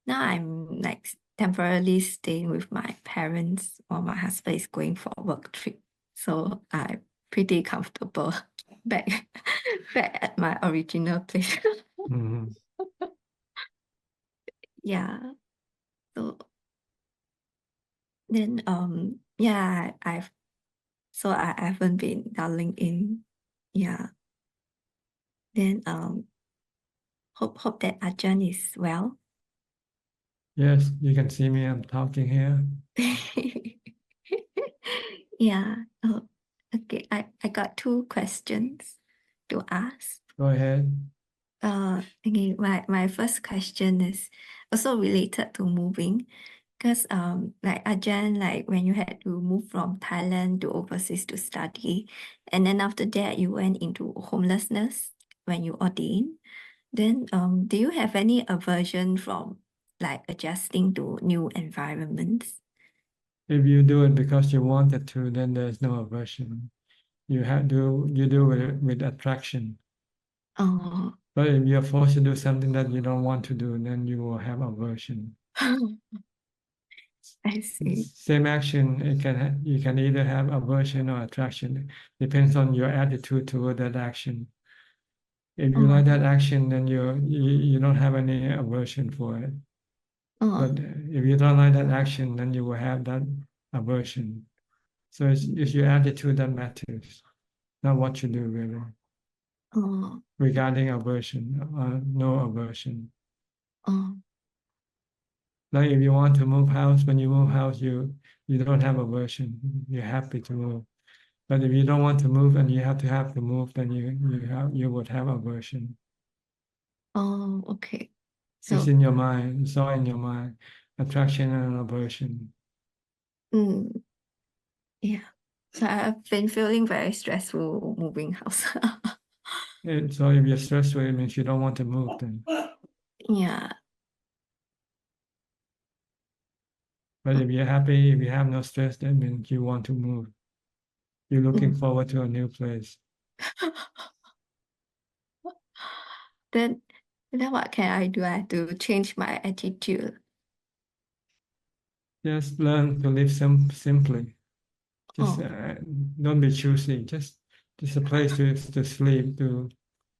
[SPEAKER 10] now I'm like temporarily staying with my parents while my husband is going for a work trip. So I'm pretty comfortable back at my original place. Yeah. So then yeah, I haven't been dialing in. Yeah. Then hope that Ajahn is well.
[SPEAKER 1] Yes, you can see me. I'm talking here.
[SPEAKER 10] Yeah. Oh, okay. I got 2 questions to ask.
[SPEAKER 1] Go ahead.
[SPEAKER 10] Okay, my first question is also related to moving, because like Ajahn, like when you had to move from Thailand to overseas to study, and then after that you went into homelessness when you ordained, then do you have any aversion from like adjusting to new environments?
[SPEAKER 1] If you do it because you wanted to, then there's no aversion. You do it with attraction.
[SPEAKER 10] Oh.
[SPEAKER 1] But if you're forced to do something that you don't want to do, then you will have aversion.
[SPEAKER 10] I see.
[SPEAKER 1] Same action, you can either have aversion or attraction. Depends on your attitude toward that action. If you like that action, then you don't have any aversion for it. But if you don't like that action, then you will have that aversion. So it's your attitude that matters, not what you do really. Regarding aversion, no aversion. Like if you want to move house, when you move house, you don't have aversion. You're happy to move. But if you don't want to move and you have to move, then you would have aversion.
[SPEAKER 10] Oh, okay.
[SPEAKER 1] It's in your mind. It's all in your mind. Attraction and aversion.
[SPEAKER 10] Yeah. So I've been feeling very stressful moving house.
[SPEAKER 1] So if you're stressed, it means you don't want to move then.
[SPEAKER 10] Yeah.
[SPEAKER 1] But if you're happy, if you have no stress, that means you want to move. You're looking forward to a new place.
[SPEAKER 10] Then what can I do? I have to change my attitude.
[SPEAKER 1] Just learn to live simply. Just don't be choosy. Just a place to sleep, to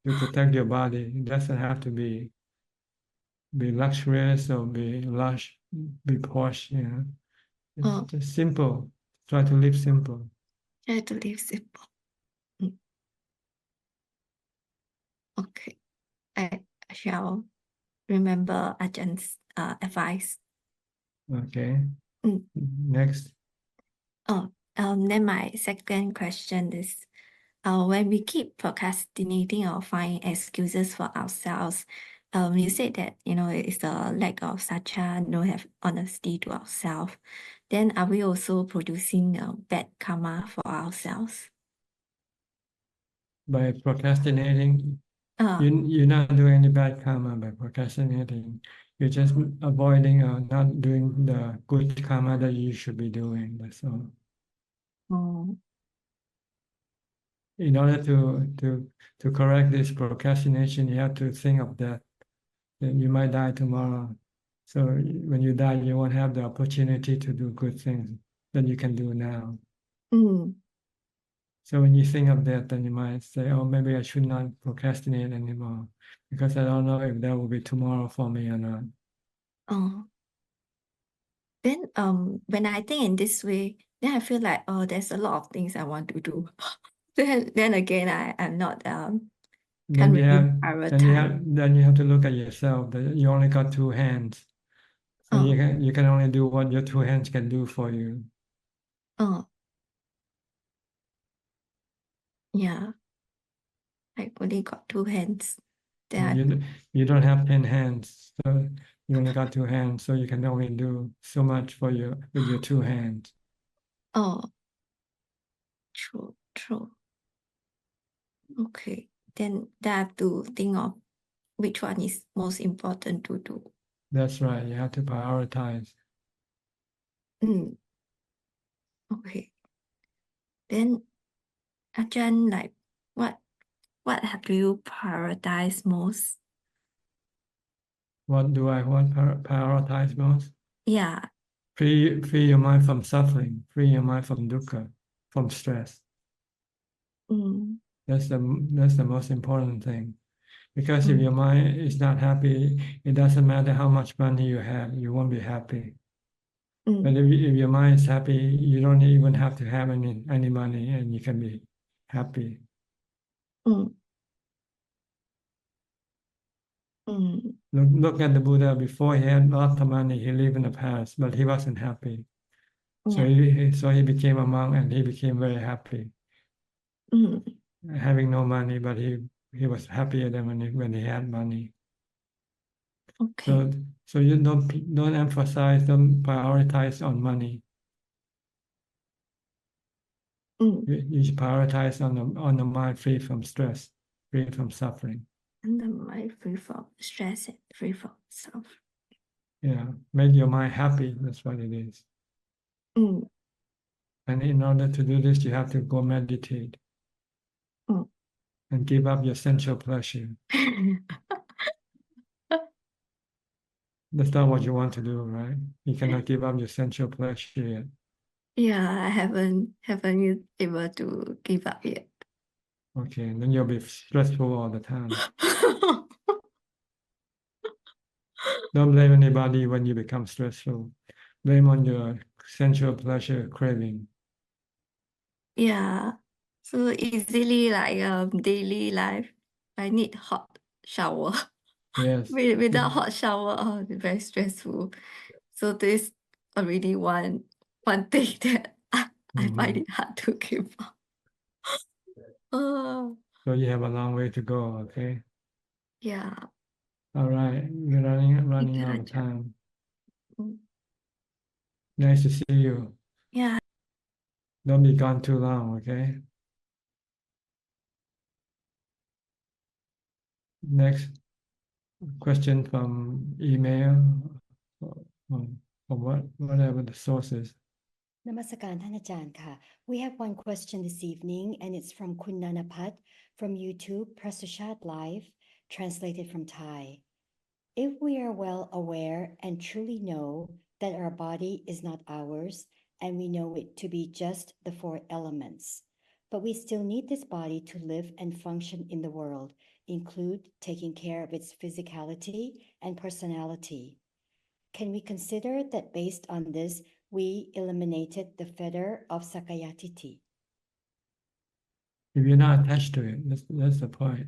[SPEAKER 1] protect your body. It doesn't have to be luxurious or be lush, be posh, you know. It's just simple. Try to live simple.
[SPEAKER 10] Try to live simple. Okay. I shall remember Ajahn advice.
[SPEAKER 1] Okay.
[SPEAKER 10] Mm.
[SPEAKER 1] Next.
[SPEAKER 10] Then my second question is, when we keep procrastinating or find excuses for ourselves, you said that, it's a lack of sacha, no have honesty to ourselves. Then are we also producing bad karma for ourselves?
[SPEAKER 1] By procrastinating,
[SPEAKER 10] Uh,
[SPEAKER 1] you're not doing any bad karma by procrastinating. You're just avoiding or not doing the good karma that you should be doing. That's all.
[SPEAKER 10] oh,
[SPEAKER 1] In order to correct this procrastination, you have to think of that you might die tomorrow. So when you die, you won't have the opportunity to do good things that you can do now.
[SPEAKER 10] mm,
[SPEAKER 1] So when you think of that, then you might say, oh, maybe I should not procrastinate anymore because I don't know if there will be tomorrow for me or not.
[SPEAKER 10] oh. Then when I think in this way, then I feel like, oh, there's a lot of things I want to do. Then again, I'm not can't
[SPEAKER 1] Then you
[SPEAKER 10] really
[SPEAKER 1] have
[SPEAKER 10] prioritize.
[SPEAKER 1] then you have to look at yourself that you only got two hands. So
[SPEAKER 10] Oh,
[SPEAKER 1] you can only do what your two hands can do for you.
[SPEAKER 10] oh, yeah. I only got two hands. Then
[SPEAKER 1] You don't have 10 hands, so you only got two hands, so you can only do so much for with your two hands.
[SPEAKER 10] oh, true. Okay. Then I have to think of which one is most important to do.
[SPEAKER 1] That's right. You have to prioritize.
[SPEAKER 10] Mm, okay. Then Ajahn, like what have you prioritized most?
[SPEAKER 1] What do I want prioritize most?
[SPEAKER 10] Yeah.
[SPEAKER 1] Free your mind from suffering, free your mind from dukkha, from stress.
[SPEAKER 10] Mm,
[SPEAKER 1] That's the most important thing. Because if
[SPEAKER 10] mm,
[SPEAKER 1] your mind is not happy, it doesn't matter how much money you have, you won't be happy. But
[SPEAKER 10] mm,
[SPEAKER 1] if your mind is happy, you don't even have to have any money and you can be happy.
[SPEAKER 10] mm, mm,
[SPEAKER 1] Look at the Buddha. Before he had lots of money, he lived in the past, but he wasn't happy. So
[SPEAKER 10] yeah.
[SPEAKER 1] he became a monk and he became very happy.
[SPEAKER 10] Mm,
[SPEAKER 1] Having no money, but he was happier than when he had money.
[SPEAKER 10] okay.
[SPEAKER 1] So you don't emphasize, don't prioritize on money.
[SPEAKER 10] Mm.
[SPEAKER 1] You should prioritize on the mind free from stress, free from suffering.
[SPEAKER 10] And the mind free from stress and free from suffering.
[SPEAKER 1] Yeah, make your mind happy. That's what it is.
[SPEAKER 10] Mm,
[SPEAKER 1] And in order to do this, you have to go meditate
[SPEAKER 10] mm.
[SPEAKER 1] and give up your sensual pleasure. That's not what you want to do, right? You cannot give up your sensual pleasure yet.
[SPEAKER 10] Yeah, I haven't been able to give up yet.
[SPEAKER 1] Okay, then you'll be stressful all the time. Don't blame anybody when you become stressful. Blame on your sensual pleasure craving.
[SPEAKER 10] Yeah. So easily like daily life, I need hot shower.
[SPEAKER 1] Yes.
[SPEAKER 10] Without hot shower, oh, it's very stressful. So this already one thing that I find it hard to give up. Oh,
[SPEAKER 1] So you have a long way to go, okay?
[SPEAKER 10] yeah.
[SPEAKER 1] All right, we're running
[SPEAKER 10] you,
[SPEAKER 1] out of
[SPEAKER 10] Ajahn.
[SPEAKER 1] time.
[SPEAKER 10] Mm.
[SPEAKER 1] Nice to see you.
[SPEAKER 10] Yeah.
[SPEAKER 1] Don't be gone too long, okay? Next question from email, from whatever the source is.
[SPEAKER 12] Namaskaran,ท่านอาจารย์ค่ะ. We have one question this evening, and it's from Kun Nanapat from YouTube, Press Suchart Live, translated from Thai. If we are well aware and truly know that our body is not ours, and we know it to be just the four elements, but we still need this body to live and function in the world, include taking care of its physicality and personality. Can we consider that based on this, we eliminated the fetter of Sakayatiti?
[SPEAKER 1] If you're not attached to it, that's the point.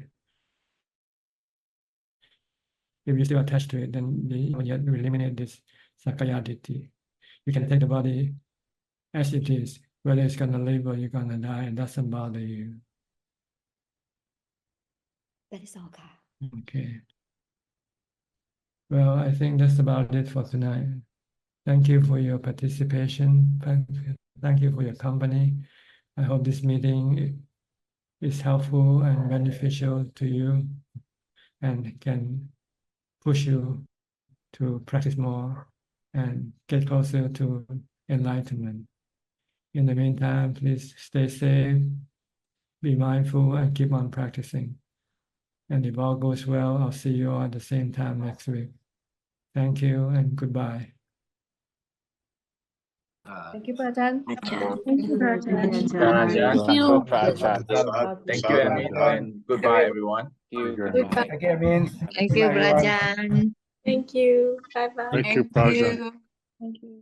[SPEAKER 1] If you're still attached to it, then you eliminate this Sakaya Ditti. You can take the body as it is, whether it's going to live or you're going to die, it doesn't bother you.
[SPEAKER 12] That is all, Ka.
[SPEAKER 1] Okay. Well, I think that's about it for tonight. Thank you for your participation. Thank you for your company. I hope this meeting is helpful and beneficial to you and can push you to practice more and get closer to enlightenment. In the meantime, please stay safe, be mindful, and keep on practicing. And if all goes well, I'll see you all at the same time next week. Thank you and goodbye.
[SPEAKER 15] Thank you, Ajahn.
[SPEAKER 17] Thank you.
[SPEAKER 5] Thank you, Ajahn.
[SPEAKER 3] Thank you.
[SPEAKER 13] Thank you, Amin, and goodbye, everyone.
[SPEAKER 3] Goodbye.
[SPEAKER 14] Thank you, Amin.
[SPEAKER 4] Thank you, Brajan.
[SPEAKER 20] Thank you. Bye-bye.
[SPEAKER 23] Thank you, Prajan.
[SPEAKER 4] Thank you.